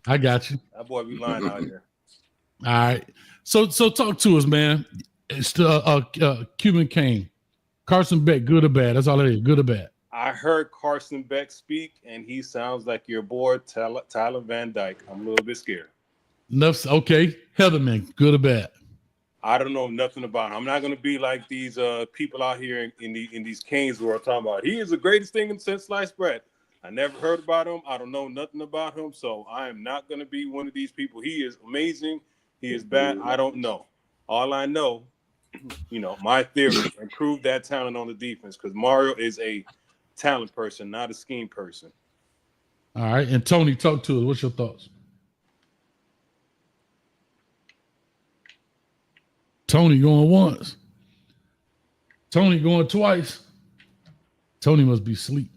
I got you. That boy be lying out here. All right. So talk to us, man. It's the Cuban Kane. Carson Beck, good or bad? That's all it is. Good or bad? I heard Carson Beck speak, and he sounds like your boy Tyler Van Dyke. I'm a little bit scared. Enough. Okay. Heatherman, good or bad? I don't know nothing about him. I'm not going to be like these people out here in these Canes who are talking about he is the greatest thing since sliced bread. I never heard about him. I don't know nothing about him, so I am not going to be one of these people. He is amazing. He is bad. I don't know. All I know, my theory, improve that talent on the defense because Mario is a talent person, not a scheme person. All right. And Tony, talk to us. What's your thoughts? Tony going once. Tony going twice. Tony must be asleep.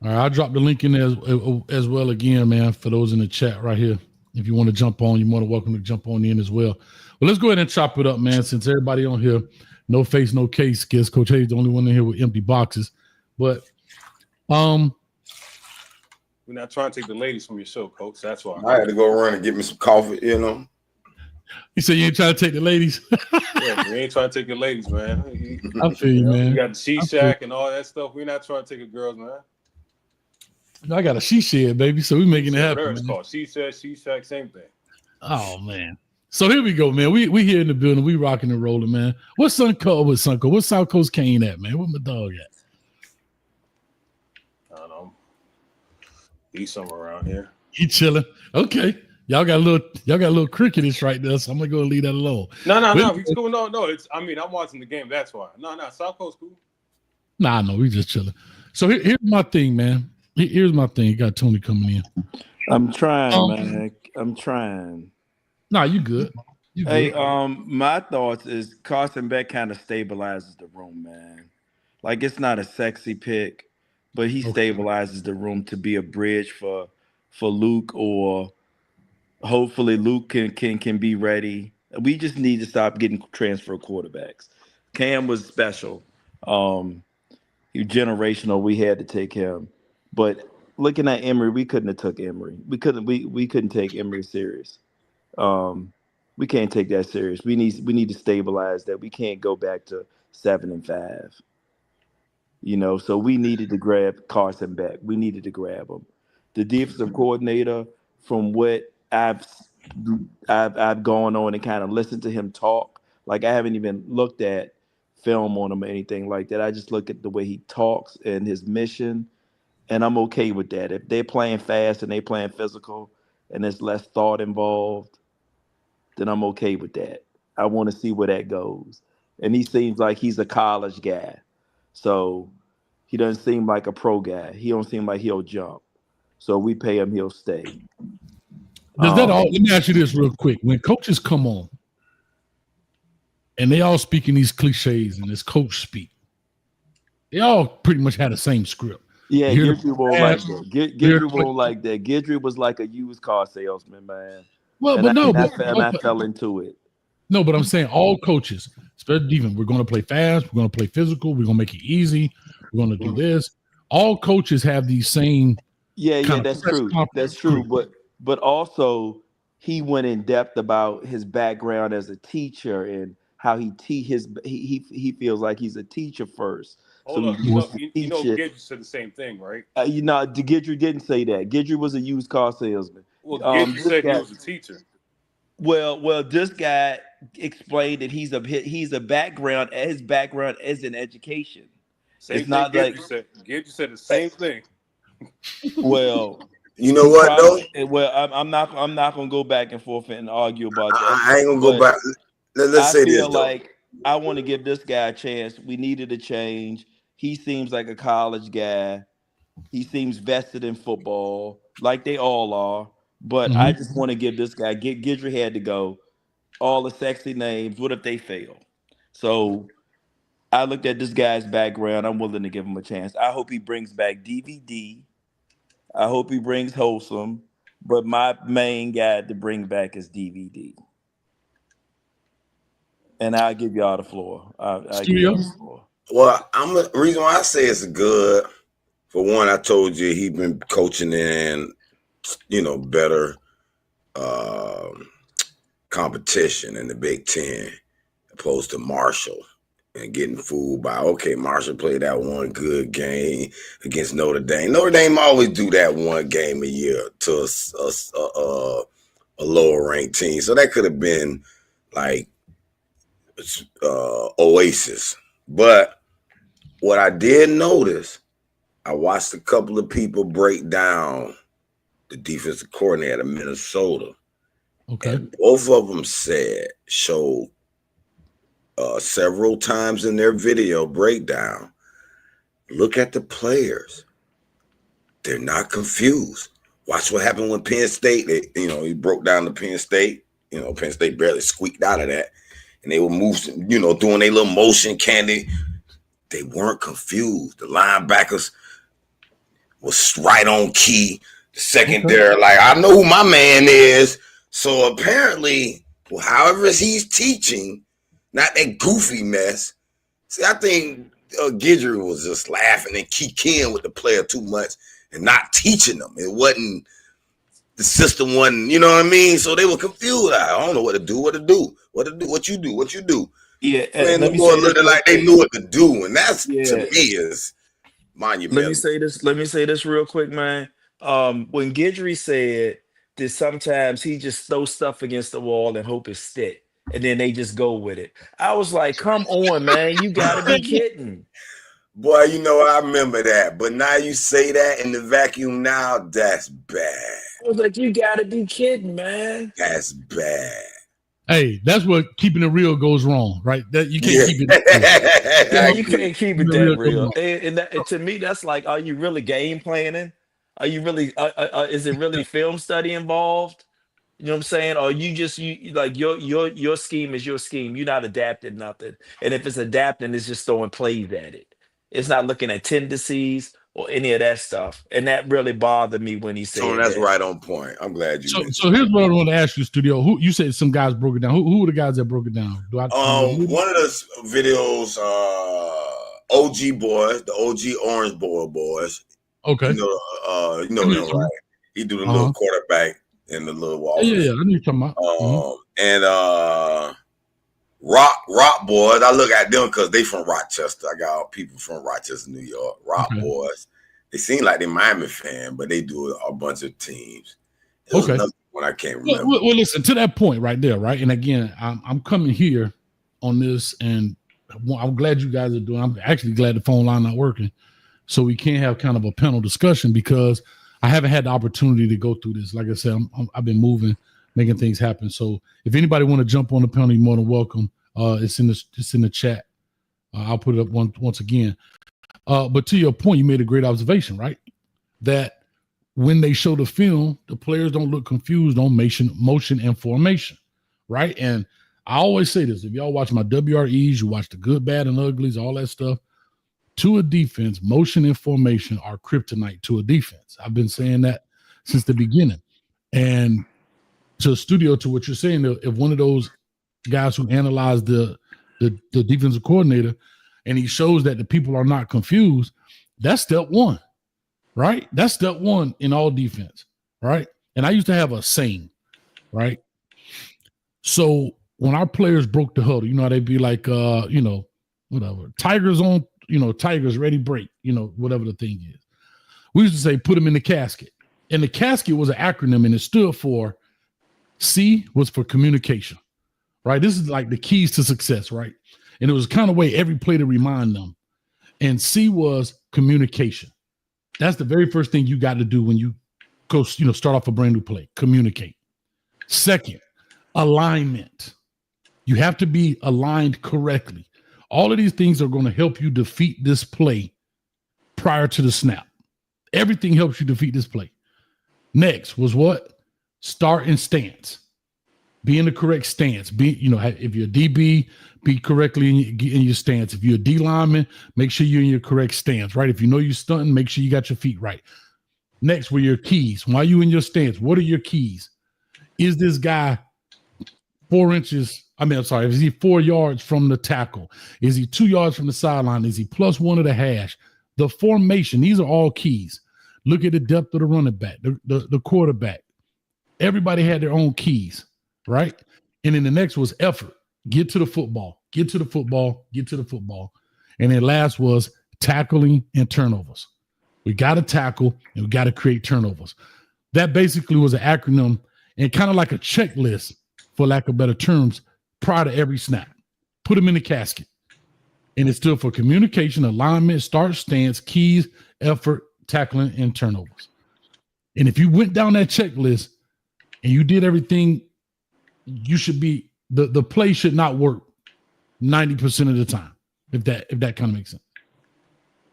All right, I'll drop the link in there as well again, man, for those in the chat right here. If you want to jump on, you're more than welcome to jump on in as well. Well, let's go ahead and chop it up, man, since everybody on here, no face, no case, guess Coach Hayes the only one in here with empty boxes. But we're not trying to take the ladies from your show, Coach. That's why. I had to go run and get me some coffee, You said you ain't trying to take the ladies? Yeah, we ain't trying to take the ladies, man. I feel you, man. You got the She Shack and all that stuff. We're not trying to take the girls, man. I got a she shed, baby, so we making it happen. Whatever it's called. She Shed, She Shack, same thing. Oh, man. So here we go, man. We here in the building. We rocking and rolling, man. What's Sunco with Sunco? What's South Coast Kane at, man? Where my dog at? I don't know. He's somewhere around here. He chilling. Okay. Y'all got a little cricketish right there, so I'm gonna go and leave that alone. No. He's cool. No. I'm watching the game. That's why. No. South Coast cool. Nah, no, we just chilling. So here's my thing, man. Here's my thing. You got Tony coming in. I'm trying, man. I'm trying. Nah, you good. Hey, my thoughts is Carson Beck kind of stabilizes the room, man. Like it's not a sexy pick, but he stabilizes the room to be a bridge for Luke, or hopefully Luke can be ready. We just need to stop getting transfer quarterbacks. Cam was special. He was generational. We had to take him. But looking at Emory, we couldn't have took Emory. We couldn't take Emory serious. We can't take that serious. We need to stabilize that. We can't go back to 7-5. So we needed to grab Carson Beck. We needed to grab him. The defensive coordinator, from what I've gone on and kind of listened to him talk, like I haven't even looked at film on him or anything like that. I just look at the way he talks and his mission, and I'm okay with that. If they're playing fast and they playing physical and there's less thought involved, then I'm okay with that. I want to see where that goes. And he seems like he's a college guy. So he doesn't seem like a pro guy. He don't seem like he'll jump. So we pay him, he'll stay. Does that all? Let me ask you this real quick. When coaches come on and they all speaking these cliches and this coach speak, they all pretty much had the same script. Yeah, Guidry won't like that. Guidry won't like that. Guidry was like a used car salesman, man. Well, I fell into it. No, but I'm saying all coaches, especially defense, we're going to play fast, we're going to play physical, we're going to make it easy, we're going to do this. All coaches have these same. Yeah, that's true. That's true. But also he went in depth about his background as a teacher and how he feels like he's a teacher first. Hold on. Guidry said the same thing, right? Guidry didn't say that. Guidry was a used car salesman. Well, Guidry said he was a teacher. Well, this guy explained that his background is in education. It's not like Guidry said the same thing. Well, you know what though? Well, I'm not gonna go back and forth and argue about that. I ain't gonna go back. Let's say this. I feel like I want to give this guy a chance. We needed a change. He seems like a college guy. He seems vested in football, like they all are. But I just want to give this guy. Guidry had to go. All the sexy names. What if they fail? So I looked at this guy's background. I'm willing to give him a chance. I hope he brings back DVD. I hope he brings Wholesome. But my main guy to bring back is DVD. And I'll give y'all the floor. Well, the reason why I say it's good. For one, I told you he's been coaching in better competition in the Big Ten opposed to Marshall and getting fooled by, okay, Marshall played that one good game against Notre Dame. Notre Dame always do that one game a year to a lower ranked team. So that could have been like Oasis. But what I did notice, I watched a couple of people break down the defensive coordinator of Minnesota. Okay. And both of them showed several times in their video breakdown, look at the players. They're not confused. Watch what happened with Penn State. He broke down the Penn State. Penn State barely squeaked out of that. And they were moving, doing their little motion candy. They weren't confused. The linebackers was right on key. The secondary, like, I know who my man is. So apparently, however he's teaching, not that goofy mess. See, I think Guidry was just laughing and kicking with the player too much and not teaching them. It wasn't, the system wasn't, you know what I mean? So they were confused. I don't know what to do, what you do. Yeah, and the boy looked like they knew what to do. And that's, to me, is monumental. Let me say this real quick, man. When Guidry said that sometimes he just throws stuff against the wall and hope it stick. And then they just go with it. I was like, come on, man. You got to be kidding. Boy, I remember that. But now you say that in the vacuum now, that's bad. I was like, you got to be kidding, man. That's bad. Hey, that's what keeping it real goes wrong, right? That you can't keep it. Yeah, you can't keep it that real. And to me, that's like, are you really game planning? Are you really? Is it really film study involved? You know what I'm saying? Or you like your scheme is your scheme. You're not adapting nothing. And if it's adapting, it's just throwing plays at it. It's not looking at tendencies or any of that stuff. And that really bothered me when he said so that's right on point. I'm glad you So here's what I want to ask you, Studio. Who you said some guys broke it down. Who were the guys that broke it down? One of the videos, OG boys, the OG Orange boys. Okay. Them, right? He do the little quarterback and the little wall. Yeah, I know you're talking about. And Rock boys, I look at them because they from Rochester. I got people from Rochester, New York. Rock boys. They seem like they Miami fan, but they do a bunch of teams. Okay. One I can't remember. Well, listen, to that point right there, right? And again, I'm coming here on this, and I'm glad you guys are doing. I'm actually glad the phone line not working, so we can't have kind of a panel discussion because I haven't had the opportunity to go through this. Like I said, I've been moving, making things happen. So if anybody want to jump on the panel, you're more than welcome. It's in the chat. I'll put it up once again. But to your point, you made a great observation, right? That when they show the film, the players don't look confused on motion and formation, right? And I always say this: if y'all watch my WREs, you watch the good, bad, and uglies, all that stuff. To a defense, motion and formation are kryptonite to a defense. I've been saying that since the beginning. And to a Studio, to what you're saying, if one of those guys who analyzed the defensive coordinator and he shows that the people are not confused, that's step one, right? That's step one in all defense, right? And I used to have a saying, right? So when our players broke the huddle, how they'd be like, whatever, Tigers on, Tigers ready, break, whatever the thing is. We used to say, put them in the casket. And the casket was an acronym, and it stood for C was for communication, right? This is like the keys to success, right? And it was kind of way every play to remind them. And C was communication. That's the very first thing you got to do when you go, start off a brand new play, communicate. Second, alignment. You have to be aligned correctly. All of these things are going to help you defeat this play prior to the snap. Everything helps you defeat this play. Next was what? Start and stance. Be in the correct stance. If you're a DB, be correctly in your stance. If you're a D lineman, make sure you're in your correct stance, right? If you know you're stunting, make sure you got your feet right. Next were your keys. While you in your stance, what are your keys? Is this guy 4 inches? Is he 4 yards from the tackle? Is he 2 yards from the sideline? Is he +1 of the hash? The formation, these are all keys. Look at the depth of the running back, the quarterback. Everybody had their own keys, right? And then the next was effort. Get to the football, get to the football, get to the football. And then last was tackling and turnovers. We got to tackle and we got to create turnovers. That basically was an acronym and kind of like a checklist, for lack of better terms, prior to every snap. Put them in the casket. And it stood for communication, alignment, start, stance, keys, effort, tackling, and turnovers. And if you went down that checklist and you did everything, you should be the play should not work 90% of the time. If that kind of makes sense.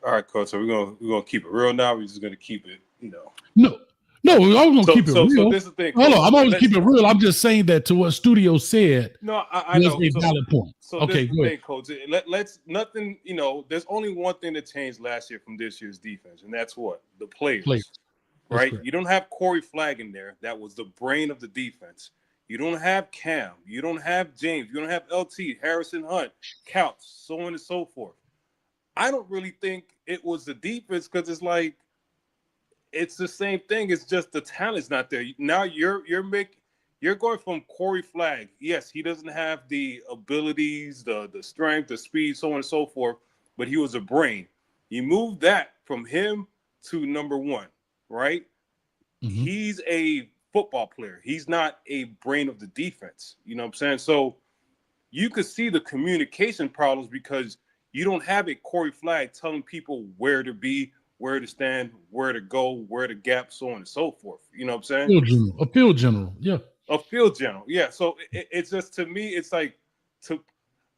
All right, coach. So we're gonna keep it real now. We're just gonna keep it, No, we're always gonna keep it real. So this is the thing. Hold on, I'm always keep it real. I'm just saying that to what Studio said. No, I know. A valid point. So okay, this is the thing, coach. Let's nothing. There's only one thing that changed last year from this year's defense, and that's what the players. Right? Correct. You don't have Corey Flagg in there. That was the brain of the defense. You don't have Cam. You don't have James. You don't have LT, Harrison Hunt, Couch, so on and so forth. I don't really think it was the defense because it's like it's the same thing. It's just the talent's not there. Now you're going from Corey Flagg. Yes, he doesn't have the abilities, the strength, the speed, so on and so forth, but he was a brain. You move that from him to number one, right? Mm-hmm. He's a football player. He's not a brain of the defense. You know what I'm saying? So you could see the communication problems because you don't have a Corey Flagg telling people where to be, where to stand, where to go, where to gap, so on and so forth. You know what I'm saying? A field general. Yeah. A field general. Yeah. So it's just, to me, it's like,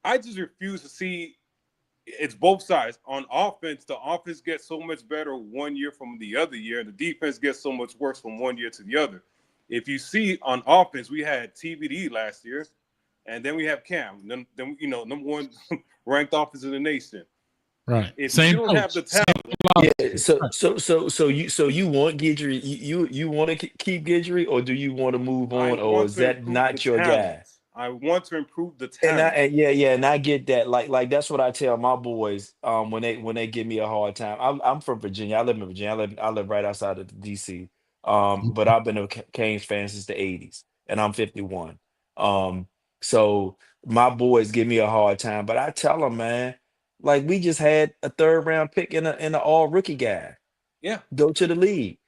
I just refuse to see it's both sides. On offense, the offense gets so much better 1 year from the other year, and the defense gets so much worse from 1 year to the other. If you see on offense, we had TVD last year, and then we have Cam. Then number one ranked offense in the nation. Right. If Same you don't coach. have the talent, yeah. So you want Guidry? You want to keep Guidry, or do you want to move on, or is that not your guy? I want to improve the talent. And I get that. Like that's what I tell my boys when they give me a hard time. I'm from Virginia. I live in Virginia. I live right outside of DC. But I've been a Canes fan since the 80s, and I'm 51. So my boys give me a hard time, but I tell them, man, like we just had a 3rd round pick in an all rookie guy. Yeah, go to the league.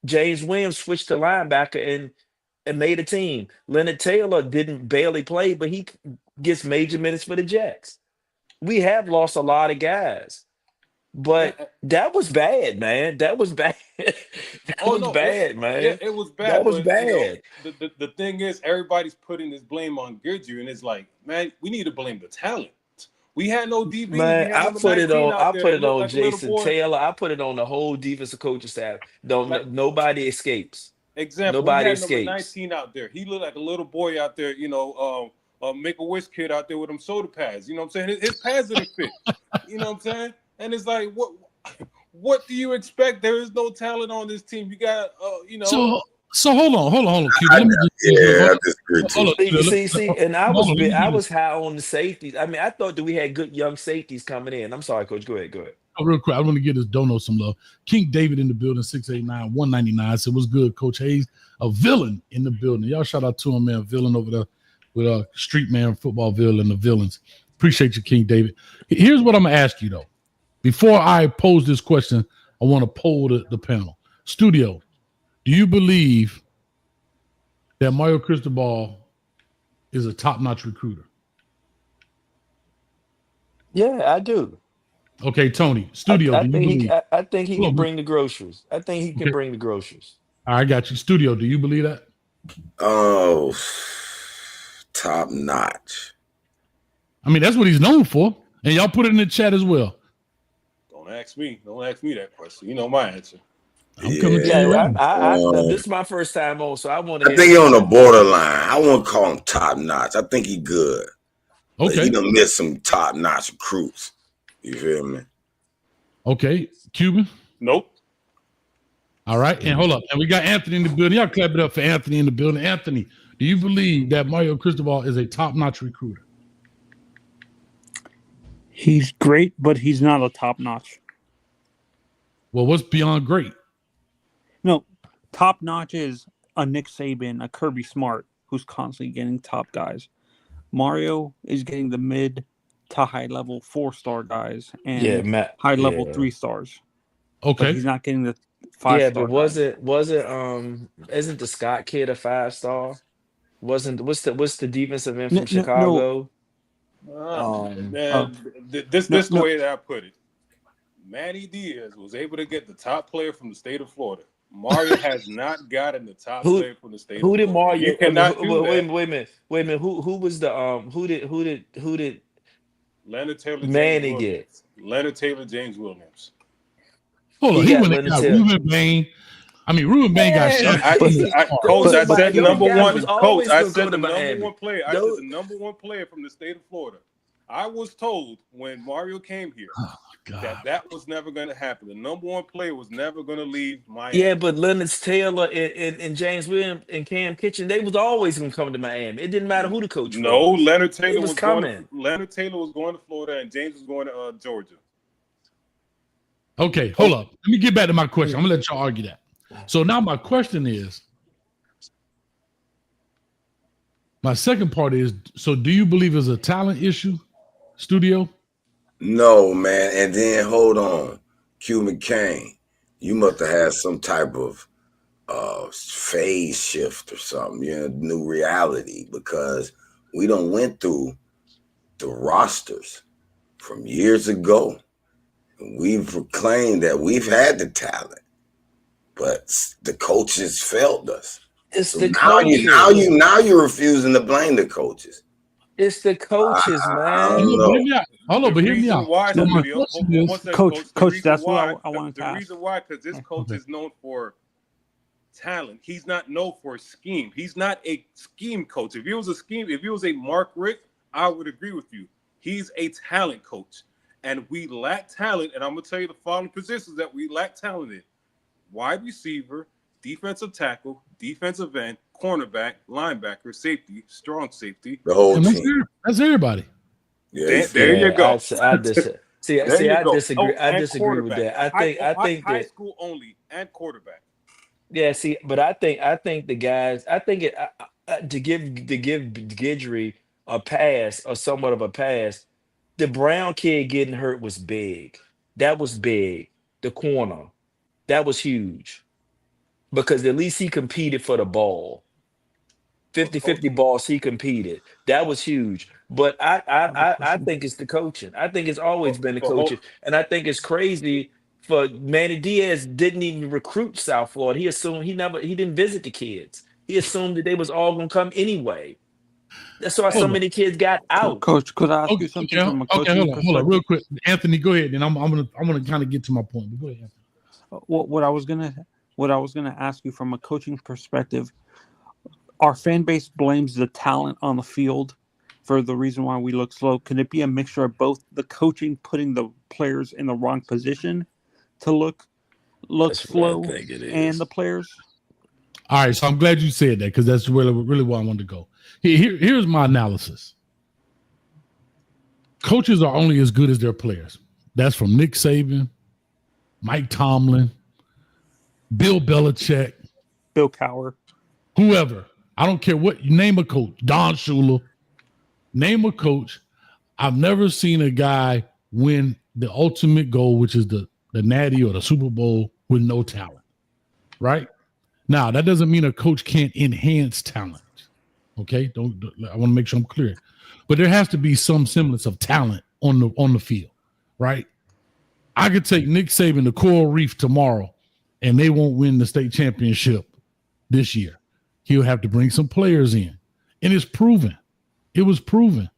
James Williams switched to linebacker and made a team. Leonard Taylor didn't barely play, but he gets major minutes for the Jets. We have lost a lot of guys. But that was bad, man. That was bad. Bad, man. Yeah, it was bad. That was bad. The thing is, everybody's putting this blame on Guidry, and it's like, man, we need to blame the talent. We had no DB. Man, I put it on Jason Taylor. I put it on the whole defensive coaching staff. Nobody escapes. Example, nobody we had escapes. Number 19 out there. He looked like a little boy out there, Make-A-Wish kid out there with them soda pads. You know what I'm saying? His pads didn't fit. You know what I'm saying? And it's like, what do you expect? There is no talent on this team. You got, So hold on, Q. I disagree. See, and I was high on the safeties. I mean, I thought that we had good young safeties coming in. I'm sorry, Coach. Go ahead. Oh, real quick, I want to give this dono some love. King David in the building, 689-199. Said, what's good, Coach Hayes? A villain in the building. Y'all shout out to him, man. Villain over there with Street Man, Footballville, and the villains. Appreciate you, King David. Here's what I'm going to ask you, though. Before I pose this question, I want to poll the panel. Studio, do you believe that Mario Cristobal is a top-notch recruiter? Yeah, I do. Okay, Tony. Studio, I do you believe? I think he can bring the groceries. I think he can bring the groceries. I got you. Studio, do you believe that? Oh, top-notch. I mean, that's what he's known for. And y'all put it in the chat as well. Don't ask me that question. You know my answer. I'm coming to you. This is my first time on, so I want to. I think he's on the borderline. I won't call him top notch. I think he's good. Okay. He done missed some top notch recruits. You feel me? Okay. Cuban? Nope. All right. And hold up. And we got Anthony in the building. Y'all clap it up for Anthony in the building. Anthony, do you believe that Mario Cristobal is a top-notch recruiter? He's great, but he's not a top-notch. Well, what's beyond great? No, top notch is a Nick Saban, a Kirby Smart, who's constantly getting top guys. Mario is getting the mid to high level 4-star guys Yeah, and Matt. high level Yeah. 3 stars, but Okay. he's not getting the Yeah, but 5-star guys. isn't the Scott kid a 5-star? Wasn't what's the defensive end No, from no, no, Chicago? Um uh, This the no. way that I put it. Manny Diaz was able to get the top player from the state of Florida. Mario has not gotten the top who player from the state of who did Florida. You Mario cannot do wait, that. wait a minute. Wait a minute. Who was the who did Leonard Taylor, James Manny get? Williams. Leonard Taylor, James Williams. Hold on. He He got went and Leonard got Taylor. Ruben Bain. I mean, Ruben Bain got Yeah, shot. Coach, I said those number guys one. was Coach, always I gonna said go the to number Miami. one player. I said Those, the number one player from the state of Florida. I was told when Mario came here Oh, God. that was never going to happen. The number one player was never going to leave Miami. yeah, but Leonard Taylor and James Williams and Cam Kitchen, they was always gonna come to Miami. It didn't matter who the coach No, was. Leonard They Taylor was was going. coming. Leonard Taylor was going to Florida, and James was going to Georgia. Okay, hold up. Let me get back to my question. I'm gonna let y'all argue that. So now my question is, my second part is, so do you believe it's a talent issue, Studio? No, man. And then hold on, Q McCain, you must have had some type of phase shift or something, new reality, because we don't went through the rosters from years ago. We've proclaimed that we've had the talent, but the coaches failed us. It's So the now coaches. now you're refusing to blame the coaches. It's the coaches, I man. don't Hold on, know. but hear me out. Hold on, but hear me reason out. why, So my Studio, question one is, second, Coach, The Coach, reason that's why, what I wanted to the ask. reason why, because this coach Okay. is known for talent. He's not known for scheme. He's not a scheme coach. If he was a scheme, if he was a Mark Richt, I would agree with you. He's a talent coach, and we lack talent. And I'm gonna tell you the following positions that we lack talent in: wide receiver, defensive tackle, defensive end, cornerback, linebacker, safety, strong safety. The whole and team. that's everybody. Yeah, There you go. I disagree. There you I go. disagree. I and disagree with quarterback. that. I think High that school only and quarterback. yeah. See, but I think the guys. I think it to give Gidry a pass or somewhat of a pass. The Brown kid getting hurt was big. That was big. The corner that was huge because at least he competed for the ball. 50-50 balls he competed. That was huge. But I think it's the coaching. I think it's always been the But hold, coaching. And I think it's crazy for Manny Diaz didn't even recruit South Florida. He assumed he didn't visit the kids. He assumed that they was all gonna come anyway. That's why so Hold on. many kids got out. Coach, could I ask Okay, you something from a okay, coaching hold on, real perspective? quick, Anthony. Go ahead, and I'm gonna kind of get to my point. But go ahead, Anthony. What I was gonna ask you from a coaching perspective, our fan base blames the talent on the field for the reason why we look slow. Could it be a mixture of both the coaching putting the players in the wrong position to look That's what I slow think it and is. the players? All right, so I'm glad you said that because that's really where I wanted to go. Here's my analysis. Coaches are only as good as their players. That's from Nick Saban, Mike Tomlin, Bill Belichick, Bill Cowher. whoever. I don't care what you name a coach, Don Shula, name a coach. I've never seen a guy win the ultimate goal, which is the Natty or the Super Bowl, with no talent. Right? Now, that doesn't mean a coach can't enhance talent. Okay? I want to make sure I'm clear. But there has to be some semblance of talent on the field, right? I could take Nick Saban to Coral Reef tomorrow, and they won't win the state championship this year. He'll have to bring some players in. And it's proven. It was proven.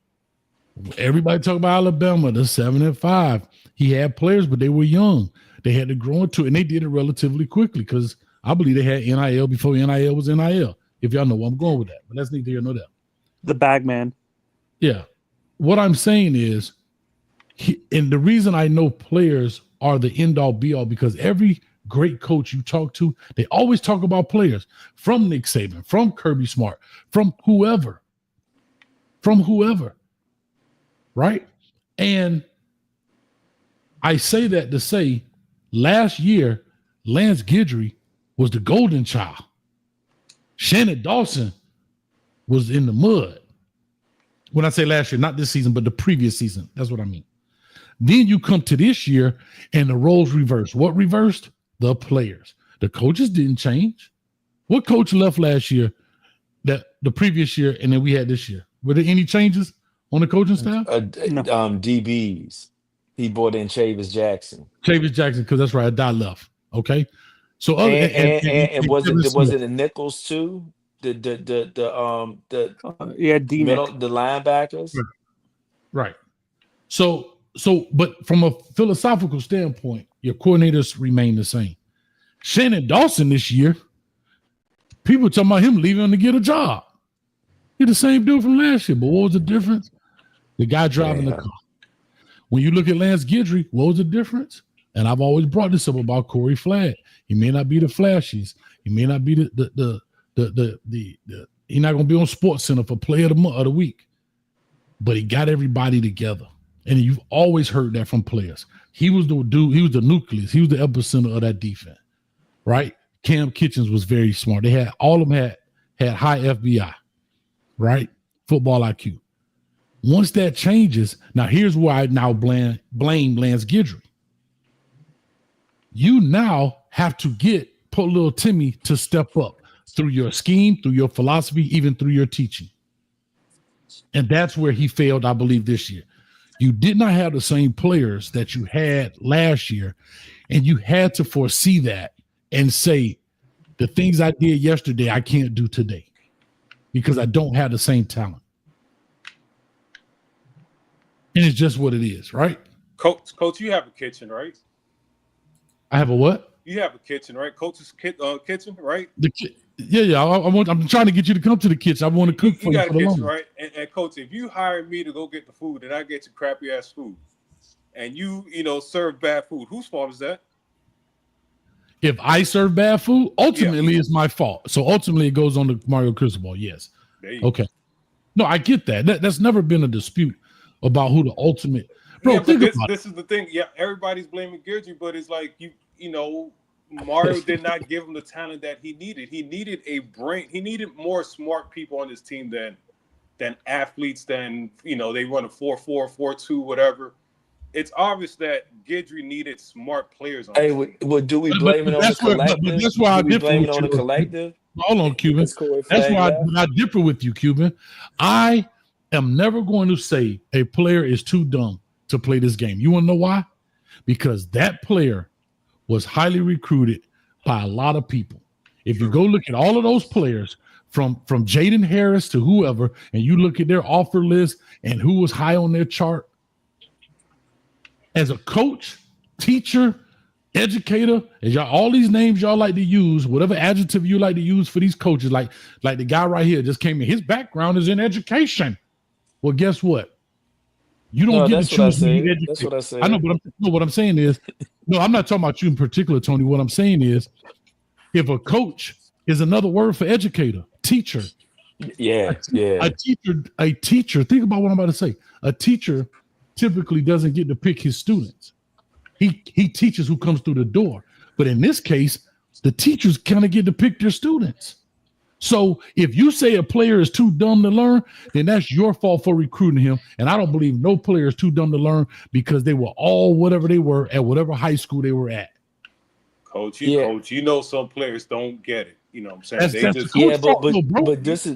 Everybody talk about Alabama, the 7-5. He had players, but they were young. They had to grow into it, and they did it relatively quickly because I believe they had NIL before NIL was NIL. If y'all know where I'm going with that. But that's neither here nor there. The bag man. Yeah. What I'm saying is, and the reason I know players are the end-all be-all because every great coach you talk to, they always talk about players from Nick Saban, from Kirby Smart, from whoever, right? And I say that to say last year, Lance Guidry was the golden child. Shannon Dawson was in the mud. When I say last year, not this season, but the previous season. That's what I mean. Then you come to this year and the roles reversed. What reversed? The players. The coaches didn't change. What coach left last year, that the previous year, and then we had this year? Were there any changes on the coaching staff? No. DBs. He brought in Chavis Jackson. Chavis Jackson, because that's right, a guy left. Okay. So other And was it the Nichols too? The D middle, the linebackers. Right. So, but from a philosophical standpoint, your coordinators remain the same. Shannon Dawson this year, people talking about him leaving to get a job. He's the same dude from last year, but what was the difference? The guy driving the car. When you look at Lance Guidry, what was the difference? And I've always brought this up about Corey Flagg. He may not be the flashiest. He may not be he's not going to be on Sports Center for Player of the Week, but he got everybody together. And you've always heard that from players. He was the dude. He was the nucleus. He was the epicenter of that defense, right? Cam Kitchens was very smart. They had all of them had high FBI, right? Football IQ. Once that changes, now here's where I now blame Lance Guidry. You now have to get poor little Timmy to step up through your scheme, through your philosophy, even through your teaching. And that's where he failed, I believe, this year. You did not have the same players that you had last year, and you had to foresee that and say, the things I did yesterday, I can't do today because I don't have the same talent. And it's just what it is, right? Coach, you have a kitchen, right? I have a what? You have a kitchen, right? Coach's kitchen, right? I'm trying to get you to come to the kitchen. I want to cook for you. You got a kitchen, right? And coach, if you hire me to go get the food and I get you crappy ass food, and you serve bad food, whose fault is that? If I serve bad food, ultimately it's my fault. So ultimately it goes on to Mario Cristobal. Yes. Okay. No, I get that. That's never been a dispute about who the ultimate. Bro, this is the thing. Yeah, everybody's blaming Guidry, but it's like Mario did not give him the talent that he needed. He needed a brain. He needed more smart people on his team than athletes. Than they run a 4-4, 4-2, whatever. It's obvious that Guidry needed smart players on. Hey, well, do we blame it on the collective? That's why I differ blame it on the collective. Hold on, Cuban. That's why I differ with you, Cuban. I am never going to say a player is too dumb to play this game. You want to know why? Because that player was highly recruited by a lot of people. If you go look at all of those players from Jaden Harris to whoever, and you look at their offer list and who was high on their chart, as a coach, teacher, educator, as y'all, all these names y'all like to use, whatever adjective you like to use for these coaches, like the guy right here just came in, his background is in education. Well, guess what? You don't get to choose who you educate. That's what I say. I know, but what I'm saying is, no, I'm not talking about you in particular, Tony. What I'm saying is, if a coach is another word for educator, teacher. Yeah. A teacher, think about what I'm about to say. A teacher typically doesn't get to pick his students. He teaches who comes through the door. But in this case, the teachers kind of get to pick their students. So if you say a player is too dumb to learn, then that's your fault for recruiting him. And I don't believe no player is too dumb to learn because they were all whatever they were at whatever high school they were at. Coach, some players don't get it. You know what I'm saying?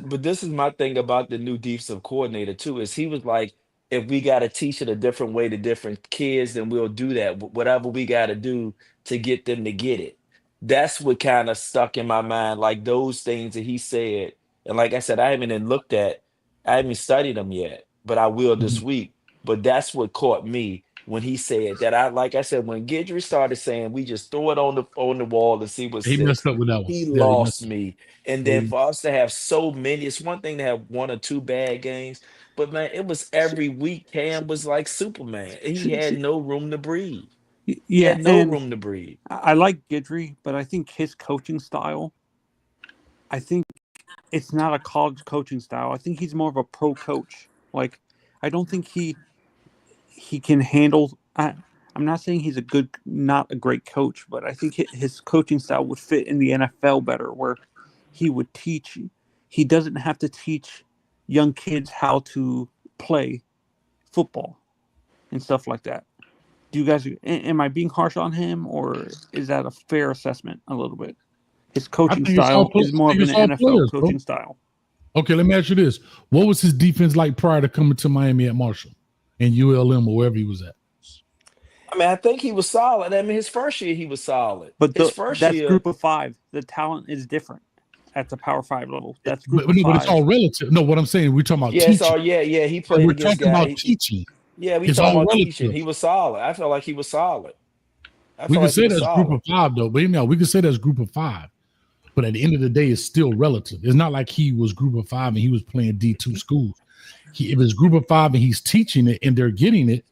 But this is my thing about the new defensive coordinator too, is he was like, if we got to teach it a different way to different kids, then we'll do that. Whatever we got to do to get them to get it. That's what kind of stuck in my mind, like those things that he said. And like I said, I haven't studied them yet, but I will this week. But that's what caught me when he said that. Like I said, when Guidry started saying we just throw it on the wall to see what he sticks, messed up with that one. He lost me. And then for us to have so many, it's one thing to have one or two bad games. But, man, it was every week Cam was like Superman. He had no room to breathe. He had no room to breathe. I like Guidry, but I think his coaching style, I think it's not a college coaching style. I think he's more of a pro coach. Like, I don't think he can handle I'm not saying he's not a great coach, but I think his coaching style would fit in the NFL better, where he would teach. He doesn't have to teach young kids how to play football and stuff like that. Do you guys? Am I being harsh on him, or is that a fair assessment? A little bit. His coaching style is more of an NFL coaching style. Okay, let me ask you this: what was his defense like prior to coming to Miami at Marshall and ULM or wherever he was at? I mean, I think he was solid. I mean, his first year he was solid. But that's group of 5. The talent is different at the Power 5 level. That's group of 5. But it's all relative. No, what I'm saying, we're talking about teaching. He played against guys. We're talking about teaching. Yeah, we talking about teaching. He was solid. I felt like he was solid. We can say that's group of 5, though. But you know, we can say that's group of 5. But at the end of the day, it's still relative. It's not like he was group of 5 and he was playing D2 schools. If it's group of 5 and he's teaching it and they're getting it,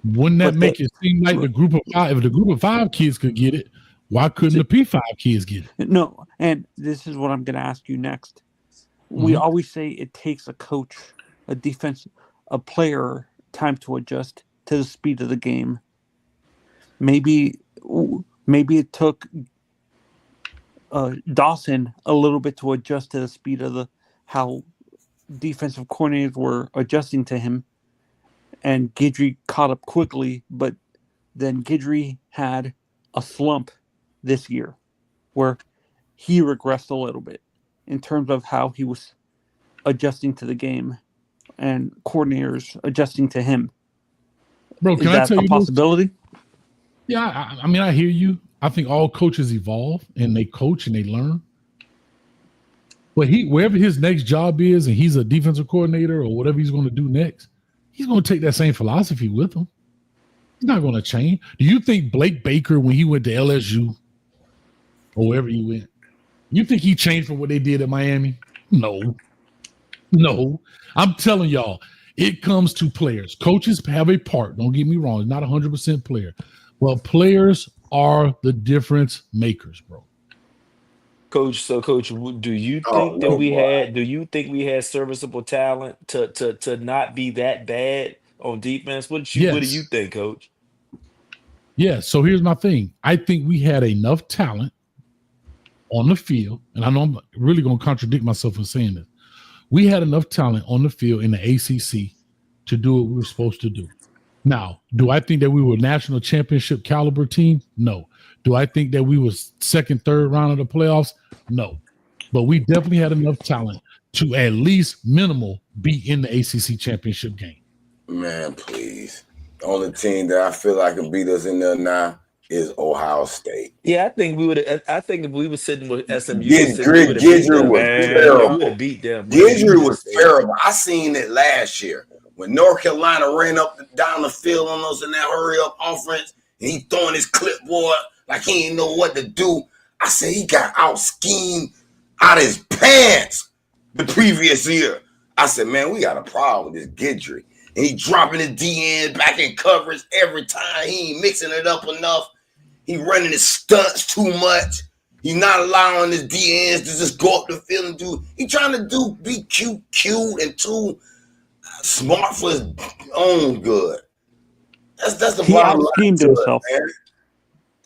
wouldn't that make it seem like the group of 5? If the group of 5 kids could get it, why couldn't the P5 kids get it? No, and this is what I'm going to ask you next. We always say it takes a coach, a player time to adjust to the speed of the game. Maybe it took Dawson a little bit to adjust to the speed of how defensive coordinators were adjusting to him, and Guidry caught up quickly, but then Guidry had a slump this year where he regressed a little bit in terms of how he was adjusting to the game and coordinators adjusting to him. Bro, can I tell you a possibility? Yeah, I mean, I hear you. I think all coaches evolve and they coach and they learn. But wherever his next job is, and he's a defensive coordinator or whatever he's going to do next, he's going to take that same philosophy with him. He's not going to change. Do you think Blake Baker, when he went to LSU or wherever he went, you think he changed from what they did at Miami? No. I'm telling y'all, it comes to players. Coaches have a part. Don't get me wrong. It's not 100% player. Well, players are the difference makers, bro. Coach, do you think do you think we had serviceable talent to not be that bad on defense? What do you think, Coach? Yeah, so here's my thing. I think we had enough talent on the field, and I know I'm really going to contradict myself in saying this. We had enough talent on the field in the ACC to do what we were supposed to do. Now, do I think that we were a national championship caliber team? No. Do I think that we was second, third round of the playoffs? No. But we definitely had enough talent to at least minimal be in the ACC championship game. Man, please. The only team that I feel like can beat us in there now is Ohio State. Yeah, I think we would. I think if we were sitting with SMU, Guidry was terrible. We would have beat them. Guidry was terrible. I seen it last year when North Carolina ran up and down the field on us in that hurry up offense, and he throwing his clipboard like he didn't know what to do. I said he got out schemed out of his pants the previous year. I said, man, we got a problem with this Guidry. And he dropping his DN back in coverage every time. He ain't mixing it up enough. He running his stunts too much. He's not allowing his DNs to just go up the field and do. He trying to be cute and too smart for his own good. That's the bottom line. He out-schemed himself. Man.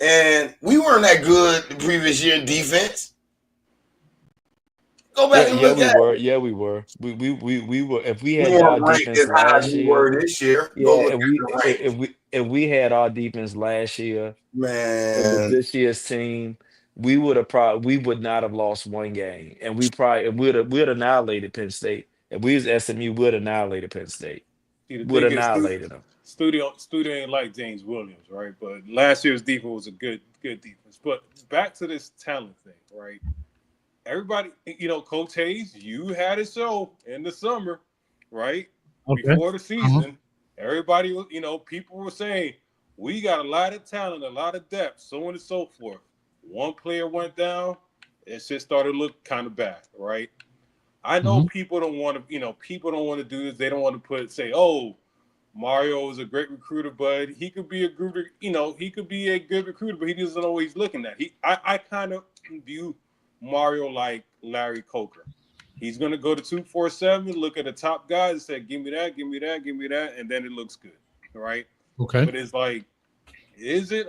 And we weren't that good the previous year in defense. Go back and look at it. Yeah, we were. We were. If we had our defense last year, were this year. Yeah, if we had our defense last year, man, this year's team, we would not have lost one game, and we'd have annihilated Penn State. If we was SMU, we'd have annihilated Penn State. Would have annihilated them. Studio ain't like James Williams, right? But last year's defense was a good defense. But back to this talent thing, right? Everybody, Coach Hayes, you had a show in the summer, right? Okay. Before the season, everybody, people were saying, we got a lot of talent, a lot of depth, so on and so forth. One player went down, it just started to look kind of bad, right? I know people don't want to do this. They don't want to say, oh, Mario is a great recruiter, but he could be a good recruiter, but he doesn't always looking at. I kind of view Mario like Larry Coker. He's gonna go to 247, look at the top guys and say, give me that, and then it looks good. right? Okay. But it's like,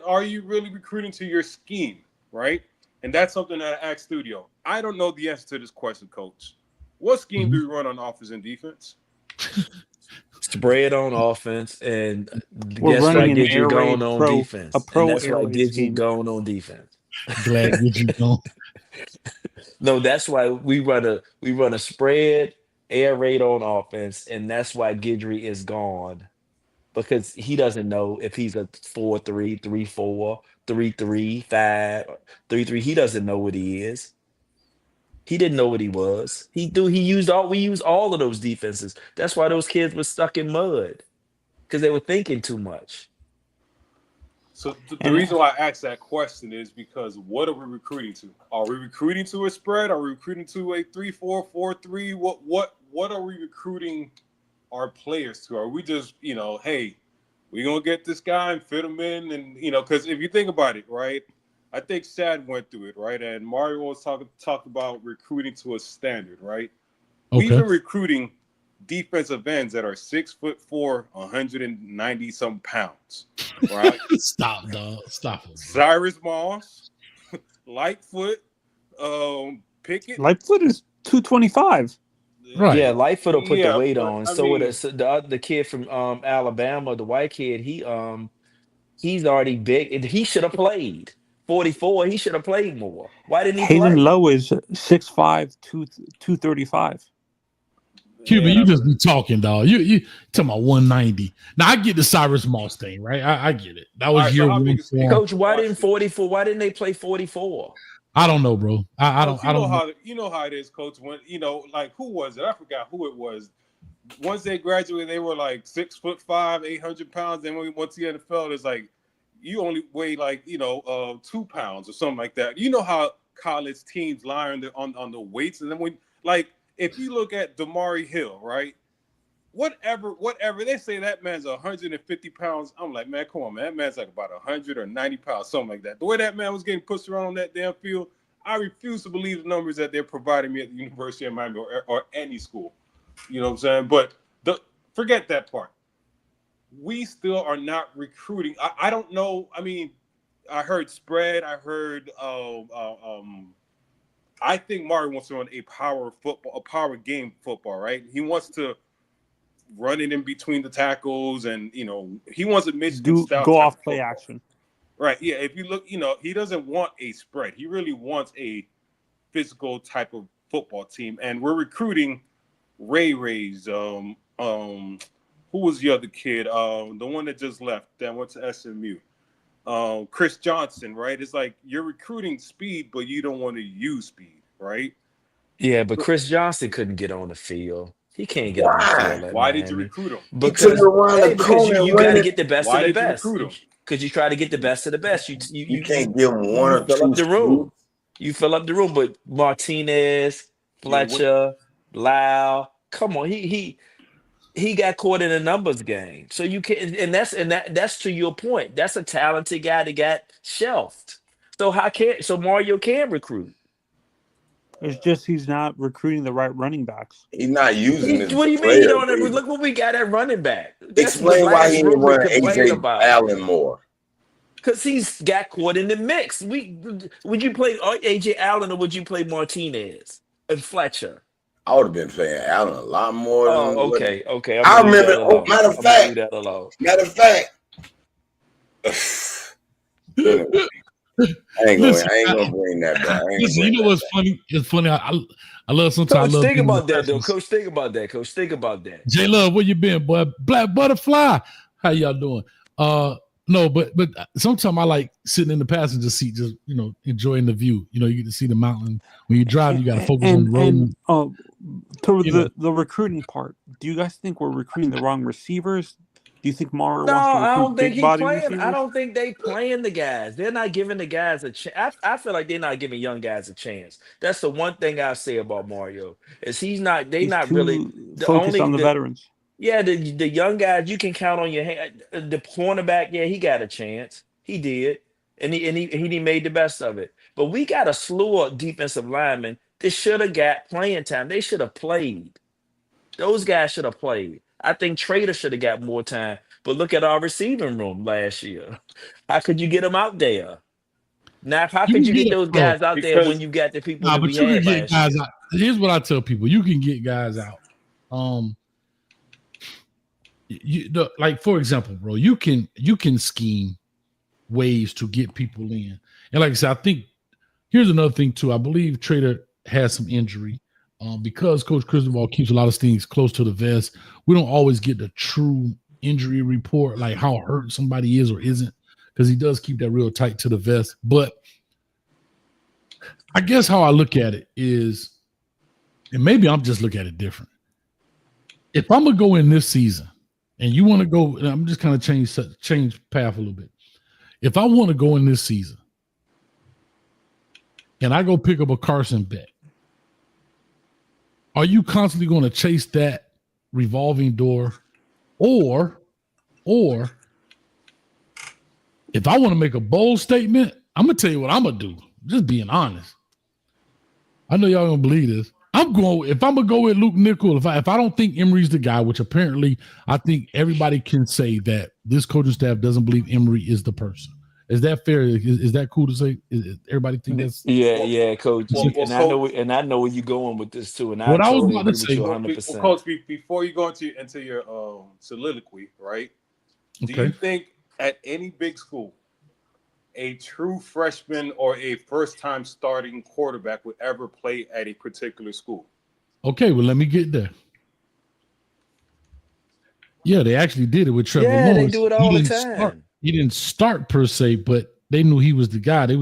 are you really recruiting to your scheme, right? And that's something that I asked Studio. I don't know the answer to this question, Coach. What scheme do we run on offense and defense? Spread on offense, and We're guess running what an gets you air going raid on pro, a defense, and pro that's air what raid gets you scheme. going on defense. Glad that you know. No, that's why we run a spread air raid on offense, and that's why Gidry is gone because he doesn't know if he's a 4-3, 3-4, 3-3, 5, 3-3. He doesn't know what he is. He didn't know what he was. We used all of those defenses. That's why those kids were stuck in mud because they were thinking too much. So the And reason why I asked that question is because what are we recruiting to? Are we recruiting to a spread? Are we recruiting to a 3-4, 4-3? What are we recruiting our players to? Are we just, hey, we're gonna get this guy and fit him in, and because if you think about it, right? I think Sad went through it, right? And Mario was talked about recruiting to a standard, right? We've Okay. been recruiting defensive ends that are 6'4", 190 some pounds, right? Stop, dog. Stop it. Bro. Cyrus Moss, Lightfoot, Pickett. Lightfoot is 225. Right. Yeah, Lightfoot will put the Yeah, weight but on. I So mean, the kid from Alabama, the white kid, he's already big. He should have played. 44, he should have played more. Why didn't he Hayden play? Lowe is 6'5", 235. Cuban, you yeah, just be talking, dog. You talking about 190. Now I get the Cyrus Moss thing, right? I get it. That all was right. year So how one big is for him. Hayden? Coach, why Watch didn't this. 44? Why didn't they play 44? I don't know, bro. I Coach, don't know. you know how it is, Coach. When like who was it? I forgot who it was. Once they graduated, they were like 6'5", 800 pounds. Then when we went to the NFL, it's like you only weigh like 2 pounds or something like that. You know how college teams lie on the weights, and then when like if you look at Damari Hill, right? Whatever they say that man's 150 pounds. I'm like, man, come on, man. That man's like about 190 pounds, something like that. The way that man was getting pushed around on that damn field, I refuse to believe the numbers that they're providing me at the University of Miami or any school. You know what I'm saying? But forget that part. We still are not recruiting. I don't know. I mean, I heard spread. I heard. I think Mario wants to run a power game football, right? He wants to run it in between the tackles, and he wants a Michigan style Go type off of play football. action. Right? Yeah. If you look, he doesn't want a spread. He really wants a physical type of football team, and we're recruiting Ray's. Who was the other kid? The one that just left that went to SMU. Chris Johnson, right? It's like you're recruiting speed, but you don't want to use speed, right? Yeah, but Chris Johnson couldn't get on the field. He can't get on the field Why? at Why did you Miami recruit him? He took it because around the because you, corner and you got ran to it. get the best of Why the did you best. recruit him? Because you try to get the best of the best. You can't give him one You or fill two up the room. sweeps. You fill up the room. But Martinez, Yeah. What? Fletcher, Lau, come on, he got caught in a numbers game. So you can, and that's to your point. That's a talented guy that got shelved. So Mario can recruit. It's just he's not recruiting the right running backs. He's not using his What do you mean he players. don't? Look what we got at running back. That's what Explain why he last ain't room we running complained AJ about. Allen more. Because he's got caught in the mix. Would you play AJ Allen or would you play Martinez and Fletcher? I would have been playing Allen a lot more than Oh, what. okay. I'm I gonna leave remember. that Oh, alone. I'm gonna leave that alone. matter of fact. Anyway, Listen, I ain't gonna bring that back. listen, you know what's funny? It's funny. I love sometimes Coach, I love think being in the about that though. presence. Coach, think about that. Coach, think about that. J Love, where you been, boy? Black Butterfly. How y'all doing? No, but sometimes I like sitting in the passenger seat, just enjoying the view. You get to see the mountain. When you drive, you got to focus on the road. To You know. the recruiting part, do you guys think we're recruiting the wrong receivers? Do you think Mario No, wants to I recruit don't think big he body playing. I receivers? don't think they playing the guys. They're not giving the guys a chance. I feel like they're not giving young guys a chance. That's the one thing I say about Mario is he's not. They He's not really too the focused only on the the veterans. yeah the young guys you can count on your hand. The cornerback, yeah, he got a chance. He did, and he made the best of it. But we got a slew of defensive linemen that should have got playing time. They should have played. Those guys should have played. I think Trader should have got more time. But look at our receiving room last year. How could you get them out there? Now, how You could can you get get it, those bro. guys out there Because when you got the people Nah, that but we you can had get last guys year? out. Here's what I tell people: you can get guys out. Like for example, bro, you can scheme ways to get people in. And like I said, I think here's another thing too. I believe Trader has some injury. Because Coach Cristobal keeps a lot of things close to the vest, we don't always get the true injury report, like how hurt somebody is or isn't, because he does keep that real tight to the vest. But I guess how I look at it is, and maybe I'm just looking at it different. If I'm gonna go in this season, and you want to go, and I'm just kind of change path a little bit. If I want to go in this season, and I go pick up a Carson Beck, are you constantly going to chase that revolving door? Or if I want to make a bold statement, I'm going to tell you what I'm going to do. Just being honest. I know y'all going to believe this. If I'm going to go with Luke Nickel, if I don't think Emery's the guy, which apparently I think everybody can say that this coaching staff doesn't believe Emery is the person. Is that fair? Is that cool to say? Everybody think that's Yeah, Coach. Well, And I know where you're going with this too, and I what I was totally about to agree with say. you well, 100%. Coach, before you go into your soliloquy, right? Do Okay. you think at any big school, a true freshman or a first-time starting quarterback would ever play at a particular school? Okay, well, let me get there. Yeah, they actually did it with Trevor Lawrence. They do it all the time. He didn't start per se, but they knew he was the guy. They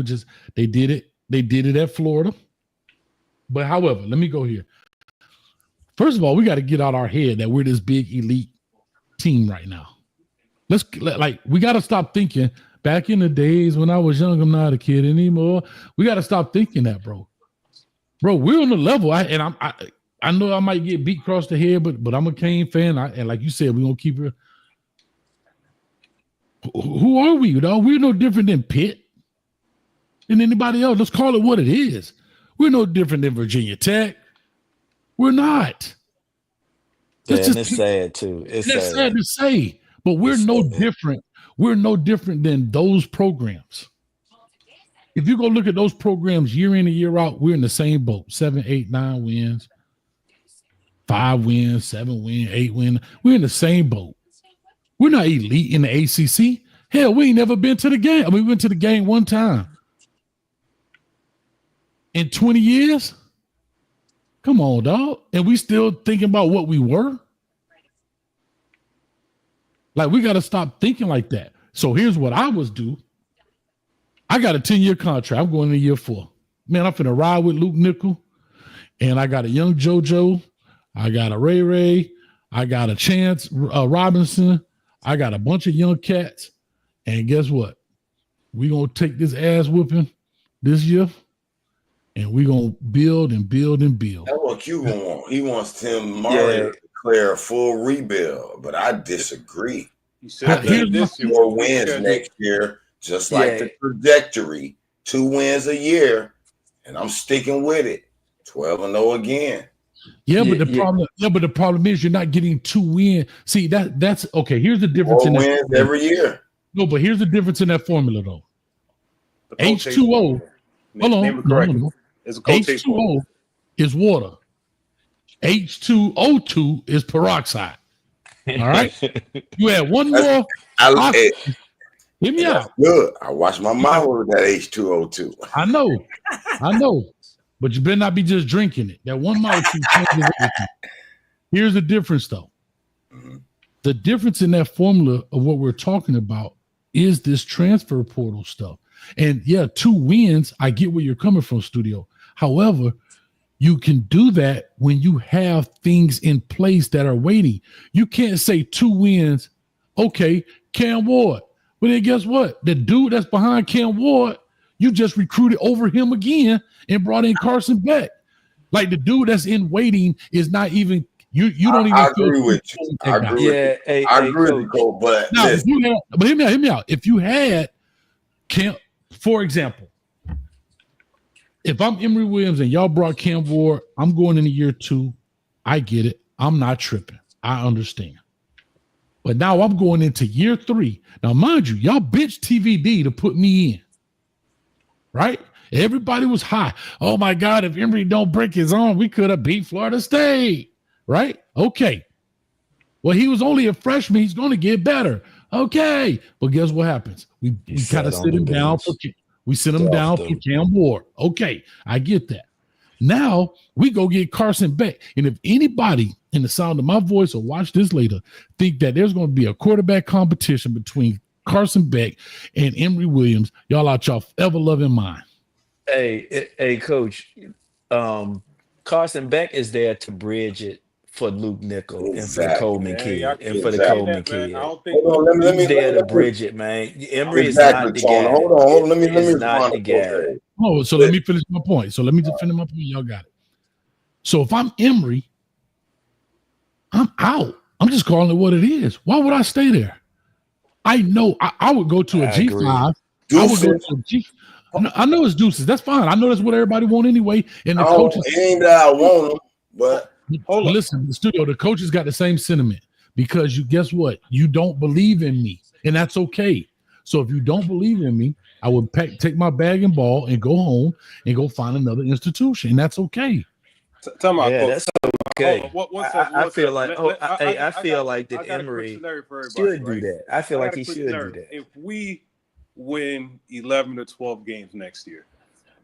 did it. They did it at Florida. But however, let me go here. First of all, we got to get out our head that we're this big elite team right now. We got to stop thinking back in the days when I was young, I'm not a kid anymore. We got to stop thinking that, bro. Bro, we're on the level. I know I might get beat across the head, but I'm a Kane fan. And like you said, we're going to keep it. Who are we, dog? We're no different than Pitt and anybody else. Let's call it what it is. We're no different than Virginia Tech. We're not. It's sad too. It's sad to say, but we're different. We're no different than those programs. If you go look at those programs year in and year out, we're in the same boat. 7, 8, 9 wins, 5 wins, 7 wins, 8 wins. We're in the same boat. We're not elite in the ACC. Hell, we ain't never been to the game. I mean, we went to the game one time. In 20 years? Come on, dog. And we still thinking about what we were? Like, we got to stop thinking like that. So here's what I was do. I got a 10-year contract. I'm going to year 4. Man, I'm finna ride with Luke Nickel. And I got a young JoJo. I got a Ray Ray. I got a Chance Robinson. I got a bunch of young cats. And guess what? We're going to take this ass whooping this year. And we're going to build and build and build. That's what Cuban wants. He wants Tim Murray to declare a full rebuild, but I disagree. I think this 4 wins next year, just like the trajectory. 2 wins a year, and I'm sticking with it. 12-0 again. But the problem is you're not getting 2 wins. See, that's okay. Here's the difference 4 wins every year. No, but here's the difference in that formula, though. H2O. Hold on. H2O is water. H2O2 is peroxide. All right. You add one more. Hear me out. Good. I wash my mouth with that H2O2. I know. But you better not be just drinking it. That one molecule changes everything. Here's the difference, though. Mm-hmm. The difference in that formula of what we're talking about is this transfer portal stuff. And 2 wins, I get where you're coming from, Studio. However, you can do that when you have things in place that are waiting. You can't say 2 wins, okay, Cam Ward. But then guess what? The dude that's behind Cam Ward, you just recruited over him again and brought in Carson Beck. Like the dude that's in waiting is not even you don't even. I agree with you. I agree with you, Cole. But hear me out. If you had Cam, for example, if I'm Emory Williams and y'all brought Cam Ward, I'm going into year 2. I get it. I'm not tripping. I understand. But now I'm going into year 3. Now, mind you, y'all bitch TVD to put me in, right? Everybody was high. Oh my God, if Emory don't break his arm, we could have beat Florida State, right? Okay. Well, he was only a freshman. He's going to get better. Okay. But guess what happens? We kind of sit him down for Cam Ward. Okay. I get that. Now we go get Carson Beck. And if anybody in the sound of my voice or watch this later think that there's going to be a quarterback competition between Carson Beck and Emory Williams, y'all out y'all ever-loving mind. Hey, Coach. Carson Beck is there to bridge it for Luke Nickel and for the Coleman kid and for the Coleman kid. I don't think he's there to bridge it, man. Emory is exactly, not the Tony. guy. Hold on. Let me not the guy. Oh, so let me finish my point. So let me just finish my point. Y'all got it. So if I'm Emory, I'm out. I'm just calling it what it is. Why would I stay there? I know I would go to a G5. I would go to a G. I know it's deuces. That's fine. I know that's what everybody want anyway. And the coaches ain't that I want them, but listen, the studio, the coaches got the same sentiment because you guess what? You don't believe in me, and that's okay. So if you don't believe in me, I would take my bag and ball and go home and go find another institution, and that's okay. That's okay. I feel like that Emory should do that. I feel like he should do that. If we win 11 or 12 games next year,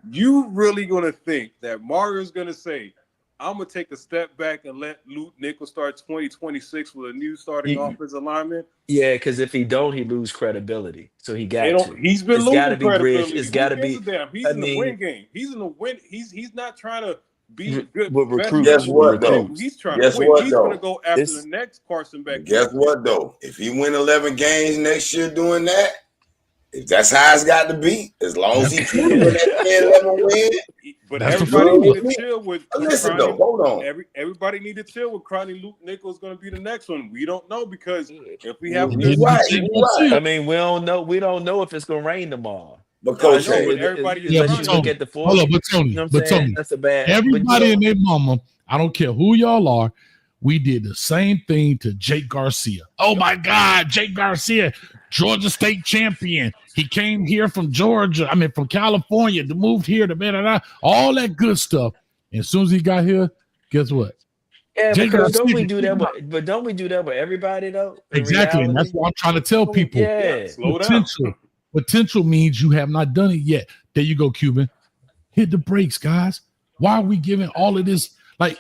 you really gonna think that Mario's gonna say, I'm gonna take a step back and let Luke Nickel start 2026 with a new starting offensive lineman? Yeah, because if he don't, he lose credibility. So he got to. He's been losing credibility. It's got to be. He's in the win game. He's in the win. He's not trying to be good with recruits. Guess what though? He's trying to win. He's going to go after the next Carson Beck. Guess what though? If he win 11 games next year doing that, if that's how it's got to be, as long as he keeps doing that 11 win. But everybody need to chill with. Listen though, hold on. Everybody need to chill with Cronny. Luke Nickel is going to be the next one. We don't know because if we have, I mean, we don't know. We don't know if it's going to rain tomorrow. Because everybody, look at the hold on, but Tony, you know what I'm saying? That's a bad. Everybody and their mama, I don't care who y'all are. We did the same thing to Jake Garcia. Oh my God, Jake Garcia, Georgia State champion. He came here from Georgia. I mean, from California. Moved here to all that good stuff. And as soon as he got here, guess what? Yeah, because don't we do that? But don't we do that with everybody though? Exactly, and that's what I'm trying to tell people. Yeah, slow down. Potential means you have not done it yet. There you go, Cuban. Hit the brakes, guys. Why are we giving all of this? Like,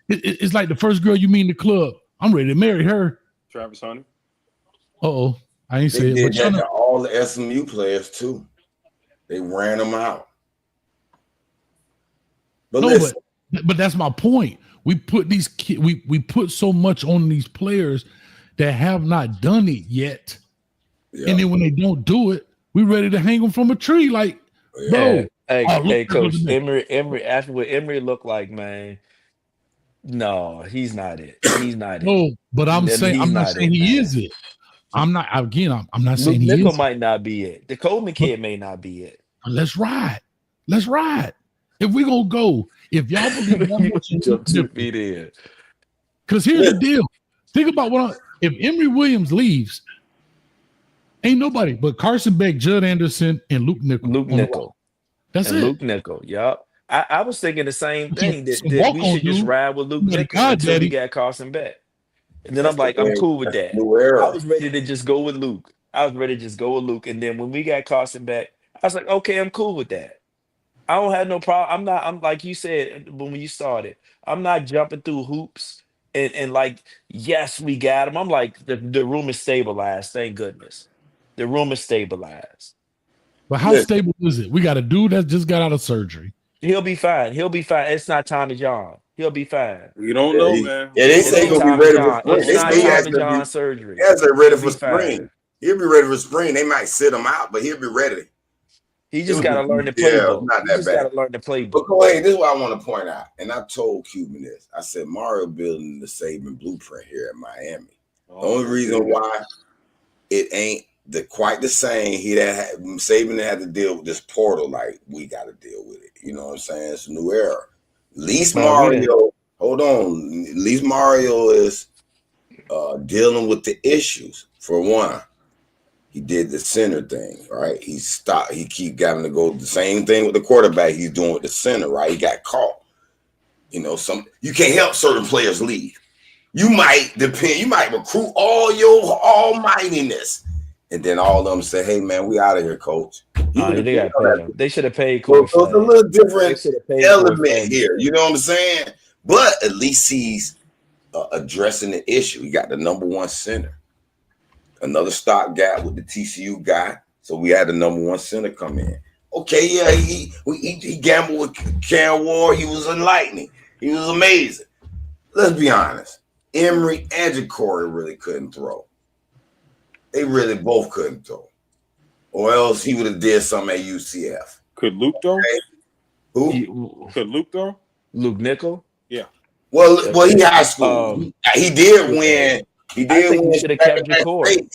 it's like the first girl you meet in the club. I'm ready to marry her. Travis Hunter. Uh-oh. I ain't saying it. But to all the SMU players, too. They ran them out. But that's my point. We put these kids, we put so much on these players that have not done it yet. Yeah. And then when they don't do it, we ready to hang them from a tree. Like, bro. Hey, Coach, Emory, after what Emory looked like, man. No, he's not it. He's not it. No, but I'm not saying he is it. I'm not saying he is. Nickel might not be it. The Coleman kid may not be it. Let's ride. If we gonna go, if y'all believe that much in, because here's the deal. Think about if Emory Williams leaves. Ain't nobody but Carson Beck, Judd Anderson, and Luke Nickel. That's it. Luke Nickel. Yup. I was thinking the same thing that we should just ride with Luke Nickel until we got Carson Beck. And then I'm like, I'm cool with that. I was ready to just go with Luke. And then when we got Carson Beck, I was like, okay, I'm cool with that. I don't have no problem. I'm like you said when you started, I'm not jumping through hoops and like, yes, we got him. I'm like, the room is stabilized. Thank goodness. The room is stabilized. But how stable is it? We got a dude that just got out of surgery. He'll be fine. It's not Tommy John. He'll be fine. We don't know, man. Yeah, they say he's gonna be ready for spring. It's not Tommy John surgery. He's ready for spring. He'll be ready for spring. They might sit him out, but he'll be ready. He just got to learn the playbook. Not that bad. Got to learn the playbook. But go ahead. This is what I want to point out. And I told Cuban this. I said Mario building the Saban blueprint here at Miami. The only reason why it ain't quite the same. Saban had to deal with this portal like we got to deal with it. You know what I'm saying? It's a new era. At least Mario is dealing with the issues. For one, he did the center thing, right? He stopped. He keep having to go the same thing with the quarterback. He's doing with the center, right? He got caught. You know, you can't help certain players leave. You might recruit all your almightiness, and then all of them say, "Hey, man, we out of here, coach." They got paid him. They should have paid So Corey it's a Flag. little different They should have paid element Corey Flag. here. You know what I'm saying? But at least he's addressing the issue. He got the number one center. Another stopgap with the TCU guy. So we had the number one center come in. Okay, yeah, he gambled with Cam Ward. He was enlightening. He was amazing. Let's be honest. Emory and Ja'Cory really couldn't throw. They really both couldn't throw. Or else he would have did something at UCF. Could Luke though? Okay. Who? Could Luke though? Luke Nickel? Yeah. Well, he high school. He did win. He did. I think we should have kept Ja'Cory.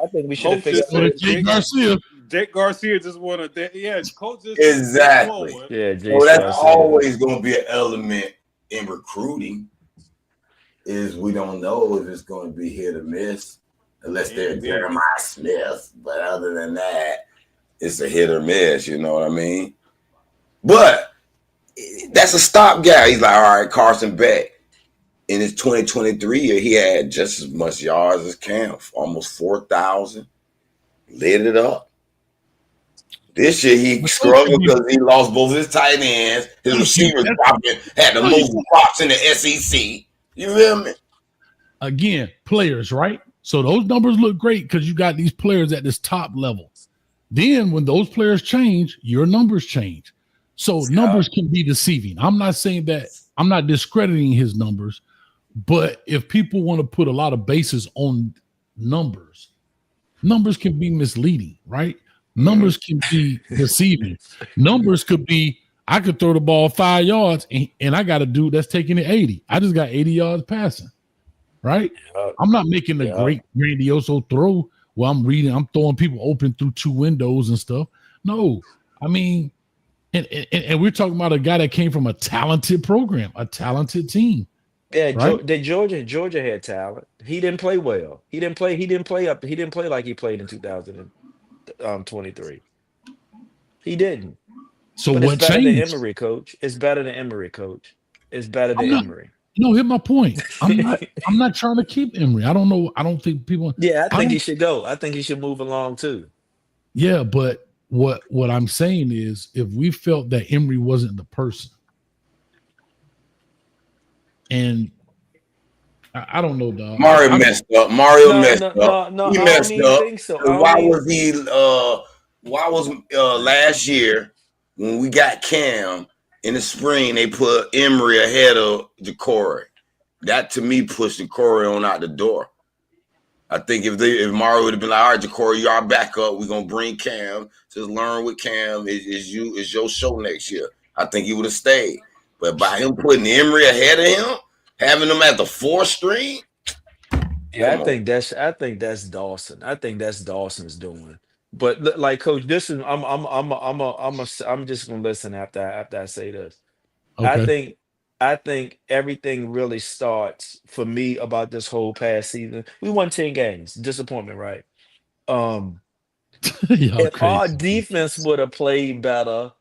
I think we should have figured Jake Garcia. Jake Garcia just wanted that. Yeah, coach just exactly. Yeah, Jake so that's Garcia. always going to be an element in recruiting. Is we don't know if it's going to be hit or miss, unless they're Jeremiah Smith. But other than that, it's a hit or miss. You know what I mean? But that's a stopgap. He's like, all right, Carson Beck. In his 2023 year, he had just as much yards as Cam, almost 4,000. Lit it up. This year he struggled because he lost both his tight ends. His receivers probably had the most drops in the SEC. You feel me? Again, players, right? So those numbers look great because you got these players at this top level. Then when those players change, your numbers change. So numbers can be deceiving. I'm not saying that. I'm not discrediting his numbers. But if people want to put a lot of basis on numbers can be misleading, right? Numbers can be deceiving. Numbers could be, I could throw the ball 5 yards and I got a dude that's taking it 80. I just got 80 yards passing, right? I'm not making a great grandioso throw where I'm throwing people open through 2 windows and stuff. No, I mean, and we're talking about a guy that came from a talented program, a talented team. Yeah, right? Georgia had talent. He didn't play well. He didn't play like he played in 2023. He didn't. So But what it's better changed? than Emory, coach. It's better than Emory, coach. It's better than Emory. No, hit my point. I'm not trying to keep Emory. I don't know. I don't think people. Yeah, I think he should go. I think he should move along too. Yeah, but what I'm saying is, if we felt that Emory wasn't the person, and I don't know, dog. Mario messed up. No, he I messed don't even up. think so. Why was last year when we got Cam in the spring, they put Emory ahead of Ja'Cory? That to me pushed Ja'Cory on out the door. I think if Mario would have been like, all right, Ja'Cory, you are back up. We're gonna bring Cam. Just learn with Cam. Is your show next year. I think he would have stayed. But by him putting Emory ahead of him, having him at the 4th string. Yeah, I think that's Dawson. I think that's Dawson's doing. But like, coach, this is I'm just gonna listen after I say this. Okay. I think everything really starts for me about this whole past season. We won 10 games. Disappointment, right? If our defense would have played better,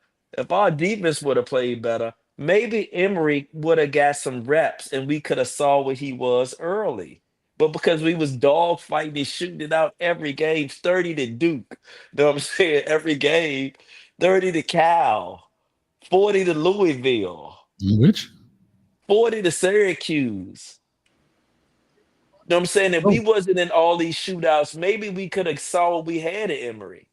maybe Emory would have got some reps and we could have saw what he was early. But because we was dog fighting and shooting it out every game, 30 to Duke. You know what I'm saying? Every game, 30 to Cal, 40 to Louisville. Which? 40 to Syracuse. You know what I'm saying? If we wasn't in all these shootouts, maybe we could have saw what we had at Emory.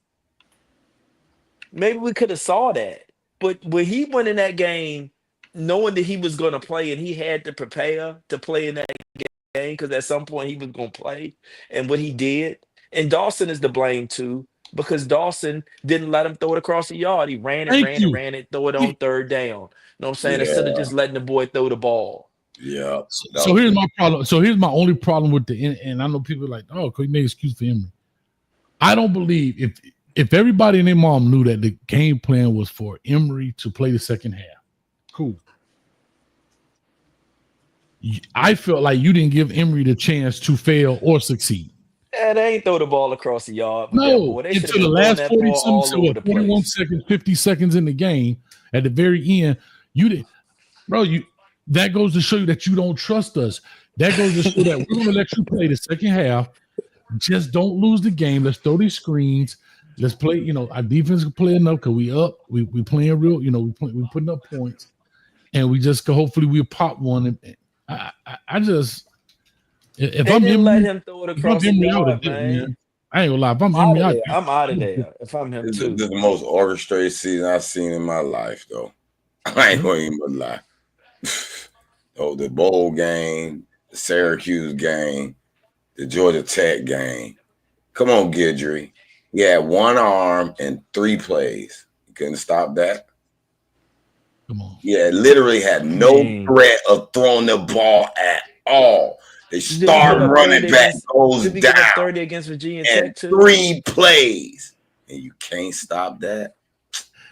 Maybe we could have saw that. But when he went in that game, knowing that he was going to play and he had to prepare to play in that game because at some point he was going to play, and what he did, and Dawson is to blame too, because Dawson didn't let him throw it across the yard. He ran it, throw it on 3rd down. You know what I'm saying? Instead of just letting the boy throw the ball. Yeah. So here's my problem. So here's my only problem with and I know people are like, oh, could you make an excuse for Emory? I don't believe if everybody and their mom knew that the game plan was for Emory to play the second half, cool. I felt like you didn't give Emory the chance to fail or succeed. Yeah, they ain't throw the ball across the yard with that No, boy. They should have until the been throwing last that 40 ball something, all so over what, the 41 place. seconds, 50 seconds in the game, at the very end, you did, bro. That goes to show you that you don't trust us. That goes to show that we're gonna let you play the second half. Just don't lose the game. Let's throw these screens. Let's play, our defense can play enough because we up, we playing real, we putting up points, and we just hopefully we pop one. And I just if They I'm didn't let Emory, him throw it if I'm across the Emory, I would have yard, dipped, man. man. I ain't gonna lie. If I'm I'm out Emory, of I'd there. I'm out of there. If I'm him This too. is the most orchestrated season I've seen in my life, though. I ain't gonna even lie. Oh, the bowl game, the Syracuse game, the Georgia Tech game. Come on, Guidry. He had one arm and 3 plays. You couldn't stop that. come on. Yeah, literally had no threat of throwing the ball at all. They start running back, goes Did we down, give up 30 against Virginia and Tech too? 3 plays, and you can't stop that.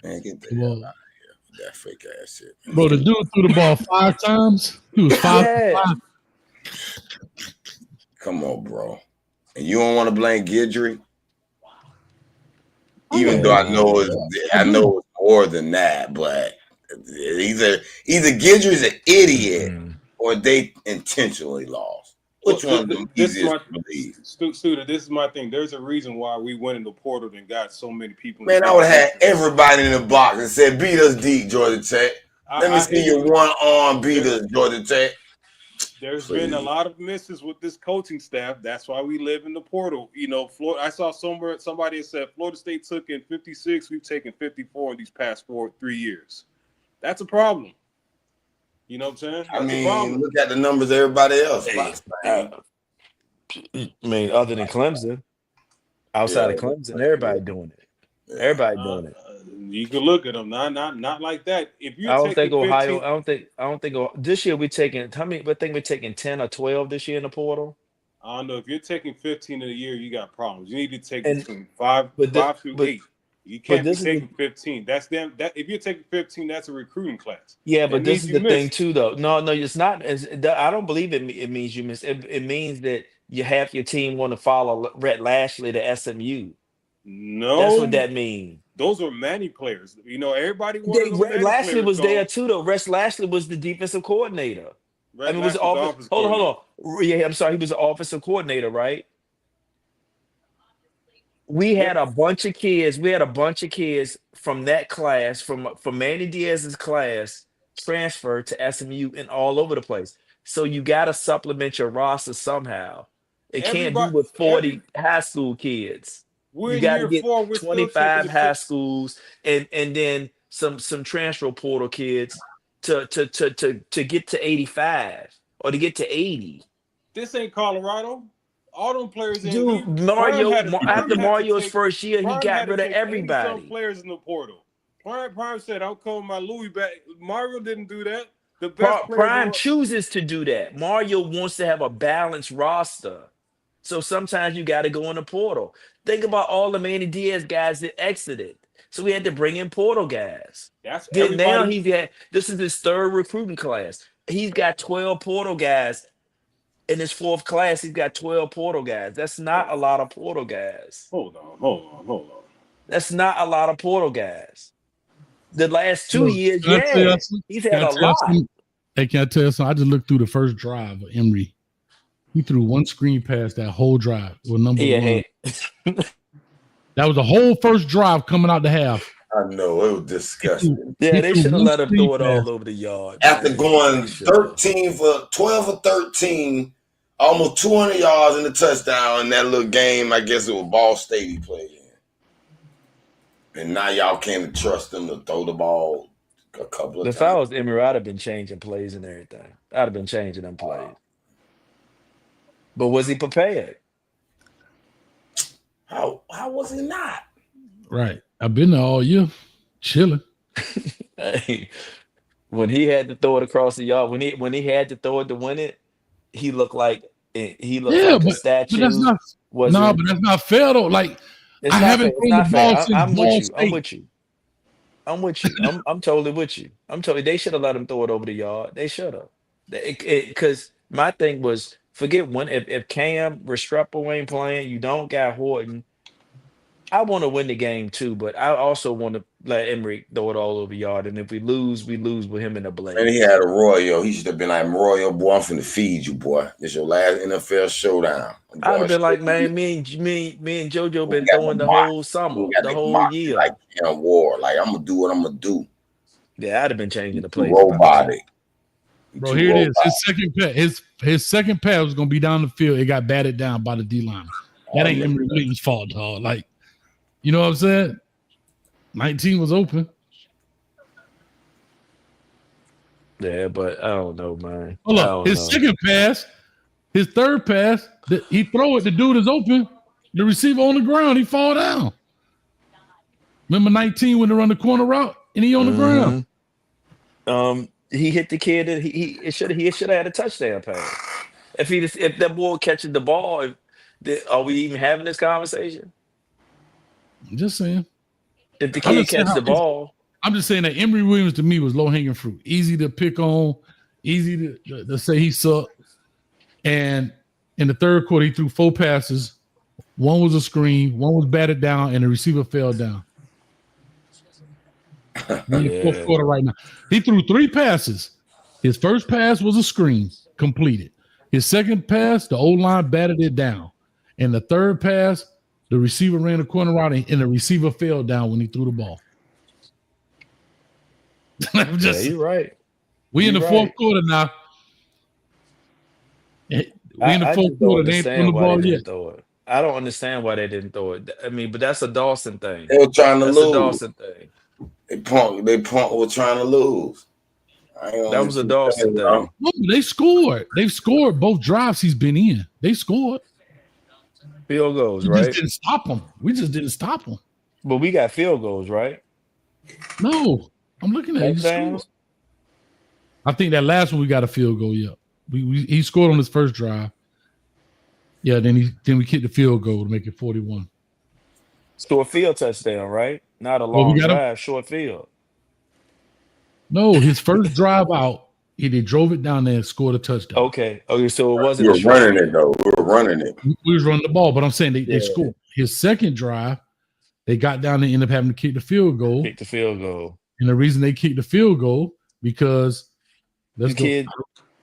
Man, get the hell out of here with that fake ass shit. Bro, the dude threw the ball 5 times. He was 5 Yeah. for 5. Come on, bro. And you don't want to blame Guidry? Even though I know it's more than that, but either Guidry's an idiot or they intentionally lost. Which one is the easiest to believe? Student, this is my thing. There's a reason why we went in the portal and got so many people. Man, I would have had everybody in the box and said, beat us deep, Georgia Tech. Let me see your one arm beat us, Georgia Tech. There's been a lot of misses with this coaching staff. That's why we live in the portal. Florida. I saw somebody said Florida State took in 56. We've taken 54 in these past 3 years. That's a problem. You know what I'm saying? That's I mean, a problem. look at the numbers of everybody else. I mean, other than Clemson, outside of Clemson, everybody doing it. Everybody doing it. You can look at them. Not like that. If you, I don't think Ohio. I don't think this year we're taking. How many? I think we're taking 10 or 12 this year in the portal. I don't know. If you're taking 15 in a year, you got problems. You need to take between 5 through 8. You can't be taking 15. That's them. That if you're taking 15, that's a recruiting class. Yeah, but this is the thing too, though. No, it's not. I don't believe it means you miss. It means that you have your team want to follow Rhett Lashley to SMU. No, that's what that means. Those were Manny players. Everybody wanted them. Rhett Lashley was there too, though. Rhett Lashley was the defensive coordinator. Hold on. Yeah, I'm sorry. He was the offensive coordinator, right? We had a bunch of kids. We had a bunch of kids from that class, from Manny Diaz's class, transfer to SMU and all over the place. So you got to supplement your roster somehow. It can't be with 40 high school kids. You got to get 25 high schools and then some transfer portal kids to get to 85 or to get to 80. This ain't Colorado. All them players. Dude, after Mario's first year, he got rid of everybody. Some players in the portal. Prime said, "I'll call my Louis back." Mario didn't do that. The best Prime chooses to do that. Mario wants to have a balanced roster, so sometimes you got to go in the portal. Think about all the Manny Diaz guys that exited, so we had to bring in portal guys. Now this is his 3rd recruiting class. He's got 12 portal guys. In his 4th class, he's got 12 portal guys. That's not a lot of portal guys. Hold on. That's not a lot of portal guys. The last 2 years, he's had a lot. Hey, can I tell you something? I just looked through the first drive of Emory. He threw one screen pass that whole drive with number 1. That was the whole first drive coming out the half. I know, it was disgusting. Yeah, they should have let him throw it all over the yard. After going 12 for 13, almost 200 yards in the touchdown in that little game, I guess it was Ball State he played in. And now y'all can't trust him to throw the ball a couple of times. If I was Emory, I'd have been changing plays and everything. I'd have been changing them plays. But was he prepared? How was he not? Right. I've been there all year, chilling. Hey, when he had to throw it across the yard, when he had to throw it to win it, he looked like a statue. But that's not fair though. Like I haven't thrown the ball since Ball State. I'm with you. I'm totally with you. They should have let him throw it over the yard. They should have. Because my thing was forget one if Cam Restrepo ain't playing, you don't got Horton. I want to win the game too, but I also want to let Emery throw it all over yard. And if we lose with him in the And he Blaze. had Arroyo. He should have been like, Arroyo, boy, I'm finna feed you, boy. This your last NFL showdown. I'm I'd have going been like, straight to you. man, me and JoJo We been got throwing the the mox. whole We summer, got the the whole mox year. like Cam War. Like, I'm gonna do what I'm gonna do. Yeah, I'd have been changing You the too plays if I was him. robotic. You Bro, too here it is. robotic. His second pass was gonna be down the field. It got batted down by the D line. That I ain't remember Emery that. Williams' fault, dog. Like, you know what I'm saying? 19 was open. Yeah, but I don't know, man. Hold I up. don't His know. second pass, his third pass, he throw it, the dude is open. The receiver on the ground, he fall down. Remember 19 when they run the corner route and he on the ground. He hit the kid. He should have had a touchdown pass. If that boy catches the ball, are we even having this conversation? I'm just saying. If the I'm kid just saying catch how the ball, I'm just saying that Emery Williams to me was low hanging fruit, easy to pick on, easy to say he sucked. And in the third quarter, he threw 4 passes. One was a screen, one was batted down, and the receiver fell down. We're in the fourth quarter right now. He threw 3 passes. His first pass was a screen, completed. His second pass, the O-line batted it down. And the third pass, the receiver ran the corner route, and the receiver fell down when he threw the ball. I'm just, you're right. we in the You're fourth right. quarter now. We in the I fourth just don't quarter. They ain't throwing the understand why they ball yet. didn't throw it. I don't understand why they didn't throw it. I mean, but that's a Dawson thing. They were trying to That's a lose. Dawson thing. They were trying to lose. I ain't That gonna was a keep Dawson saying, thing. No, they scored. They've scored both drives he's been in. They scored. Field goals, We just right? didn't stop him. We just didn't stop him. But we got field goals, right? No, I'm looking at it. He scored. Touchdowns. I think that last one we got a field goal. Yeah, he scored on his first drive. Yeah, then we kicked the field goal to make it 41. Short field touchdown, right? Not a Well, we long got him. drive, short field. No, his first drive out, they drove it down there and scored a touchdown. Okay, so it we wasn't a were short running field. it though. We were running it. We was running the ball, but I'm saying they Yeah. scored. His second drive, they got down and ended up having to kick the field goal. Kick the field goal. And the reason they kicked the field goal because The kid,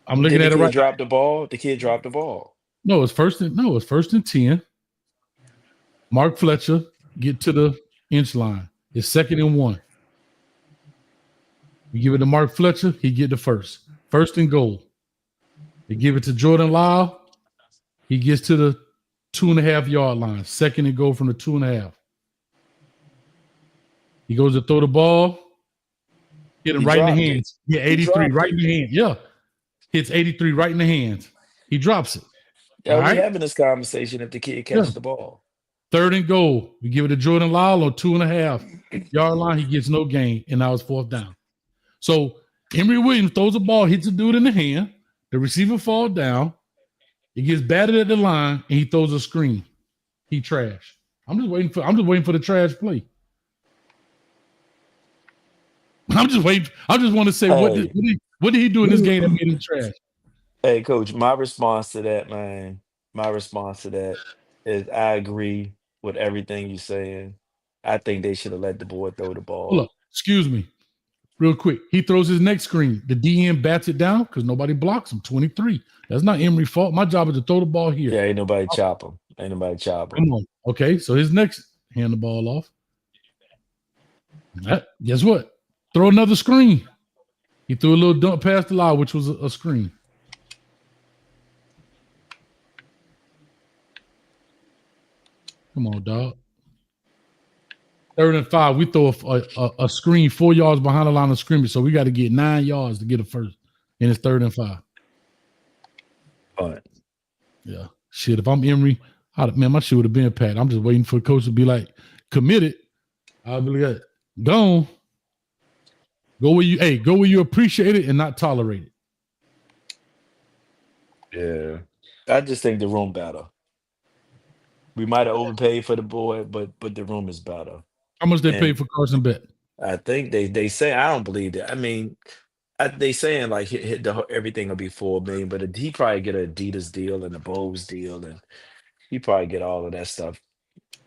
I'm looking at it right. Dropped the ball. The kid dropped the ball. No, it's first and 10. Mark Fletcher get to the inch line. It's 2nd and 1. You give it to Mark Fletcher, he get the first. 1st and goal. They give it to Jordan Lyle. He gets to the 2.5 yard line. 2nd and goal from the 2.5. He goes to throw the ball. Hit him right in the hands. Yeah, 83 right in the hand. Yeah. Hits 83 right in the hands. He drops it. Yeah, we having this conversation if the kid catches the ball. 3rd and goal. We give it to Jordan Lyle on 2.5 yard line. He gets no gain, and now it's 4th down. So Emery Williams throws a ball, hits a dude in the hand. The receiver falls down. He gets batted at the line, and he throws a screen. He trash. I'm just waiting for the trash play. I just want to say what did he do in this game that made him trash? Hey, Coach, my response to that, man, is I agree with everything you're saying. I think they should have let the boy throw the ball. Hold up. Excuse me. Real quick. He throws his next screen. The DN bats it down because nobody blocks him. 23. That's not Emery's fault. My job is to throw the ball here. Yeah, ain't nobody chop him. Come on. Okay, so his next hand the ball off. Guess what? Throw another screen. He threw a little dump past the line, which was a screen. Come on, dog. 3rd and 5. We throw a screen 4 yards behind the line of scrimmage, so we got to get 9 yards to get a first. And it's 3rd and 5. All right. Yeah. Shit, if I'm Emery, my shit would have been pat. I'm just waiting for the coach to be like, committed. I'll be like, gone. Go where you appreciate it and not tolerate it. Yeah. I just think the room better. We might have overpaid for the boy, but the room is better. How much they paid for Carson Bet? I think they say, I don't believe that. I mean, they saying like everything will be 4 million, but he probably get an Adidas deal and a Bose deal, and he probably get all of that stuff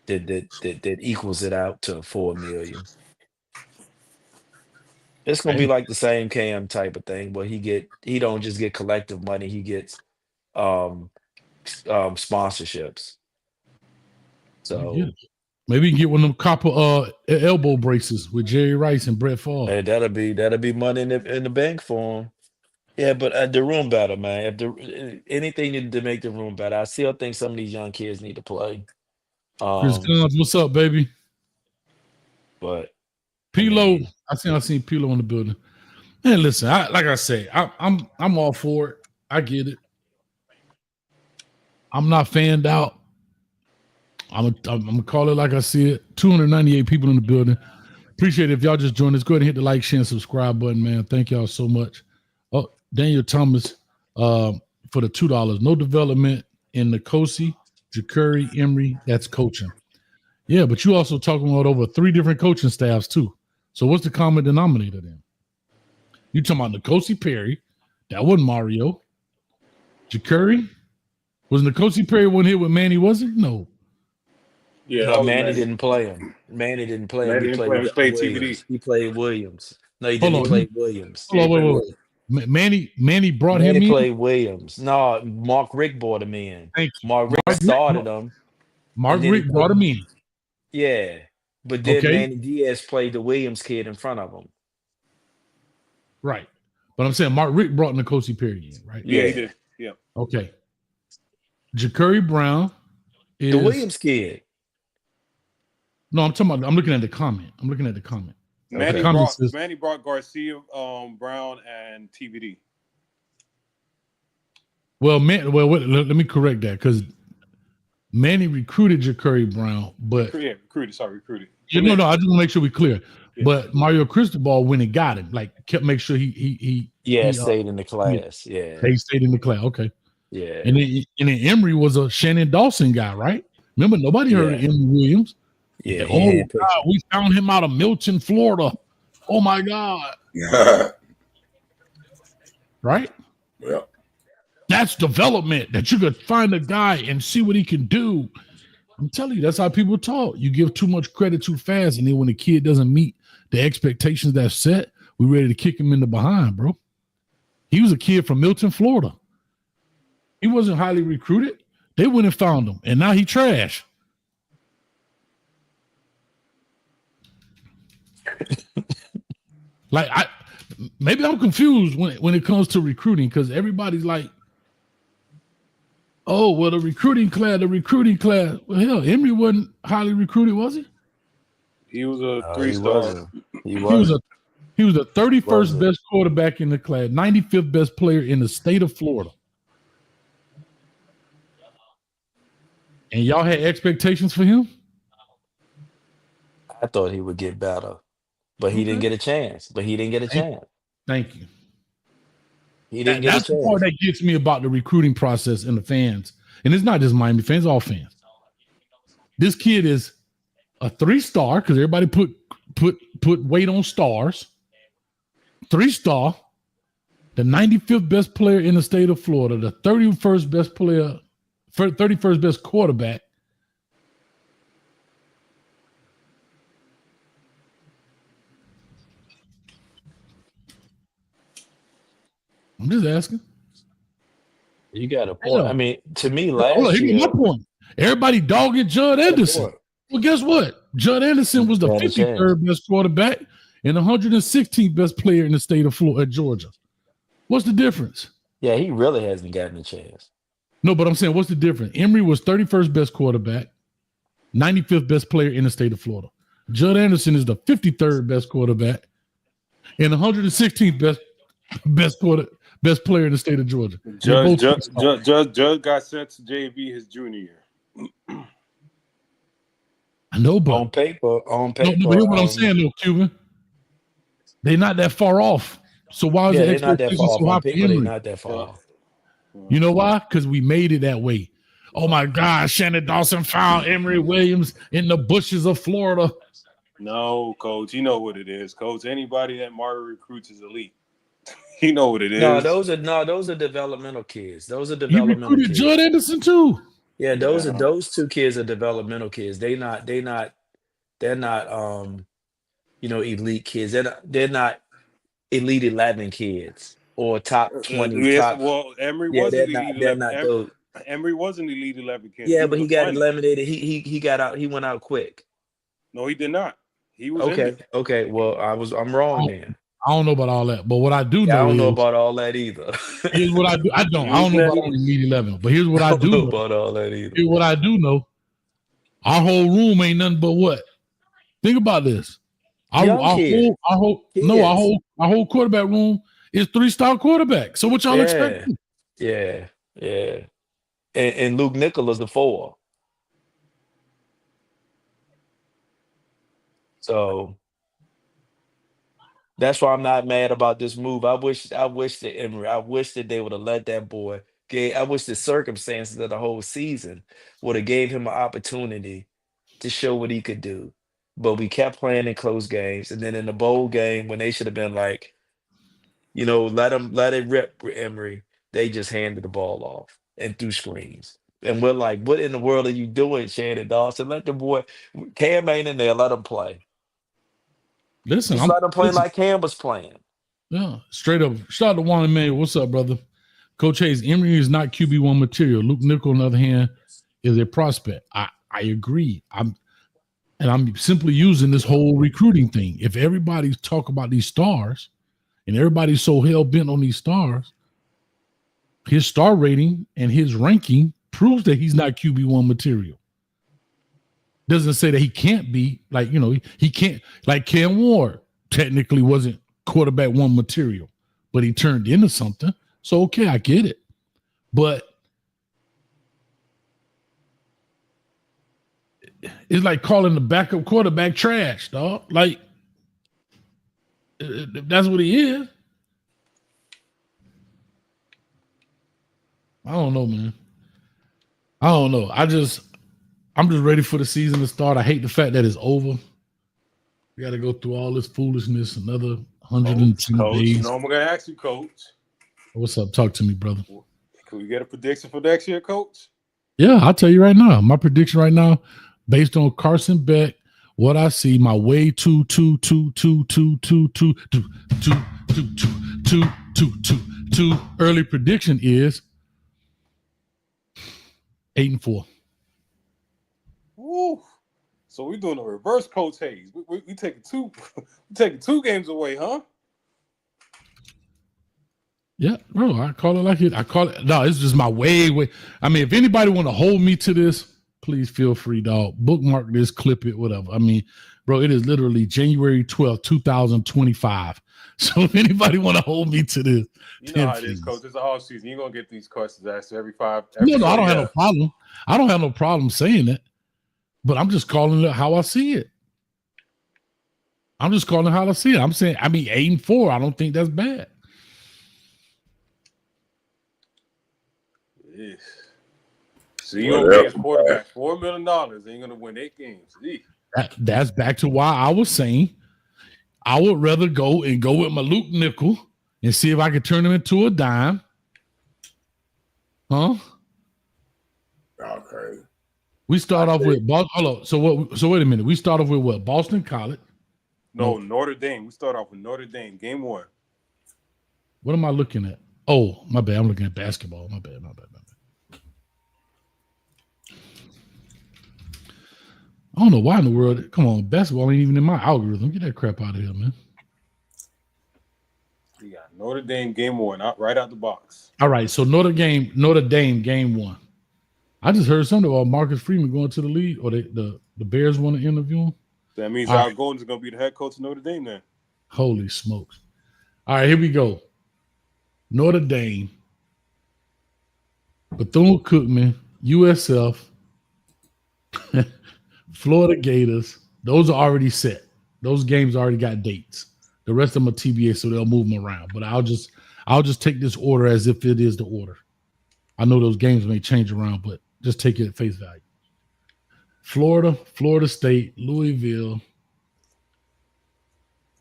that equals it out to 4 million. It's gonna be Hey, like the same Cam type of thing, but he don't just get collective money, he gets um sponsorships. I get So it. Maybe you can get one of them copper elbow braces with Jerry Rice and Brett Favre. that'll be money in the bank for him. Yeah, but the room better, man. If anything to make the room better, I still think some of these young kids need to play. Chris Um, Guns, what's up, baby? but I Pilo, mean, I seen Pilo in the building. Man, listen, like I say, I'm all for it. I get it. I'm not fanned out. I'm gonna call it like I see it. 298 people in the building. Appreciate it if y'all just joined us. Go ahead and hit the like, share, and subscribe button, man. Thank y'all so much. Oh, Daniel Thomas for the $2. No development in the Kosi, Jakuri, Emery. That's coaching. Yeah, but you also talking about over 3 different coaching staffs too. So what's the common denominator then? You talking about Nkosi Perry? That wasn't Mario. Jakuri? Was Nkosi Perry one here with Manny? Was it? No. Yeah, no, that was Manny Manny. didn't play him. Manny didn't play him. Manny He didn't played play him. He played TBD. Williams. He played Williams. No, he Hold didn't. He on. played Williams. Yeah, he Hold on. played Wait. Manny brought Manny him in. played Williams. No, Mark Rick brought him in. Thank you. Mark Rick started him, Mark and then he Rick brought put him in. yeah. But then Okay. Manny Diaz played the Williams kid in front of him. Right. But I'm saying Mark Rick brought Nkosi Perry in, right? Yeah, he Yeah, did. Yeah. Okay. Jakuri Brown is the Williams kid. no, I'm looking at the comment. The Manny Okay. comment brought says, Manny brought Garcia, Brown, and TBD. well, wait, let me correct that because Manny recruited Jakuri Brown, but Yeah, recruited. Sorry, recruited. I just want to make sure we're clear. Yeah. But Mario Cristobal went and got him, like kept make sure he Stayed in the class. he stayed in the class. Okay. Yeah. And then Emery was a Shannon Dawson guy, right? Remember, nobody heard of Yeah. Emery Williams. Yeah, Like, he oh handpicked God, him. we found him out of Milton, Florida. Oh my God. Right? Yeah. That's development that you could find a guy and see what he can do. I'm telling you, that's how people talk. You give too much credit too fast, and then when the kid doesn't meet the expectations that's set, we're ready to kick him in the behind, bro. He was a kid from Milton, Florida. He wasn't highly recruited. They went and found him, and now he trash. Like maybe I'm confused when it comes to recruiting because everybody's like, oh, well, the recruiting class. Well, hell, Emery wasn't highly recruited, was he? He was a No, 3-star. He wasn't. He was the 31st Wasn't. best quarterback in the class, 95th best player in the state of Florida. And y'all had expectations for him? I thought he would get better, but he didn't get a chance. Thank you. He didn't get a That's the part chance. that gets me about the recruiting process and the fans. And it's not just Miami fans, all fans. This kid is a 3-star because everybody put weight on stars. 3-star, the 95th best player in the state of Florida, the 31st best player, 31st best quarterback. I'm just asking. You got a point. Yeah. I mean, to me, Hold on, last here's year, my point. Everybody dogging Judd Anderson. Well, guess what? Judd Anderson was the Had a 53rd best quarterback and 116th best player in the state of Florida, Georgia. What's the difference? yeah, he really hasn't gotten a chance. No, but I'm saying, what's the difference? Emery was 31st best quarterback, 95th best player in the state of Florida. Judd Anderson is the 53rd best quarterback and 116th best player in the state of Georgia. Judge got sent to JV his junior year. I know, but On paper, no, here's what I'm saying, though, Cuban. They're not that far off. So why is yeah, the they're not that expectation far off. so high On for paper, they're Emery? not that far off. You know why? Because we made it that way. Oh my God, Shannon Dawson found Emery Williams in the bushes of Florida. No, coach, you know what it is, coach. Anybody that Mario recruits is elite. You know what it No, is. those are developmental kids. Those are He developmental recruited Judd kids. Anderson too. Yeah, Yeah. those two kids are developmental kids. They're not elite kids. They're not elite 11 kids or top 20 Yes. top. Well, Emery Yeah, wasn't elite they're 11. not those. Emery wasn't elite 11 candidate. Yeah, He but was a he got finalist. eliminated. He got out. He went out quick. No, he did not. He was in Okay. there. Okay. Well, I'm I wrong don't, then. I don't know about all that, but what I do Yeah, I know don't know is about all that either. here's what I do. I don't. He I was don't in know that about only list. Elite 11, but here's what I I don't do know know. about all that either. Here's what I do know. Our whole room ain't nothing but what? Think about this. Young kid. Kids. Our whole quarterback room is 3-star quarterback. So what y'all expect? Yeah. Yeah. Yeah. And Luke Nicholas the 4. So that's why I'm not mad about this move. I wish that Emory, I wish that they would have let that boy I wish the circumstances of the whole season would have gave him an opportunity to show what he could do. But we kept playing in close games. And then in the bowl game, when they should have been like, let it rip, Emory, they just handed the ball off and threw screens. And we're like, what in the world are you doing, Shannon Dawson? Let the boy Cam ain't in there, let him play. Listen, Just let him play like Cam was playing. yeah, straight up. Shout out to Juan Emmanuel. What's up, brother? Coach Hayes, Emory is not QB1 material. Luke Nickel, on the other hand, is a prospect. I agree. I'm simply using this whole recruiting thing. If everybody's talk about these stars and everybody's so hell bent on these stars, his star rating and his ranking proves that he's not QB1 material. Doesn't say that he can't be, like, he can't, like Cam Ward technically wasn't quarterback 1 material, but he turned into something. So, okay, I get it. But it's like calling the backup quarterback trash, dog. Like, that's what he is. I don't know, man. I don't know. I'm just ready for the season to start. I hate the fact that it's over. We got to go through all this foolishness another 110 Coach, days. you know I'm gonna ask you, Coach. What's up? Talk to me, brother. Can we get a prediction for next year, Coach? Yeah, I'll tell you right now. My prediction right now, based on Carson Beck, what I see, my way two early prediction is 8-4. Woo. So we're doing a reverse Coach Hayes. We taking two games away, huh? Yeah, bro. I call it like it. I call it. No, it's just my way. I mean, if anybody want to hold me to this, please feel free, dog. Bookmark this, clip it, whatever. I mean, bro, it is literally January 12th, 2025. So if anybody want to hold me to this, you know how it is, Coach. It's the off season. You're gonna get these questions asked every no, I don't have no problem. I don't have no problem saying it, but I'm just calling it how I see it. I'm just calling it how I see it. I'm saying, 8-4. I don't think that's bad. Yes. So you're gonna pay his quarterback $4 million and you're gonna win 8 games. That's back to why I was saying I would rather go with my Luke Nickel and see if I could turn him into a dime. Huh? Okay. We start off with Boston. Hold on. So wait a minute. We start off with what? Boston College? No, Notre Dame. We start off with Notre Dame, game 1. What am I looking at? Oh, my bad. I'm looking at basketball. My bad. I don't know why in the world. Come on, basketball ain't even in my algorithm. Get that crap out of here, man. You got Notre Dame, game 1, right out the box. All right, so Notre Dame, game 1. I just heard something about Marcus Freeman going to the league, or the Bears want to interview him. That means All Al right. Golden's going to be the head coach of Notre Dame then. Holy smokes. All right, here we go. Notre Dame, Bethune-Cookman, USF, Florida Gators. Those are already set. Those games already got dates. The rest of them are TBA, so they'll move them around. But I'll just take this order as if it is the order. I know those games may change around, but just take it at face value. Florida, Florida State, Louisville,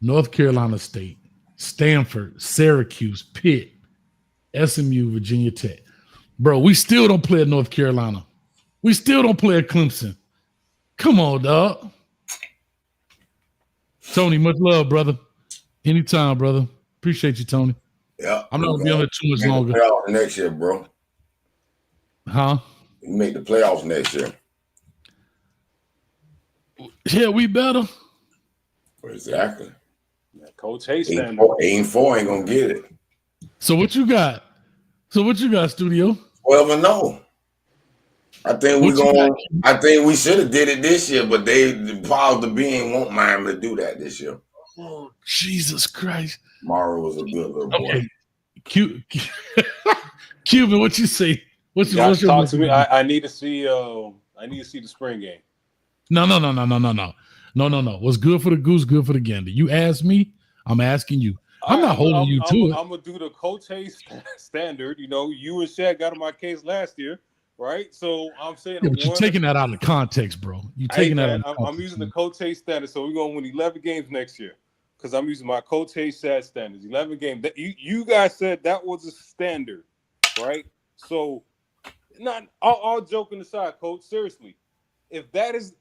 North Carolina State, Stanford, Syracuse, Pitt, SMU, Virginia Tech. Bro, we still don't play at North Carolina. We still don't play at Clemson. Come on, dog. Tony, much love, brother. Anytime, brother. Appreciate you, Tony. Yeah. I'm not going to be on here too much longer. Playoffs next year, bro. Huh? We make the playoffs next year. Yeah, we better. Exactly. Yeah, Coach Hayes 8-4 ain't gonna get it. So what you got? Studio? 12-0. I think we should have did it this year, but the powers to be ain't want Miami to do that this year. Oh, Jesus Christ. Mario was a good little boy. Okay. Cuban, what you say? What's your talk to me? I need to see the spring game. No. What's good for the goose, good for the gander. You asked me, I'm asking you. I'm not holding you to it. I'm gonna do the Coach Hayes standard. You know, you and Shaq got on my case last year, right? So I'm saying, yeah, but you're taking that out of context, bro. You're taking that out of context. I'm using the Coach Hayes standard, so we're gonna win 11 games next year because I'm using my Coach Hayes standards. 11 games. That you guys said that was a standard, right? So, not all joking aside, Coach. Seriously, if that is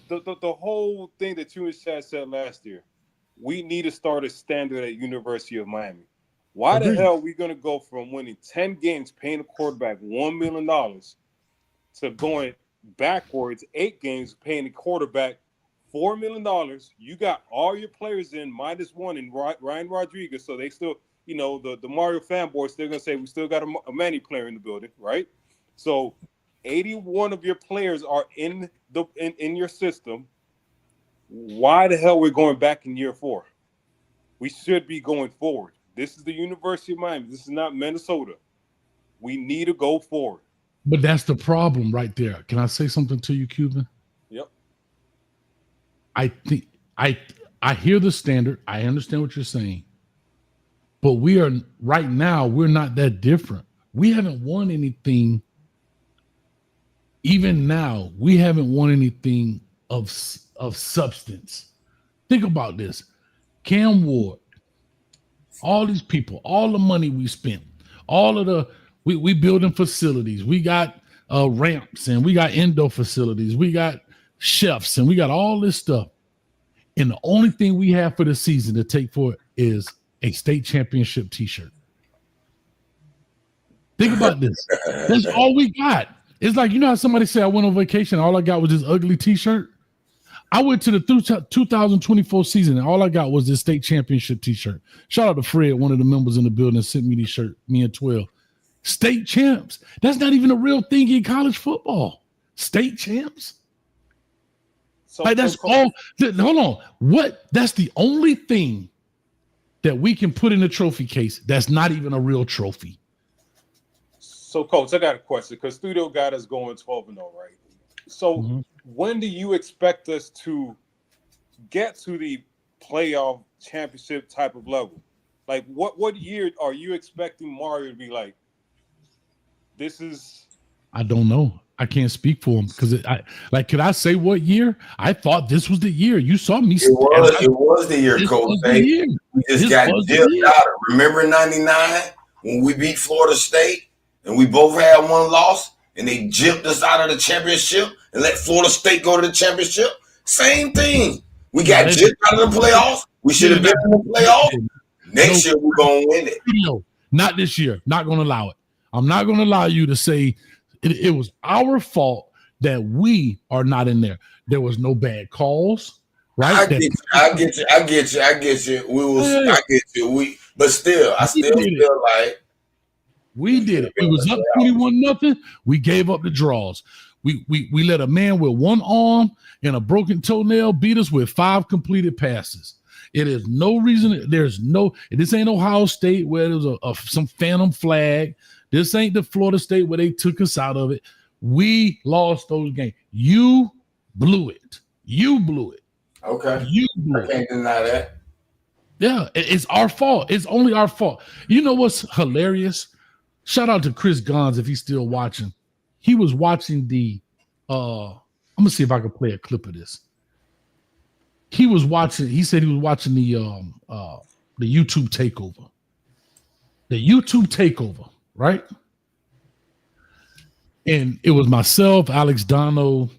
the whole thing that you and Shaq said last year, we need to start a standard at University of Miami. Why the hell are we going to go from winning 10 games, paying a quarterback $1 million, to going backwards 8 games, paying the quarterback $4 million? You got all your players in minus one in Ryan Rodriguez, so they still, you know, the Mario fanboys, they're going to say we still got a Manny player in the building, right? So 81 of your players are in your system. Why the hell we're going back in year 4? We should be going forward. This is the University of Miami. This is not Minnesota. We need to go forward. But that's the problem right there. Can I say something to you, Cuban? Yep. I think I hear the standard. I understand what you're saying. But we're not that different. We haven't won anything. Even now, we haven't won anything of substance. Think about this. Cam Ward, all these people, all the money we spent, all of we building facilities. We got ramps and we got indoor facilities. We got chefs and we got all this stuff. And the only thing we have for the season to take for it is a state championship t-shirt. Think about this. That's all we got. It's like, you know how somebody say I went on vacation, all I got was this ugly t-shirt? I went to the 2024 season and all I got was this state championship t-shirt. Shout out to Fred, one of the members in the building, sent me this shirt, me and 12. State champs. That's not even a real thing in college football. State champs. So, like that's all. Hold on. What? That's the only thing that we can put in the trophy case that's not even a real trophy. So, Coach, I got a question because Studio got us going 12-0, right? So, when do you expect us to get to the playoff championship type of level? Like, what year are you expecting Mario to be like, this is... I don't know. I can't speak for him because could I say what year? I thought this was the year. You saw me. It was the year, Coach. We just got gypped out. Remember in '99 when we beat Florida State and we both had one loss and they gypped us out of the championship and let Florida State go to the championship? Same thing. We got gypped out of the playoffs. We should have been in the playoffs. Next year we're gonna win it. No, not this year. Not gonna allow it. I'm not gonna allow you to say it was our fault that we are not in there. There was no bad calls, right? I get you. I get you. But still, I still feel like we did it. We was up 21-0. We gave up the draws. We let a man with one arm and a broken toenail beat us with 5 completed passes. It is no reason. This ain't Ohio State where there was some phantom flag. This ain't the Florida State where they took us out of it. We lost those games. You blew it. Okay. I can't deny that. Yeah, it's our fault. It's only our fault. You know what's hilarious? Shout out to Chris Gons if he's still watching. He was watching I'm gonna see if I can play a clip of this. He said he was watching the the YouTube takeover. The YouTube takeover, right? And it was myself, Alex Dono,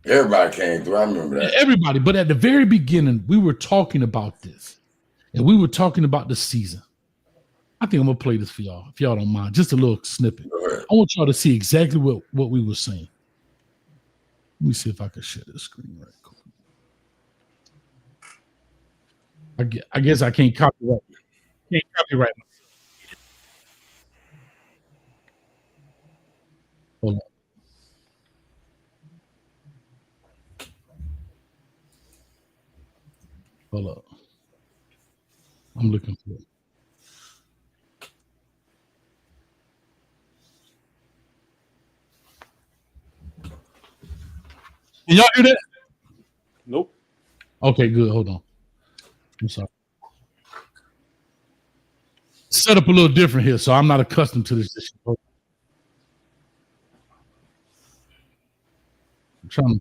Everybody came through. I remember that. everybody. But at the very beginning, we were talking about this, and we were talking about the season. I think I'm gonna play this for y'all, if y'all don't mind. Just a little snippet. I want y'all to see exactly what we were saying. Let me see if I can share this screen right quick. I guess I can't copyright. Can't copyright myself. Hold on. Hold up. I'm looking for it. Can y'all hear that? Nope. Okay, good. Hold on. I'm sorry. Set up a little different here, so I'm not accustomed to this. I'm trying to.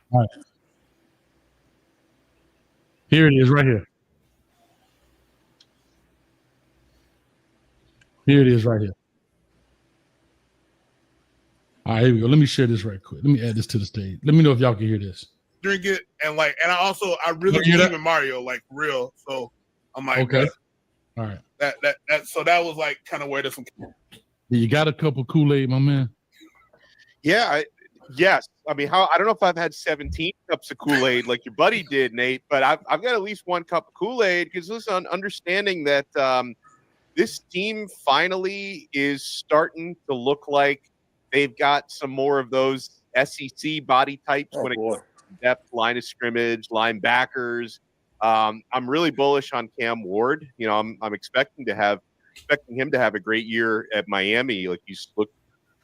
All right. Here it is, right here. Here it is, right here. All right, here we go. Let me share this right quick. Let me add this to the stage. Let me know if y'all can hear this. Drink it and I really You hear believe that? in Mario, like real. So I'm like, Okay. All right. that was like kind of where this one came. You got a couple Kool-Aid, my man? Yeah, yes. I mean, I don't know if I've had 17 cups of Kool-Aid like your buddy did, Nate, but I've got at least one cup of Kool-Aid because listen, understanding that this team finally is starting to look like they've got some more of those SEC body types when it comes to depth, line of scrimmage, linebackers. I'm really bullish on Cam Ward. You know, I'm expecting him to have a great year at Miami. Like he's looked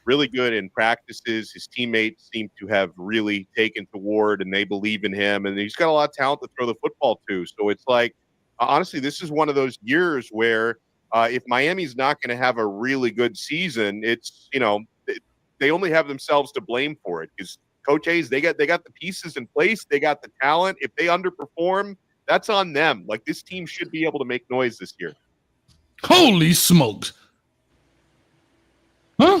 really good in practices. His teammates seem to have really taken to Ward and they believe in him. And he's got a lot of talent to throw the football to. So it's like, honestly, this is one of those years where if Miami's not going to have a really good season, it's, you know, they only have themselves to blame for it because Coach Hayes, they got the pieces in place. They got the talent. If they underperform, that's on them. Like this team should be able to make noise this year. Holy smokes. Huh?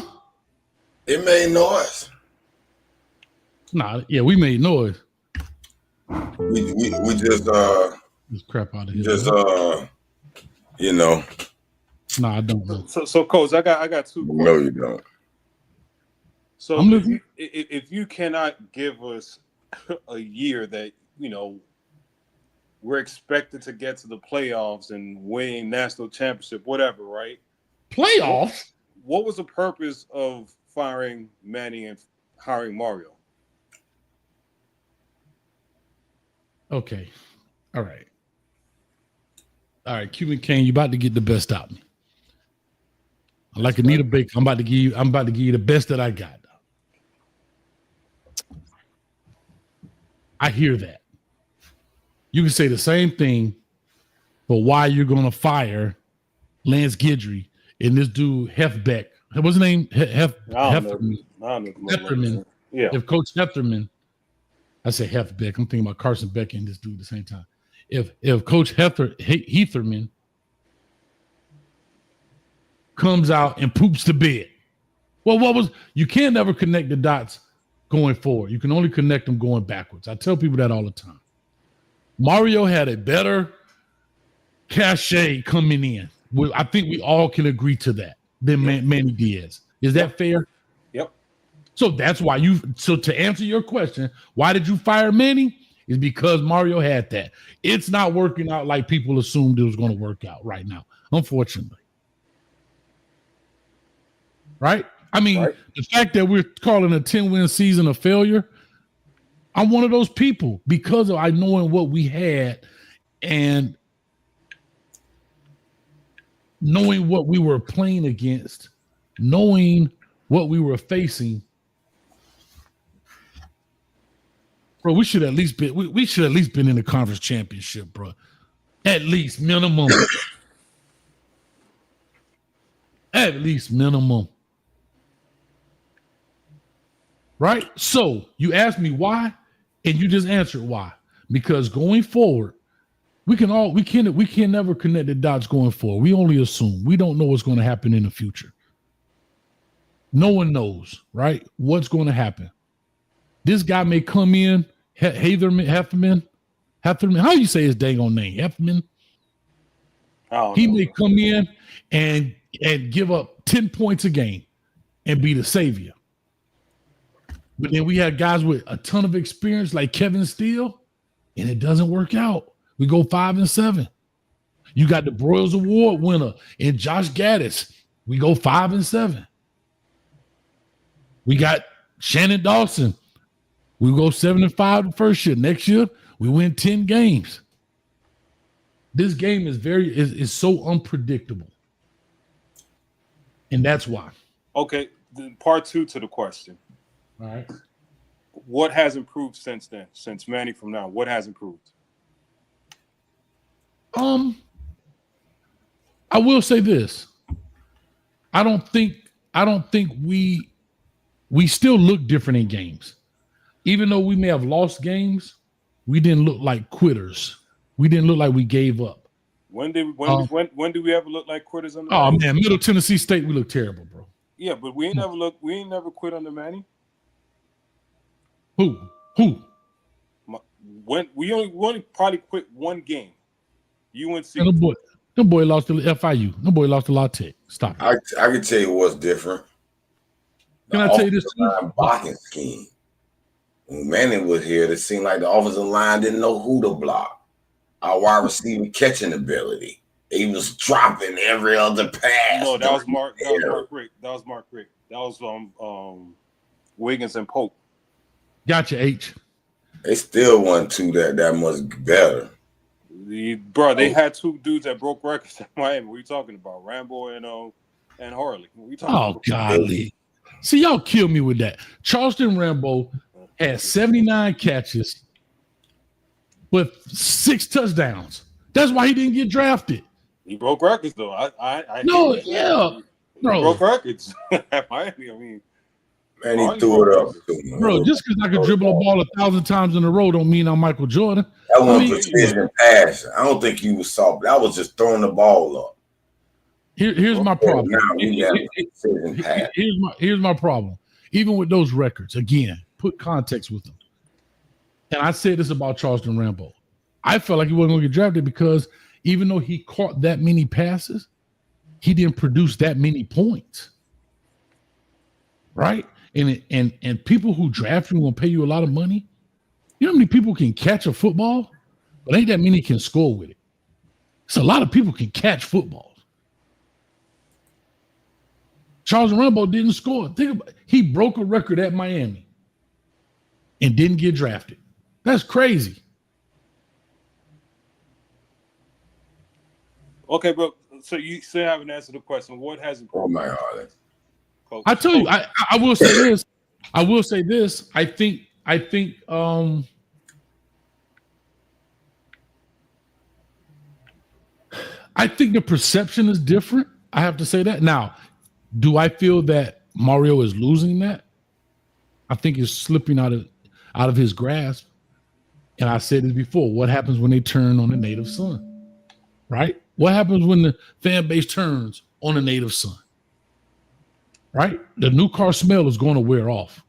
It made noise. Nah, yeah, we made noise. We just This crap out of here. just you know. Nah, I don't know. So Coach, I got two questions. No, you don't. So I'm listening. if you cannot give us a year that, you know, we're expected to get to the playoffs and win national championship, whatever, right? Playoffs? What was the purpose of firing Manny and hiring Mario? Okay. All right. All right, Cuban Kane, you about to get the best out of me. Like Anita Baker, I'm about to give you the best that I got. I hear that. You can say the same thing for why you're going to fire Lance Guidry and this dude Hefbeck. What's his name? Hefterman. Yeah. If Coach Hefterman, I say Hefbeck. I'm thinking about Carson Beck and this dude at the same time. If Coach Heatherman comes out and poops the bed, well, you can't never connect the dots going forward. You can only connect them going backwards. I tell people that all the time. Mario had a better cachet coming in. I think we all can agree to that than Manny Diaz. Is that fair? Yep. So that's why so to answer your question, why did you fire Manny? Is because Mario had that. It's not working out like people assumed it was going to work out right now, unfortunately. Right? I mean, The fact that we're calling a 10-win season a failure, I'm one of those people because of I knowing what we had and knowing what we were playing against, knowing what we were facing. Bro, we should at least been in the conference championship, bro. At least minimum. At least minimum. Right? So you asked me why, and you just answered why. Because going forward, we can never connect the dots going forward. We only assume. We don't know what's going to happen in the future. No one knows, right? What's going to happen. This guy may come in, Hefferman. How do you say his dang on name? Hefferman? He may come in and give up 10 points a game and be the savior. But then we have guys with a ton of experience like Kevin Steele, and it doesn't work out. We go 5-7. You got the Broyles Award winner and Josh Gaddis. We go 5-7. We got Shannon Dawson. We go 7-5 the first year. Next year, we win 10 games. This game is so unpredictable. And that's why. Okay, part 2 to the question. All right. What has improved since then? Since Manny from now, what has improved? I will say this. I don't think we still look different in games. Even though we may have lost games, we didn't look like quitters. We didn't look like we gave up. When did we ever look like quitters on the Oh man, Middle Tennessee State, we look terrible, bro. Yeah, but we ain't never quit under Manny. Who? When we only probably quit one game. UNC. No boy lost to FIU. No boy lost to La Tech. Stop it. I can tell you what's different. Can I tell you this too? Blocking scheme. When Manning was here, it seemed like the offensive line didn't know who to block. Our wide receiver catching ability. He was dropping every other pass. No, that was Mark Rick. That was Wiggins and Pope. Gotcha, H. They still won two that much better. They had two dudes that broke records at Miami. What are you talking about? Rambo and Harley. What are you talking about? Golly. See, y'all kill me with that. Charleston Rambo had 79 catches with 6 touchdowns. That's why he didn't get drafted. He broke records, though. Bro. He broke records at Miami. I mean, man, he threw it up. Bro, just because I could dribble a ball 1,000 times in a row don't mean I'm Michael Jordan. That wasn't precision pass. I don't think he was soft. That was just throwing the ball up. Here's my problem. Here's my problem. Even with those records, again, put context with them. And I said this about Charleston Rambo. I felt like he wasn't going to get drafted because even though he caught that many passes, he didn't produce that many points. Right? And people who draft you will pay you a lot of money. You know how many people can catch a football? But ain't that many can score with it. So a lot of people can catch footballs. Charles Rambo didn't score. Think about it. He broke a record at Miami and didn't get drafted. That's crazy. Okay, but so you still haven't answered the question. What has improved? Oh my God. I tell you, I will say this. I will say this. I think the perception is different. I have to say that. Now, do I feel that Mario is losing that? I think it's slipping out of his grasp. And I said this before. What happens when they turn on the native son? Right? What happens when the fan base turns on the native son? Right? The new car smell is going to wear off.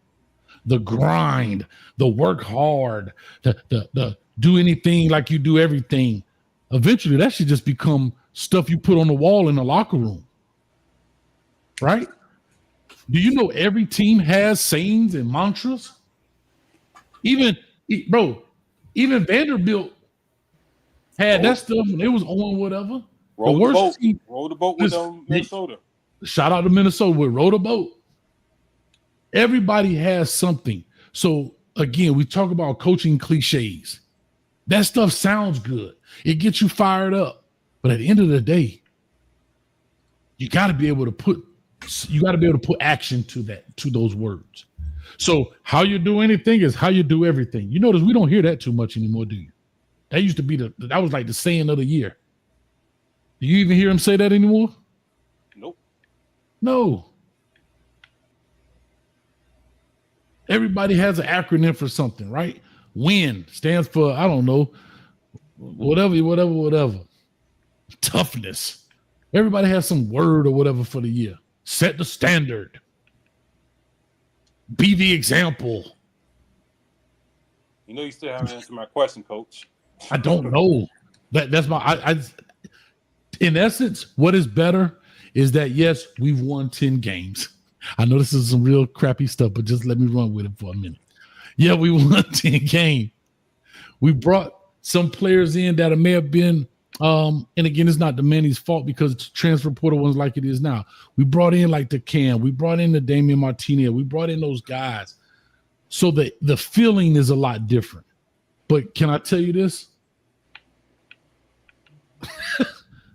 The grind, the work hard, the do anything like you do everything. Eventually, that should just become stuff you put on the wall in the locker room. Right? Do you know every team has sayings and mantras? Even Vanderbilt had that stuff when it was on whatever. Roll the boat with Minnesota. Shout out to Minnesota with Roll the Boat. Everybody has something. So again, we talk about coaching cliches. That stuff sounds good. It gets you fired up. But at the end of the day, you got to be able to put action to those words. So how you do anything is how you do everything. You notice we don't hear that too much anymore, do you? That used to be that was like the saying of the year. Do you even hear him say that anymore? Nope. No. Everybody has an acronym for something, right? WIN stands for, I don't know, whatever. Toughness. Everybody has some word or whatever for the year. Set the standard. Be the example. You know, you still haven't answered my question, Coach. I don't know. That's my. I in essence, what is better is that yes, we've won 10 games. I know this is some real crappy stuff, but just let me run with it for a minute. Yeah, we won 10 games. We brought some players in that may have been, and again, it's not the Manny's fault because the transfer portal wasn't like it is now. We brought in like the Cam, we brought in the Damian Martinez, we brought in those guys. So the feeling is a lot different. But can I tell you this?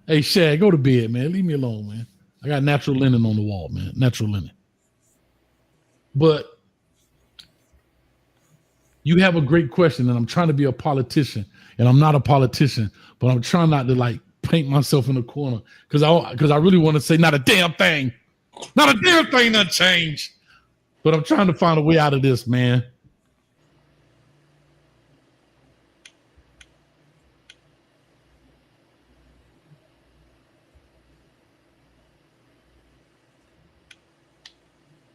Hey, Shad, go to bed, man. Leave me alone, man. I got natural linen on the wall, man. Natural linen. But you have a great question, and I'm trying to be a politician, and I'm not a politician, but I'm trying not to like paint myself in a corner because I really want to say not a damn thing that changed. But I'm trying to find a way out of this, man.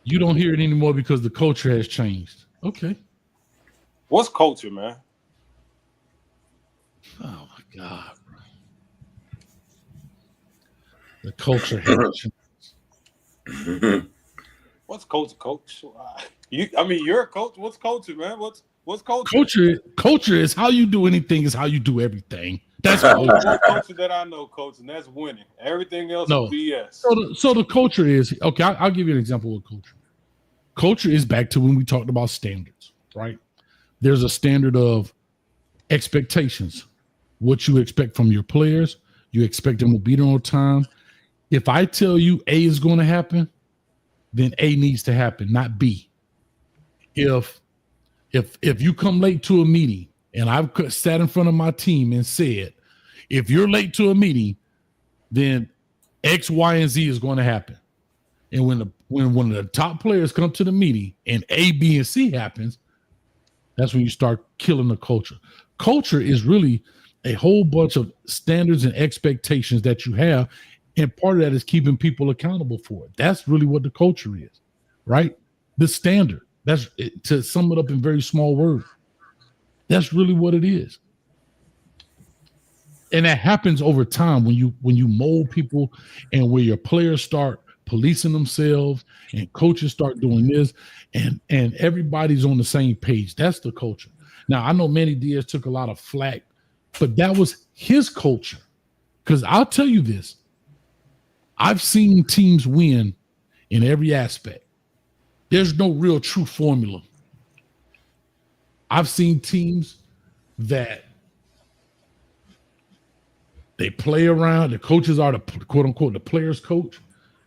You don't hear it anymore because the culture has changed. Okay. What's culture, man? Oh my God, bro. The culture has changed. What's culture, Coach? You're a coach. What's culture, man? What's culture? Culture is how you do anything is how you do everything. That's culture. One culture that I know, Coach, and that's winning. Everything else is BS. So the culture is okay. I'll give you an example of culture. Culture is back to when we talked about standards, right? There's a standard of expectations. What you expect from your players, you expect them to be there on time. If I tell you A is going to happen, then A needs to happen, not B. If you come late to a meeting and I've sat in front of my team and said, if you're late to a meeting, then X, Y, and Z is going to happen. And when one of the top players come to the meeting and A, B, and C happens, that's when you start killing the culture. Culture is really a whole bunch of standards and expectations that you have, and part of that is keeping people accountable for it. That's really what the culture is, right? The standard. That's it, to sum it up in very small words. That's really what it is. And that happens over time when you mold people and where your players start policing themselves and coaches start doing this and everybody's on the same page. That's the culture. Now, I know Manny Diaz took a lot of flack, but that was his culture. Because I'll tell you this, I've seen teams win in every aspect. There's no real true formula. I've seen teams that they play around, the coaches are the quote unquote the players coach.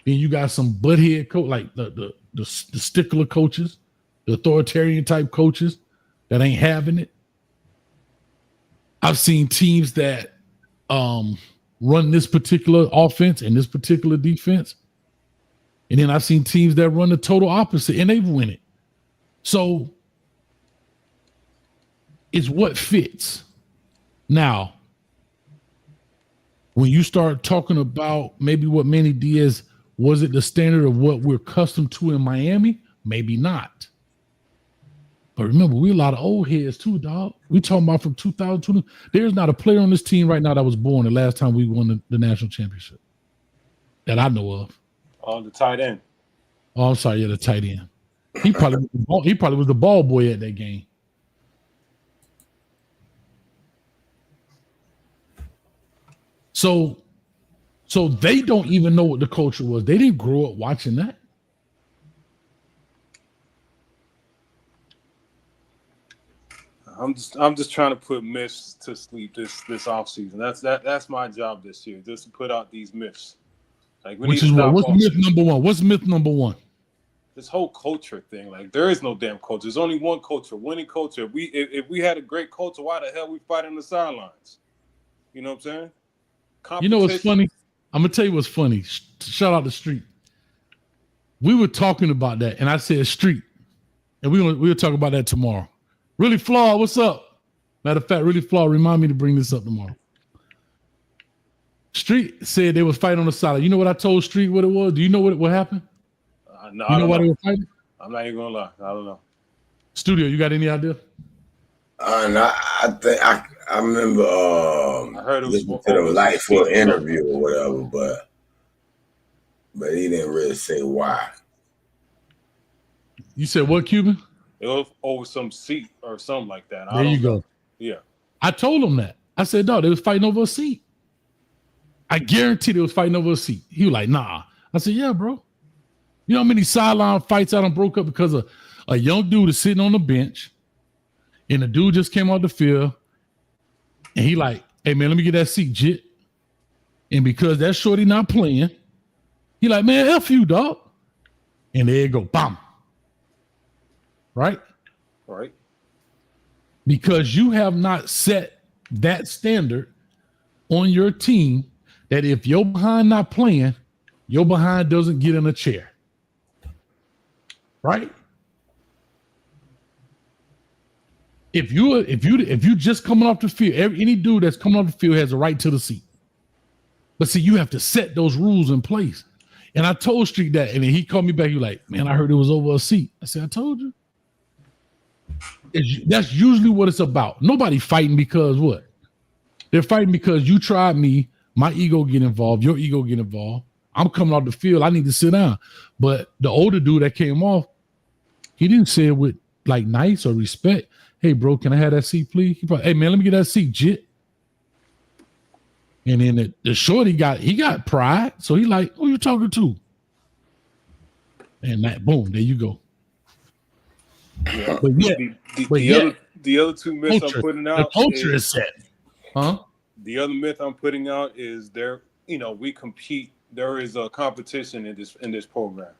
Then you got some butthead coach, like the stickler coaches, the authoritarian type coaches that ain't having it. I've seen teams that run this particular offense and this particular defense. And then I've seen teams that run the total opposite and they've win it. So it's what fits. Now, when you start talking about maybe what Manny Diaz, was it the standard of what we're accustomed to in Miami? Maybe not. But remember, we're a lot of old heads too, dog. We talking about from 2020. There's not a player on this team right now that was born the last time we won the national championship that I know of. On the tight end. Oh, I'm sorry, yeah, the tight end. He probably was the ball boy at that game. So they don't even know what the culture was. They didn't grow up watching that. I'm just trying to put myths to sleep this offseason. That's my job this year, just to put out these myths. Like which is what? What's myth number one? What's myth number one? This whole culture thing. Like there is no damn culture. There's only one culture, winning culture. If we had a great culture, why the hell we fight on the sidelines? You know what I'm saying? You know what's funny? I'm gonna tell you what's funny. Shout out the street. we were talking about that, and I said street, and we'll talk about that tomorrow. Really Flawed, what's up? Matter of fact, Really Flawed, remind me to bring this up tomorrow. Street said they was fighting on the side. You know what I told Street what it was? Do you know what happened? No, you I know don't why know. they were fighting? I'm not even gonna lie. I don't know. Studio, you got any idea? And I think I remember I heard it was listening to the over Light for some interview or whatever, but he didn't really say why. You said what, Cuban? It was over some seat or something like that. There you go. Yeah. I told him that. I said, dog, they was fighting over a seat. I guarantee they was fighting over a seat. He was like, nah. I said, yeah, bro. You know how many sideline fights I done broke up because of a young dude is sitting on the bench and the dude just came out the field and he like, hey, man, let me get that seat, Jit. And because that shorty not playing, he like, man, F you, dog. And there you go, bam. Right? Right. Because you have not set that standard on your team that if your behind not playing, your behind doesn't get in a chair. Right? If you just coming off the field, any dude that's coming off the field has a right to the seat. But see, you have to set those rules in place. And I told Street that, and then he called me back. He was like, man, I heard it was over a seat. I said, I told you. That's usually what it's about. Nobody fighting because what? They're fighting because you tried me, my ego get involved, your ego get involved. I'm coming off the field, I need to sit down. But the older dude that came off, he didn't say it with like nice or respect. Hey, bro, can I have that seat, please? He probably, hey, man, let me get that seat, Jit. And then the shorty got pride. So he like, who you talking to? And that, boom, there you go. Yeah. But yeah, the other two myths I'm putting out. The culture is set. Huh? The other myth I'm putting out is we compete. There is a competition in this program.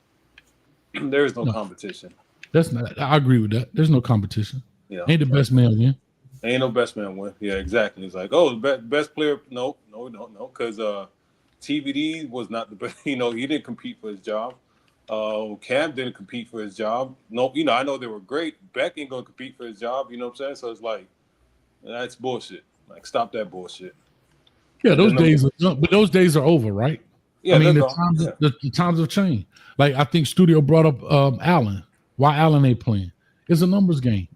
There is no competition. That's not. I agree with that. There's no competition. Yeah. Ain't the best man win. Ain't no best man win. Yeah, exactly. It's like, oh, the best player. No, because TVD was not the best. He didn't compete for his job. Cam didn't compete for his job. No, I know they were great. Beck ain't gonna compete for his job. You know what I'm saying? So it's like, that's bullshit. Like, stop that bullshit. Yeah, those days are over, right? Yeah, I mean, the times have changed. Like, I think Studio brought up Allen. Why Allen ain't playing? It's a numbers game.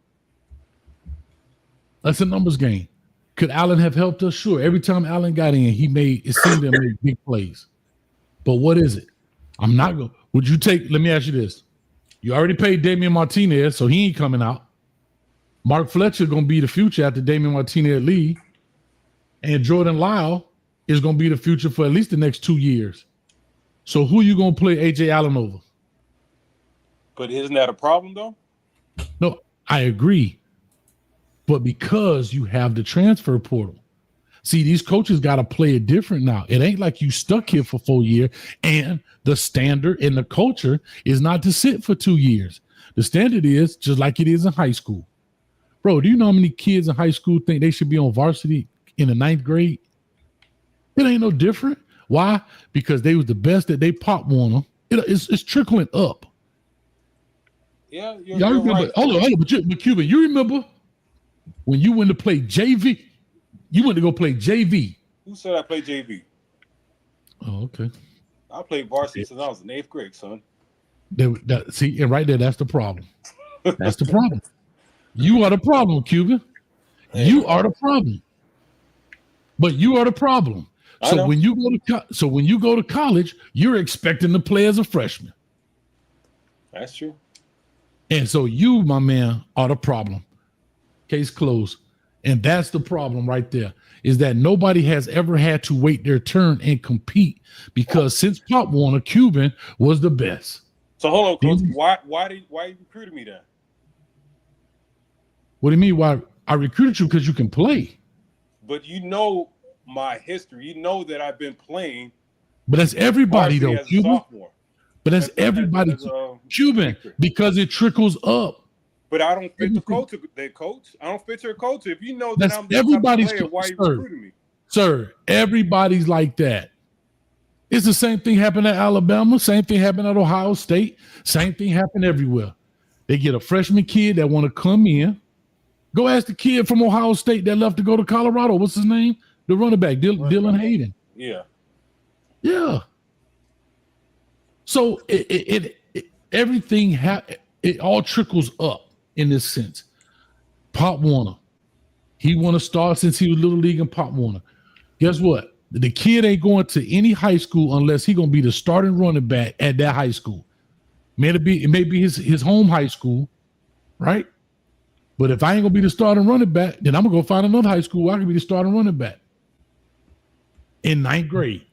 That's a numbers game. Could Allen have helped us? Sure. Every time Allen got in, it seemed to make big plays. But what is it? I'm not going. Would you take? Let me ask you this: you already paid Damian Martinez, so he ain't coming out. Mark Fletcher going to be the future after Damian Martinez leave, and Jordan Lyle is going to be the future for at least the next 2 years. So who you going to play AJ Allen over? But isn't that a problem though? No, I agree. But because you have the transfer portal, see, these coaches got to play it different now. It ain't like you stuck here for 4 years, and the standard and the culture is not to sit for 2 years. The standard is just like it is in high school. Bro, do you know how many kids in high school think they should be on varsity in the 9th grade? It ain't no different. Why? Because they was the best that they pop on them. It's trickling up. Yeah, y'all remember? Right. Hold on, but Cuban, you remember when you went to play JV? You went to go play JV. Who said I played JV? Oh, okay. I played varsity since I was in 8th grade, son. See, and right there, that's the problem. That's the problem. You are the problem, Cuban. You are the problem. But you are the problem. So when you go to college, you're expecting to play as a freshman. That's true. And so you, my man, are the problem. Case closed. And that's the problem right there, is that nobody has ever had to wait their turn and compete, because since Pop Warner, Cuban was the best. So hold on, Coach. Why you recruited me then? What do you mean? Why I recruited you? Because you can play. But you know my history. You know that I've been playing. But that's everybody though, Cuban. But that's everybody, Cuban, because it trickles up. But I don't fit the culture. Coach, I don't fit your culture. If you know that that's I'm the everybody's type of player, why are you recruiting me? Sir, everybody's like that. It's the same thing happened at Alabama. Same thing happened at Ohio State. Same thing happened everywhere. They get a freshman kid that want to come in. Go ask the kid from Ohio State that left to go to Colorado. What's his name? The running back, Dylan Hayden. Yeah. Yeah. So everything it all trickles up in this sense. Pop Warner, he won a star since he was Little League and Pop Warner. Guess what? The kid ain't going to any high school unless he gonna be the starting running back at that high school. It may be his home high school, right? But if I ain't gonna be the starting running back, then I'm gonna go find another high school where I can be the starting running back in 9th grade,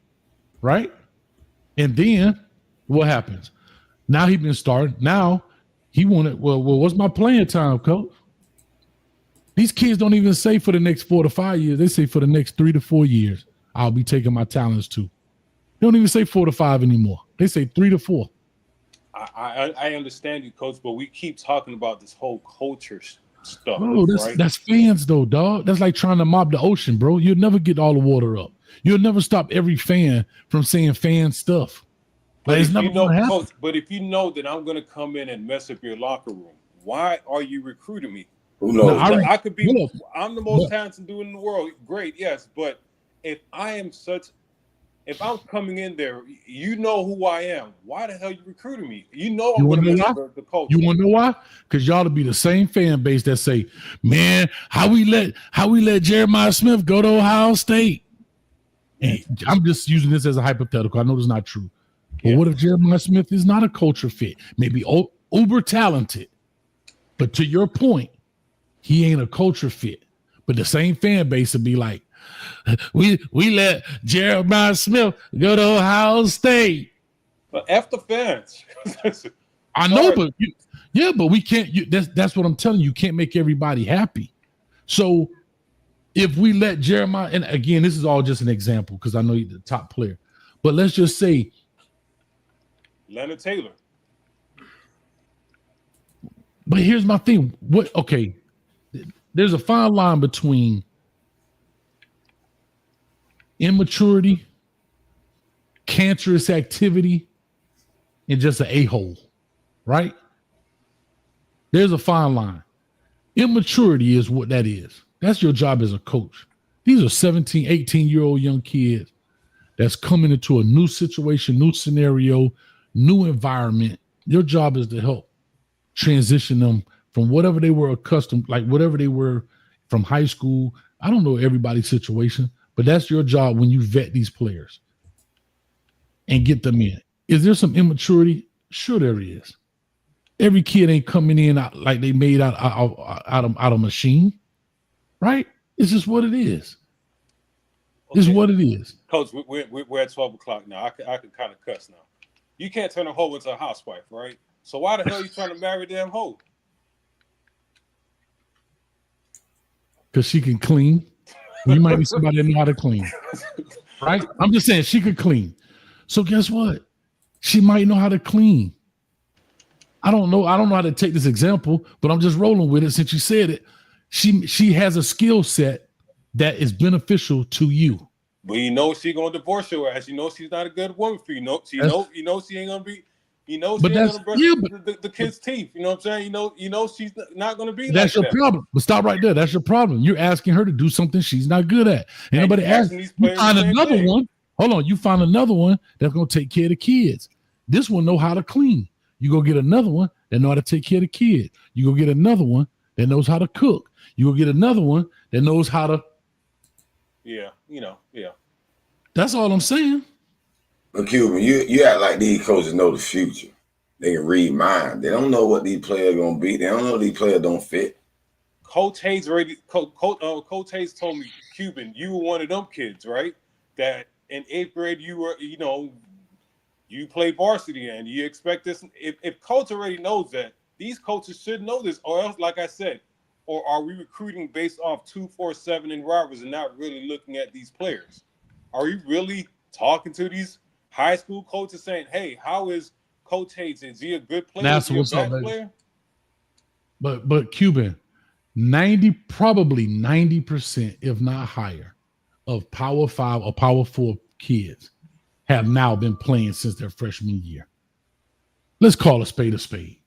right? And then what happens? Now he been started. Now he wanted, well, what's my playing time, coach? These kids don't even say for the next 4 to 5 years. They say for the next 3 to 4 years, I'll be taking my talents too. They don't even say 4 to 5 anymore. They say 3 to 4. I understand you, coach, but we keep talking about this whole culture stuff. Bro, that's fans though, dog. That's like trying to mob the ocean, bro. You'll never get all the water up. You'll never stop every fan from saying fan stuff. But if you know, coach, but if you know that I'm gonna come in and mess up your locker room, why are you recruiting me? Who knows? No, I could be. I'm the most talented dude in the world. Great, yes, but if I'm coming in there, you know who I am. Why the hell are you recruiting me? You know I'm going to mess up the culture. You want to know why? Because y'all to be the same fan base that say, "Man, how we let Jeremiah Smith go to Ohio State?" And I'm just using this as a hypothetical. I know it's not true. But what if Jeremiah Smith is not a culture fit? Maybe uber talented, but to your point, he ain't a culture fit. But the same fan base would be like, we let Jeremiah Smith go to Ohio State. But F the fans. I know, but but we can't. That's what I'm telling you. You can't make everybody happy. So if we let Jeremiah, and again, this is all just an example because I know he's the top player, but let's just say Leonard Taylor. But here's my thing. There's a fine line between immaturity, cancerous activity, and just an a-hole, right? There's a fine line. Immaturity is what that is. That's your job as a coach. These are 17, 18-year-old young kids that's coming into a new situation, new scenario, new environment. Your job is to help transition them from whatever they were accustomed, like whatever they were from high school. I don't know everybody's situation, but that's your job when you vet these players and get them in. Is there some immaturity? Sure there is. Every kid ain't coming in like they made out of machine, right? It's just what it is. Okay. It's what it is. Coach, we're at 12 o'clock now. I can kind of cuss now. You can't turn a hoe into a housewife, right? So why the hell are you trying to marry a damn hoe? Because she can clean. You might be somebody that know how to clean, right? I'm just saying she could clean. So guess what? She might know how to clean. I don't know how to take this example, but I'm just rolling with it since you said it. She has a skill set that is beneficial to you. But you know she's gonna divorce your ass. You know she's not a good woman for you. She ain't gonna be. She ain't gonna brush the kid's teeth. You know what I'm saying? You know she's not gonna be. That's your problem. But stop right there. That's your problem. You're asking her to do something she's not good at. And nobody asked. You find another one. Hold on. You find another one that's gonna take care of the kids. This one know how to clean. You go get another one that know how to take care of the kid. You go get another one that knows how to cook. You go get another one that knows how to. Yeah. That's all I'm saying. But Cuban, you act like these coaches know the future. They can read mind. They don't know what these players are gonna be. They don't know these players don't fit. Coach Hayes Coach Hayes told me, Cuban, you were one of them kids, right? That in 8th grade you were, you played varsity and you expect this. If coach already knows that, these coaches should know this, or else, like I said, or are we recruiting based off 247 and robbers and not really looking at these players? Are we really talking to these high school coaches saying, hey, how is Coach Hayes? Is he a good player? That's what's up, player? But Cuban, probably 90%, if not higher, of Power 5 or Power 4 kids have now been playing since their freshman year. Let's call a spade a spade.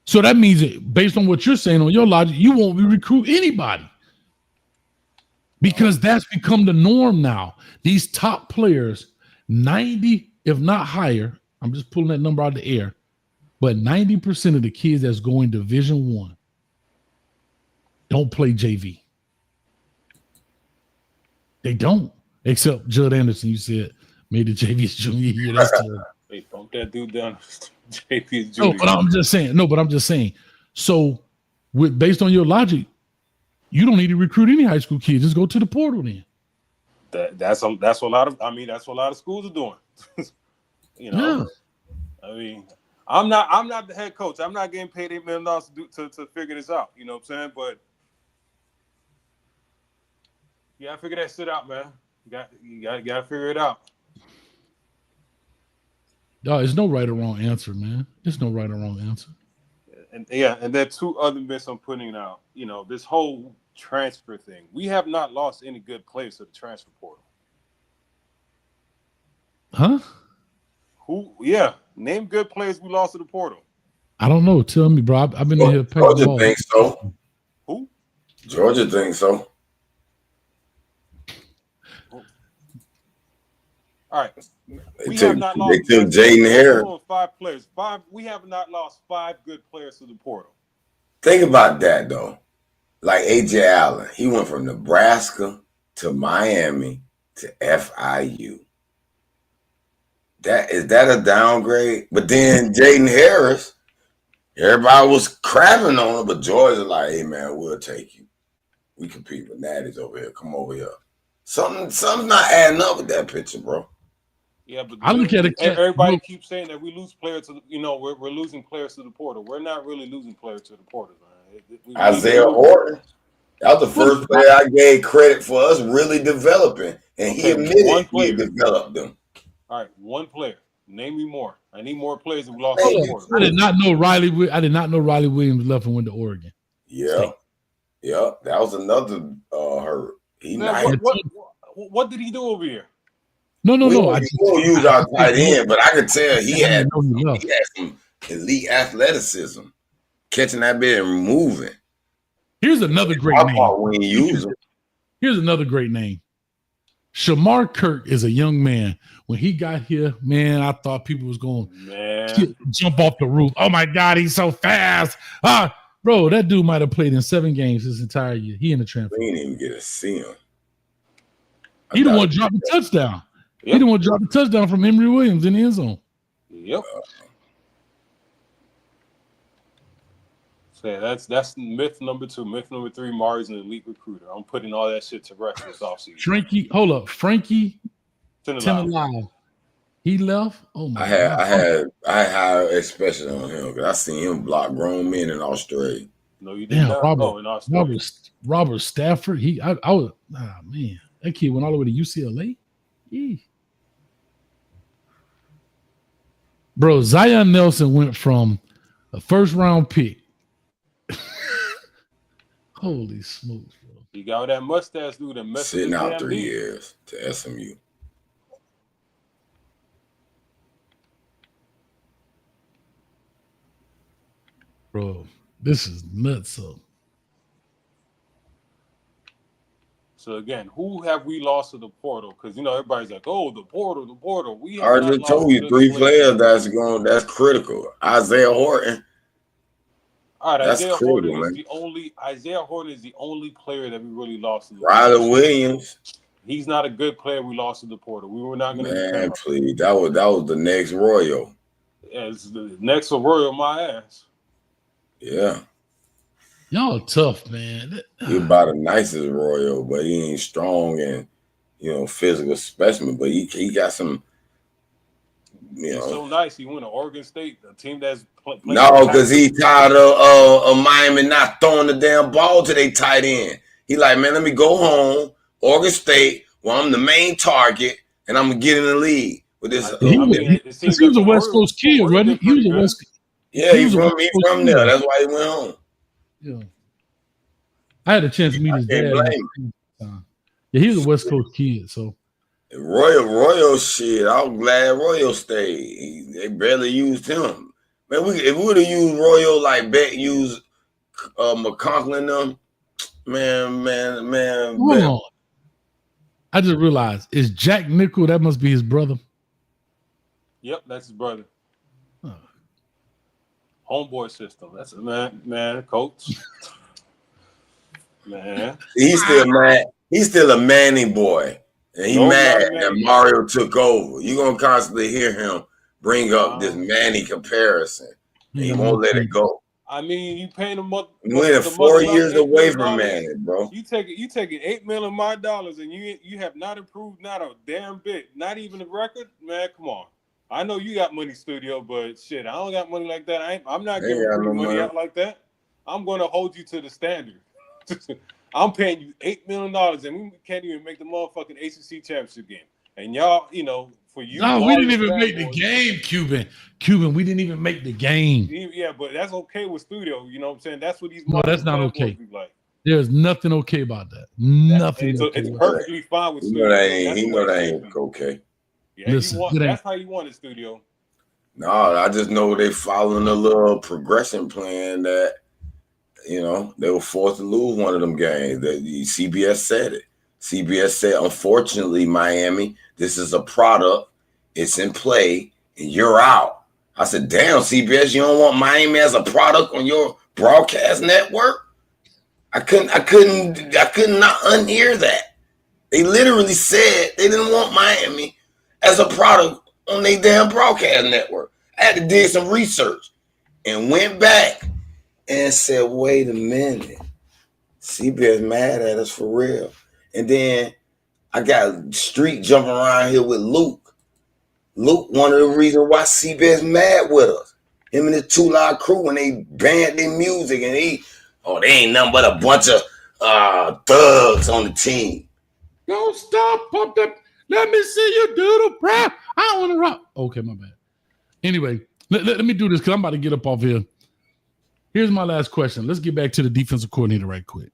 So that means that based on what you're saying, on your logic, you won't recruit anybody because that's become the norm now. These top players, 90, if not higher, I'm just pulling that number out of the air, but 90% of the kids that's going Division I don't play JV. They don't, except Judd Anderson. You said made the JV his junior year. That's terrible. Hey, bump that dude down. JP's No, junior. but I'm just saying. No, but I'm just saying. So, based on your logic, you don't need to recruit any high school kids. Just go to the portal then. That's what a lot of. I mean, that's what a lot of schools are doing. You know. Yeah. I mean, I'm not the head coach. I'm not getting paid $8 million to figure this out. You know what I'm saying? But you gotta figure that shit out, man. You gotta figure it out. No, there's no right or wrong answer, man. There's no right or wrong answer. And there are two other myths I'm putting out. You know, this whole transfer thing. We have not lost any good players to the transfer portal. Huh? Who? Yeah, name good players we lost to the portal. I don't know. Tell me, bro. I've been in here. Georgia thinks so. Who? Georgia thinks so. All right. They took Jaden Heru. 5 players. We have not lost 5 good players to the portal. Think about that though. Like AJ Allen, he went from Nebraska to Miami to FIU. Is that a downgrade? But then Jaden Harris, everybody was crapping on him, but Georgia like, hey man, we'll take you. We compete with Natties over here. Come over here. Something's not adding up with that picture, bro. Yeah, but I look at it. Everybody keeps saying that we lose players to we're losing players to the portal. We're not really losing players to the portal, man. Isaiah Horton. That was the first player I gave credit for us really developing, and he admitted he developed them. All right, one player. Name me more. I need more players that we lost to the portal. I did not know Riley Williams left and went to Oregon. Yeah, yeah, that was another hurt. What did he do over here? No. We won't use our tight end, but I could tell he had some elite athleticism, catching that bit and moving. Here's another great name. Here's another great name. Shamar Kirk is a young man. When he got here, man, I thought people was going to jump off the roof. Oh my God, he's so fast. Bro, that dude might have played in 7 games this entire year. He in the transfer. We didn't even get to see him. He the one dropped the touchdown. Yep. He the one dropped the touchdown from Emory Williams in the end zone. Yep. So that's myth number 2. Myth number 3, Mari's an elite recruiter. I'm putting all that shit to rest this offseason. Frankie Tenalai. He left. Oh my God. I had expectations on him because I seen him block grown men in Australia. No, you didn't. In Australia. Robert Stafford. I was man. That kid went all the way to UCLA. Bro, Zion Nelson went from a first-round pick. Holy smokes, bro. You got that mustache dude that messed sitting out 3 years to SMU. Bro, this is nuts. So again, who have we lost to the portal? Because everybody's like, "Oh, the portal." We have I just told you 3 players that's critical. Isaiah Horton. All right, Isaiah Horton is the only player that we really lost to the portal. Riley Williams. He's not a good player we lost to the portal. We were not going to. Man, please, that was the next Royal. It's the next Royal, my ass. Yeah. Y'all tough, man. He about the nicest Royal, but he ain't strong and physical specimen. But he got some. He's so nice. He went to Oregon State, a team that's playing. No, because he tired of Miami not throwing the damn ball to their tight end. He like, man, let me go home, Oregon State, where I'm the main target, and I'm gonna get in the league with this. He was a West Coast kid, wasn't he? He was a West. Yeah, he's from there. That's why he went home. Yeah, I had a chance to meet his dad. Yeah, he was a West Coast kid, so Royal shit. I'm glad Royal stayed. They barely used him. Man, if we would have used Royal like Beck used McConklin them, man. Hold on. I just realized, is Jack Nickel, that must be his brother? Yep, that's his brother. Oh. Homeboy system. That's a man, coach. Man. He's still mad. He's still a Manny boy. And he mad that Mario took over. You're going to constantly hear him bring up this Manny comparison. And he won't let it go. I mean, you paying him up. We're 4 years away from Manny, bro. You taking $8 million of my dollars, and you have not improved not a damn bit, not even a record, man. Come on, I know you got money, studio, but shit, I don't got money like that. I'm not giving free money out like that. I'm going to hold you to the standard. I'm paying you $8 million, and we can't even make the motherfucking ACC championship game. And y'all, for you. No, we didn't even make the game, Cuban. We didn't even make the game. Yeah, but that's okay with studio. You know what I'm saying? That's what these. No, that's not okay. Like. There's nothing okay about that. Nothing. It's perfectly fine with studio. He know that ain't okay. Yeah, listen, that's how you want it, studio. No, I just know they following a little progression plan that, they were forced to lose one of them games. CBS said it. CBS said, unfortunately, Miami, this is a product. It's in play, and you're out. I said, damn, CBS, you don't want Miami as a product on your broadcast network? I couldn't not unhear that. They literally said they didn't want Miami as a product on their damn broadcast network. I had to do some research and went back and said, wait a minute. CBS mad at us for real. And then I got street jumping around here with Luke. Luke, one of the reasons why CBS mad with us. Him and his 2 Live Crew, when they banned their music and they ain't nothing but a bunch of thugs on the team. Don't stop, pump that. Let me see you do the prep. I want to rock. Okay, my bad. Anyway, let me do this because I'm about to get up off here. Here's my last question. Let's get back to the defensive coordinator right quick.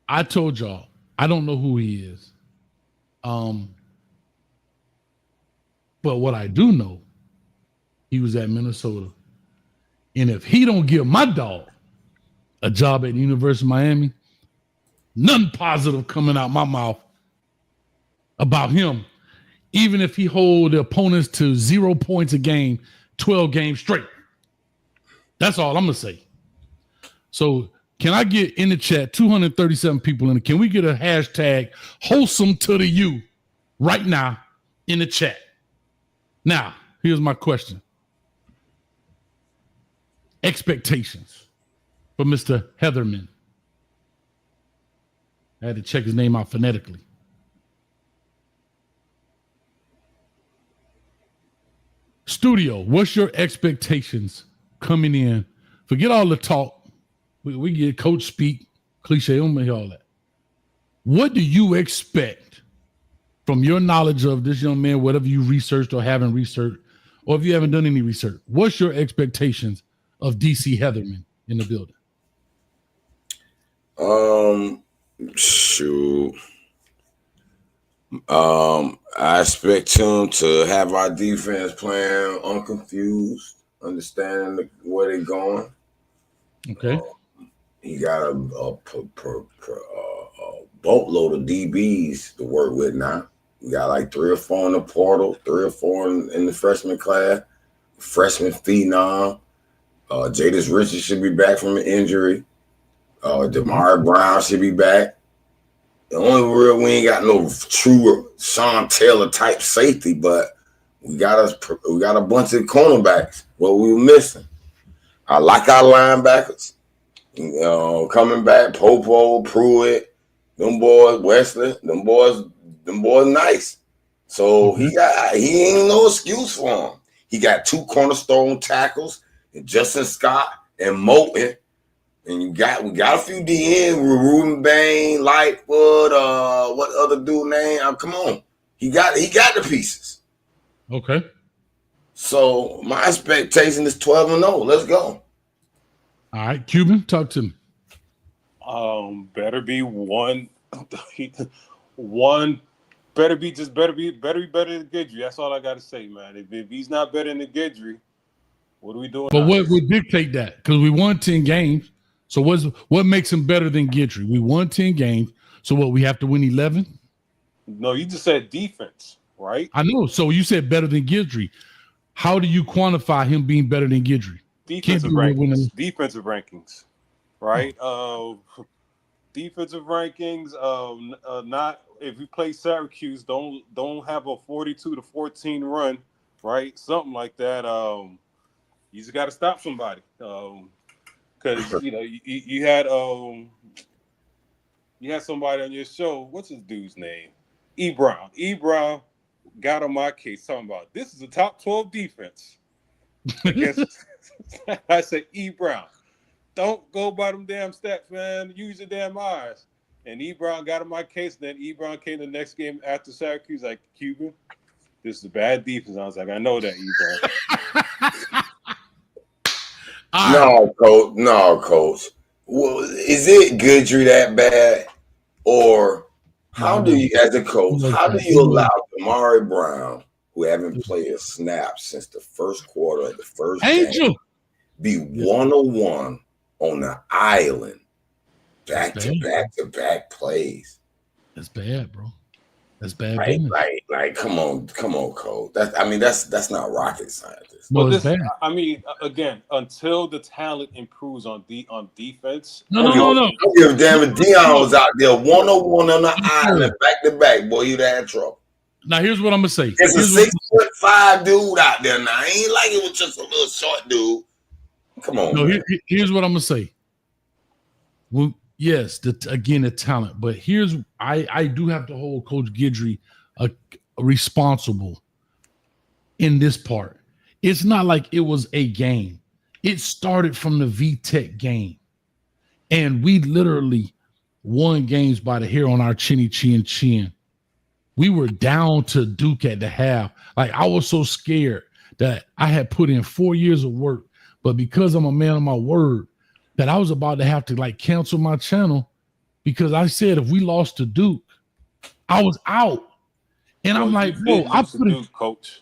I told y'all, I don't know who he is. But what I do know, he was at Minnesota. And if he don't give my dog a job at the University of Miami, nothing positive coming out my mouth about him, even if he hold the opponents to 0 points a game, 12 games straight. That's all I'm going to say. So can I get in the chat, 237 people in it, can we get a hashtag wholesome to the U right now in the chat? Now, here's my question. Expectations for Mr. Heatherman. I had to check his name out phonetically. Studio, what's your expectations coming in? Forget all the talk. We get coach speak, cliche, don't make all that. What do you expect from your knowledge of this young man, whatever you researched or haven't researched, or if you haven't done any research? What's your expectations of DC Heatherman in the building? Shoot. I expect him to have our defense playing unconfused, understanding where they're going. Okay. He got a boatload of DBs to work with now. We got like 3 or 4 in the portal, 3 or 4 in the freshman class. Freshman phenom. Jadis Richards should be back from an injury. Damari Brown should be back. The only we ain't got no true Sean Taylor type safety, but we got a bunch of cornerbacks. What we were missing. I like our linebackers. Coming back, Popo, Pruitt, them boys, Wesley, them boys nice. So he ain't no excuse for him. He got 2 cornerstone tackles, and Justin Scott and Moulton. And we got a few DN, Ruben Bain, Lightfoot, what other dude name? Come on. He got the pieces. Okay. So my expectation is 12-0. Let's go. All right, Cuban, talk to me. Better be one. One better be better be better than Gidry. That's all I got to say, man. If he's not better than Gidry, what are we doing? But what would dictate that? Because we won 10 games. So what makes him better than Gidry? We won 10 games. So what, we have to win 11? No, you just said defense, right? I know. So you said better than Gidry. How do you quantify him being better than Gidry? Defensive rankings, right? Defensive rankings. Not if you play Syracuse, don't have a 42-14 run, right? Something like that. You just got to stop somebody. Because you had somebody on your show. What's his dude's name? E. Brown. E. Brown got on my case talking about this is a top 12 defense. I said, E. Brown, don't go by them damn stats, man. Use your damn eyes. And E. Brown got on my case. Then E. Brown came the next game after Syracuse, like, Cuban, this is a bad defense. I was like, I know that, E. Brown. No, coach. Well, is it Goodry that bad? Or how do you, as a coach, how do you allow Damari Brown, who haven't played a snap since the first quarter of the first game, be 101 on the island, back-to-back plays? That's bad, bro. That's bad. Like, come on, coach. That's not rocket science. No, it's bad. I mean, again, until the talent improves on defense. No. I don't give a damn if Dion was out there 101 on the island, back-to-back. Boy, you'd have trouble. Now, here's what I'm going to say. There's a 6'5" dude out there now. Ain't like it was just a little short dude. Come on. No, here's what I'm going to say. Well, yes, the talent. But I do have to hold Coach Gidry responsible in this part. It's not like it was a game. It started from the VTech game. And we literally won games by the hair on our chinny chin. We were down to Duke at the half. Like, I was so scared that I had put in 4 years of work, but because I'm a man of my word, that I was about to have to like cancel my channel because I said if we lost to Duke, I was out. And I'm like, bro, I put it, coach.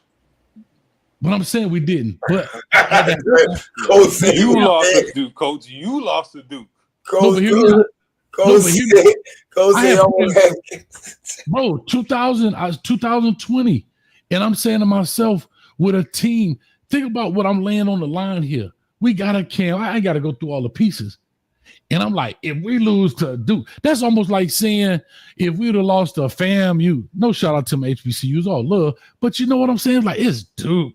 But I'm saying we didn't. But Coach said you lost to Duke, coach. You lost to Duke. Bro, 2020. And I'm saying to myself, with a team, think about what I'm laying on the line here. We got I got to go through all the pieces. And I'm like, if we lose to Duke, that's almost like saying if we'd have lost to FAMU, no shout out to my HBCUs, all love, but you know what I'm saying? Like, it's Duke.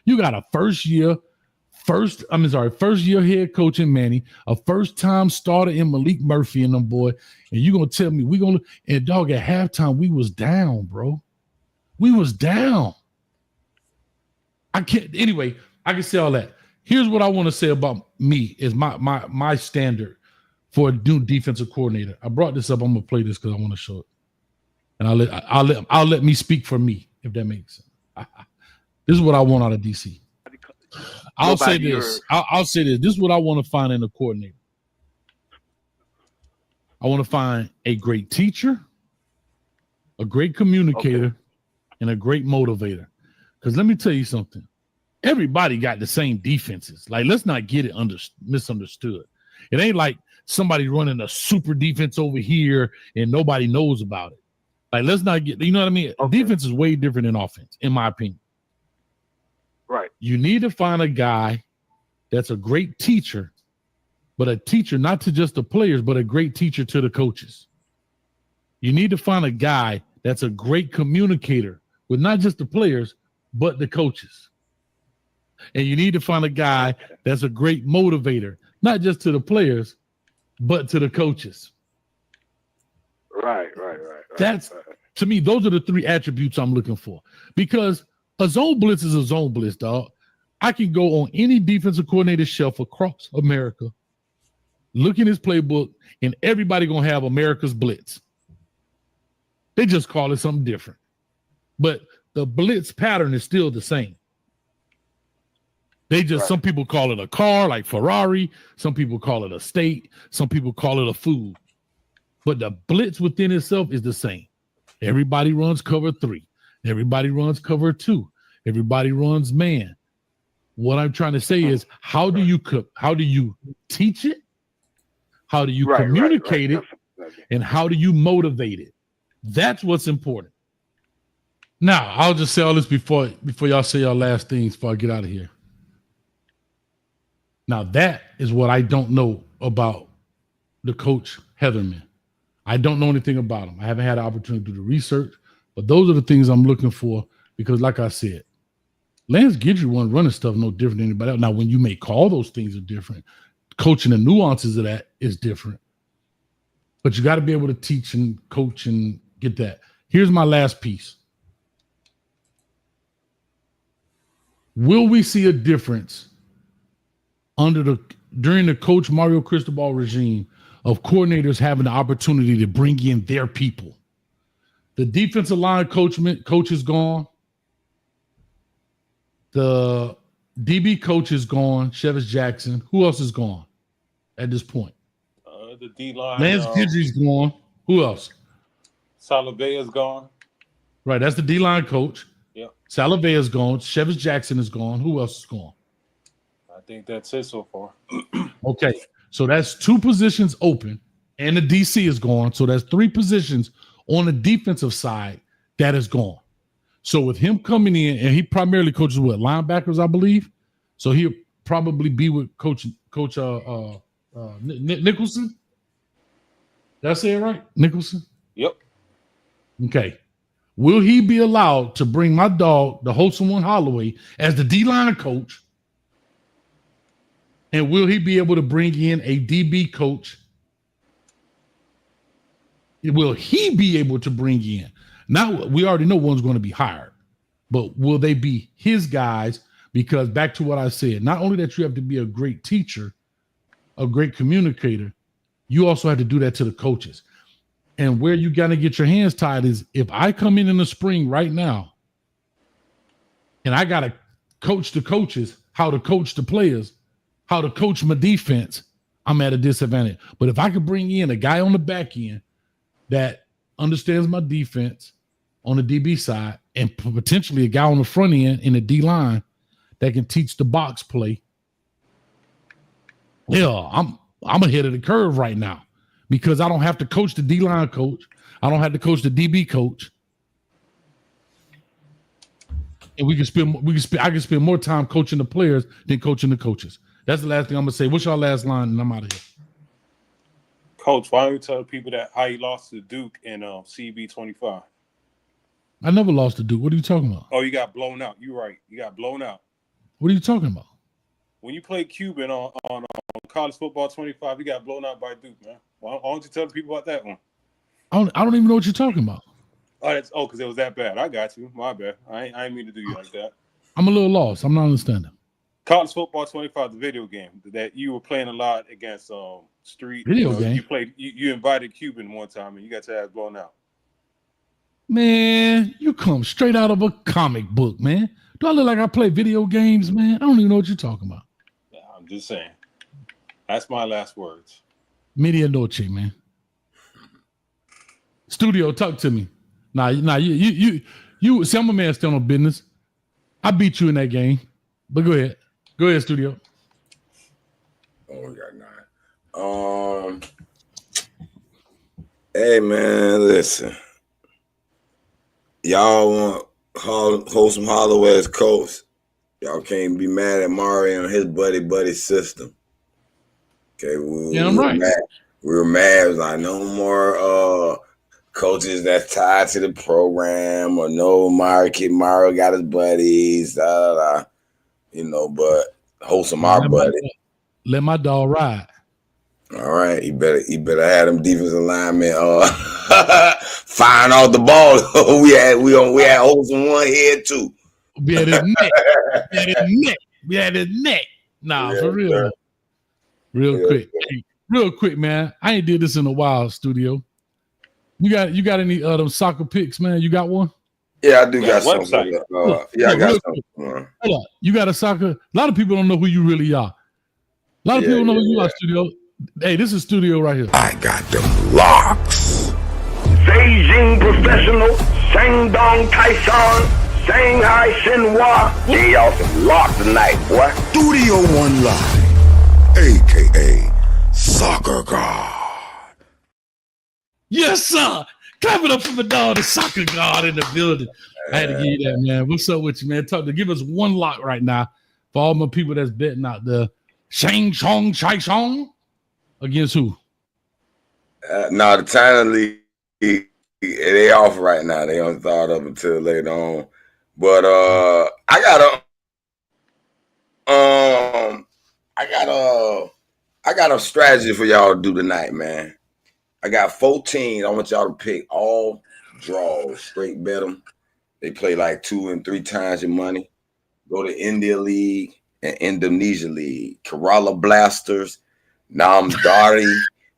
You got a first year head coach in Manny, a first-time starter in Malik Murphy and them boy, and you gonna tell me and dog, at halftime, we was down, bro. We was down. I can say all that. Here's what I want to say about me is my standard for a new defensive coordinator. I brought this up. I'm gonna play this because I want to show it, and I'll let me speak for me if that makes sense. This is what I want out of DC. I'll say this. This is what I want to find in a coordinator. I want to find a great teacher, a great communicator, and a great motivator. Because let me tell you something. Everybody got the same defenses. Like, let's not get it misunderstood. It ain't like somebody running a super defense over here and nobody knows about it. Like, let's not get, you know what I mean? Defense is way different than offense, in my opinion. Right. You need to find a guy that's a great teacher, but a teacher not to just the players, but a great teacher to the coaches. You need to find a guy that's a great communicator with not just the players, but the coaches. And you need to find a guy that's a great motivator, not just to the players, but to the coaches. Right. That's, to me, those are the three attributes I'm looking for. Because a zone blitz is a zone blitz, dog. I can go on any defensive coordinator shelf across America, look in his playbook, and everybody going to have America's blitz. They just call it something different. But the blitz pattern is still the same. They just some people call it a car like Ferrari, some people call it a state, some people call it a food. But the blitz within itself is the same. Everybody runs cover 3. Everybody runs cover 2. Everybody runs man. What I'm trying to say is how do you teach it? How do you communicate it? And how do you motivate it? That's what's important. Now, I'll just say all this before y'all say your last things before I get out of here. Now, that is what I don't know about the coach Heatherman. I don't know anything about him. I haven't had the opportunity to do the research, but those are the things I'm looking for because, like I said, Lance Guidry wasn't running stuff no different than anybody else. Now, when you may call those things are different, coaching the nuances of that is different. But you got to be able to teach and coach and get that. Here's my last piece. Will we see a difference during the Coach Mario Cristobal regime of coordinators having the opportunity to bring in their people? The defensive line coach is gone. The DB coach is gone. Chevis Jackson. Who else is gone at this point? The D-line. Lance Guidry's gone. Who else? Salavea's gone. Right, that's the D-line coach. Yep. Salavea's gone. Chevis Jackson is gone. Who else is gone? I think that's it so far. Okay, so that's 2 positions open, and the DC is gone. So that's 3 positions on the defensive side that is gone. So with him coming in, and he primarily coaches what, linebackers, I believe. So he'll probably be with Coach Nicholson. Did I say it right? Nicholson? Yep. Okay. Will he be allowed to bring my dog, the Wholesome One Holloway, as the D-line coach? And will he be able to bring in a DB coach? Will he be able to bring in? Now, we already know one's going to be hired, but will they be his guys? Because back to what I said, not only that you have to be a great teacher, a great communicator, you also have to do that to the coaches. And where you got to get your hands tied is if I come in the spring right now and I got to coach the coaches, how to coach the players, how to coach my defense, I'm at a disadvantage. But if I could bring in a guy on the back end that understands my defense on the DB side and potentially a guy on the front end in the D line that can teach the box play, yeah, I'm ahead of the curve right now because I don't have to coach the D line coach. I don't have to coach the DB coach. And I can spend more time coaching the players than coaching the coaches. That's the last thing I'm gonna say. What's your last line? And I'm out of here. Coach, why don't you tell people that how you lost to Duke in CB25? I never lost to Duke. What are you talking about? Oh, you got blown out. You're right. You got blown out. What are you talking about? When you played Cuban on college football 25, you got blown out by Duke, man. Why don't you tell the people about that one? I don't even know what you're talking about. Oh, because it was that bad. I got you. My bad. I ain't mean to do you like that. I'm a little lost. I'm not understanding. College football 25, the video game that you were playing a lot against street video game. You invited Cuban one time and you got your ass blown out. Man, you come straight out of a comic book, man. Do I look like I play video games, man? I don't even know what you're talking about. Yeah, I'm just saying. That's my last words. Media noche, man. Studio, talk to me. Nah, you see, I'm a man still on business. I beat you in that game. But go ahead. Go ahead, Studio. Oh, we got 9. Hey, man, listen. Y'all want Wholesome Holloway as coach. Y'all can't be mad at Mario and his buddy system. Okay, I'm right. We were mad. It was like no more coaches that's tied to the program or no Mario got his buddies, but Wholesome our buddy. Let my dog ride. All right, he better have them defensive linemen firing off the ball. we had Wholesome one here too. We had his neck. Nah, yeah, for real. Sir. Real quick, man. I ain't did this in a while, Studio. You got any them soccer picks, man? You got one? Yeah, I do That got something. website. Yeah, I got real something. quick. Hold up. You got a soccer. A lot of people don't know who you really are. A lot of people know who you are, studio. Hey, this is studio right here. I got them locks. Beijing Professional, Shandong Tyson, Shanghai Shenhua. Give y'all some locks tonight, boy. Studio One Live, aka Soccer God. Yes, sir. Clap it up for the dog, the soccer god in the building. I had to give you that, man. What's up with you, man? Give us one lock right now for all my people that's betting out there. Shang Chong Chai Chong against who? Now the China League, they off right now. They don't start up until later on. But I got a strategy for y'all to do tonight, man. I got 14. I want y'all to pick all draws, straight bet them. They play like 2 and 3 times your money. Go to India League and Indonesia League. Kerala Blasters, Namdari,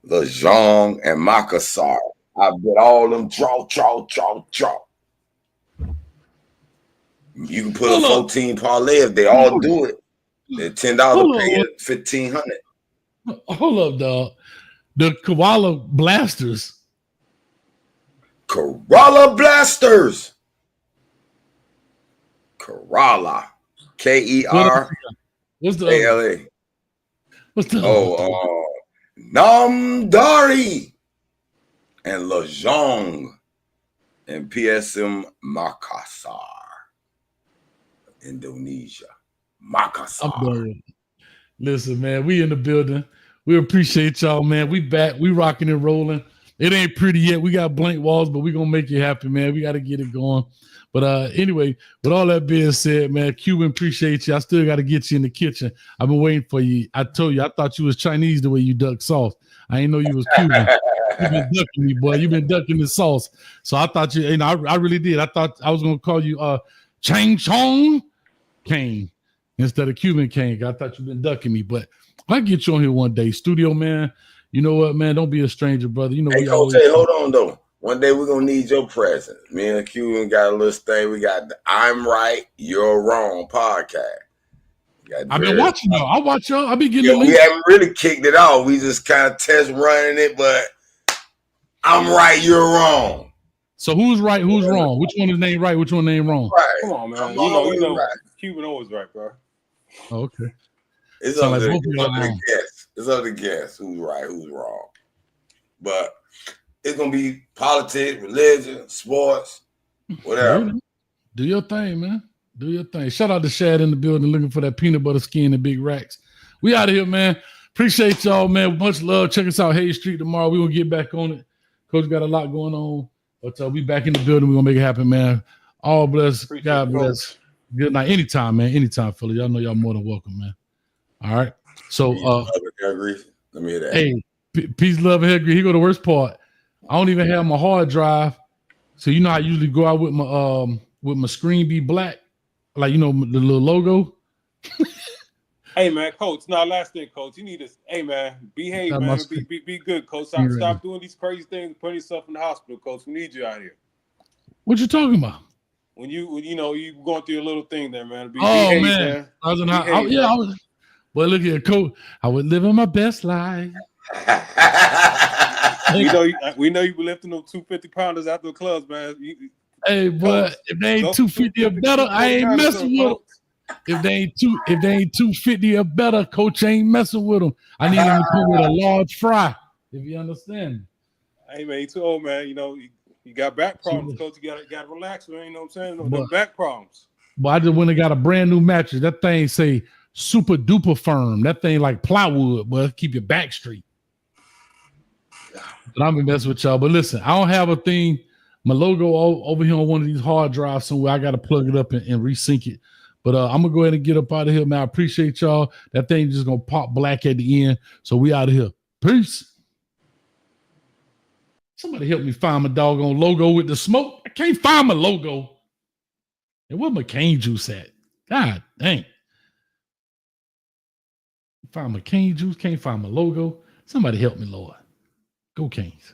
Lajong, and Makassar. I bet all them draw. You can put a 14 parlay if they all do it. They're $10 to pay it $1,500. Hold up, dog. The Koala Blasters. Kerala Blasters. Kerala. Kerala. What's the other? What's the Namdari and Lajong and PSM Makassar. Indonesia. Makassar. Listen, man, we in the building. We appreciate y'all, man. We back. We rocking and rolling. It ain't pretty yet. We got blank walls, but we gonna make it happen, man. We got to get it going. But anyway, with all that being said, man, Cuban, appreciate you. I still got to get you in the kitchen. I've been waiting for you. I told you, I thought you was Chinese the way you duck sauce. I didn't know you was Cuban. You've been ducking me, boy. You've been ducking the sauce. So I thought you, and I really did. I thought I was gonna call you Chang Chong Kane instead of Cuban Kane. I thought you've been ducking me, but I'll get you on here one day. Studio, man. You know what, man? Don't be a stranger, brother. You know, hey, Coach, hold on, though. One day we're going to need your presence. Me and Cuban got a little thing. We got the I'm Right, You're Wrong podcast. I've been watching y'all. I watch y'all. I be getting the links. We haven't really kicked it off. We just kind of test running it, but I'm right, you're wrong. So who's right, who's wrong? Which one is named right? Which one named wrong? Right. Come on, man. You know, right. Cuban always right, bro. Oh, okay. It's up to guess. It's up to guess who's right, who's wrong. But it's gonna be politics, religion, sports, whatever. Do your thing, man. Do your thing. Shout out to Shad in the building looking for that peanut butter skin and big racks. We out of here, man. Appreciate y'all, man. Much love. Check us out, Hayes Street tomorrow. We're gonna get back on it. Coach got a lot going on. But we back in the building. We're gonna make it happen, man. All bless. Appreciate God bless. Good night. Anytime, man. Anytime, Philly. Y'all know y'all more than welcome, man. All right. So let me hear that. Hey, peace, love, and hair grease. Here go the worst part. I don't even have my hard drive. So you know I usually go out with my screen be black, like the little logo. Hey man, Coach. Now last thing, Coach. You need to behave, man. Be good, Coach. Stop doing these crazy things, putting yourself in the hospital, Coach. We need you out here. What you talking about? When you going through your little thing there, man. Behave, man. I was. Well, look here, Coach. I was living my best life. we know you been lifting those 250-pounders out the clubs, man. Hey, but if they ain't 250 or better, I ain't messing with them. If they ain't 250 or better, Coach ain't messing with them. I need them to come with a large fry. If you understand. Hey man, you too old, man. You got back problems, Coach. You got to relax, man. You know what I'm saying? No back problems. But I just went and got a brand new mattress. That thing say super duper firm. That thing like plywood, but keep your back straight. But I'm gonna mess with y'all. But listen, I don't have a thing. My logo over here on one of these hard drives somewhere. I got to plug it up and resync it. But I'm gonna go ahead and get up out of here, man. I appreciate y'all. That thing just gonna pop black at the end. So we out of here. Peace. Somebody help me find my doggone logo with the smoke. I can't find my logo. And where my cane juice at? God dang. Find my cane juice. Can't find my logo. Somebody help me, Lord. Go Canes.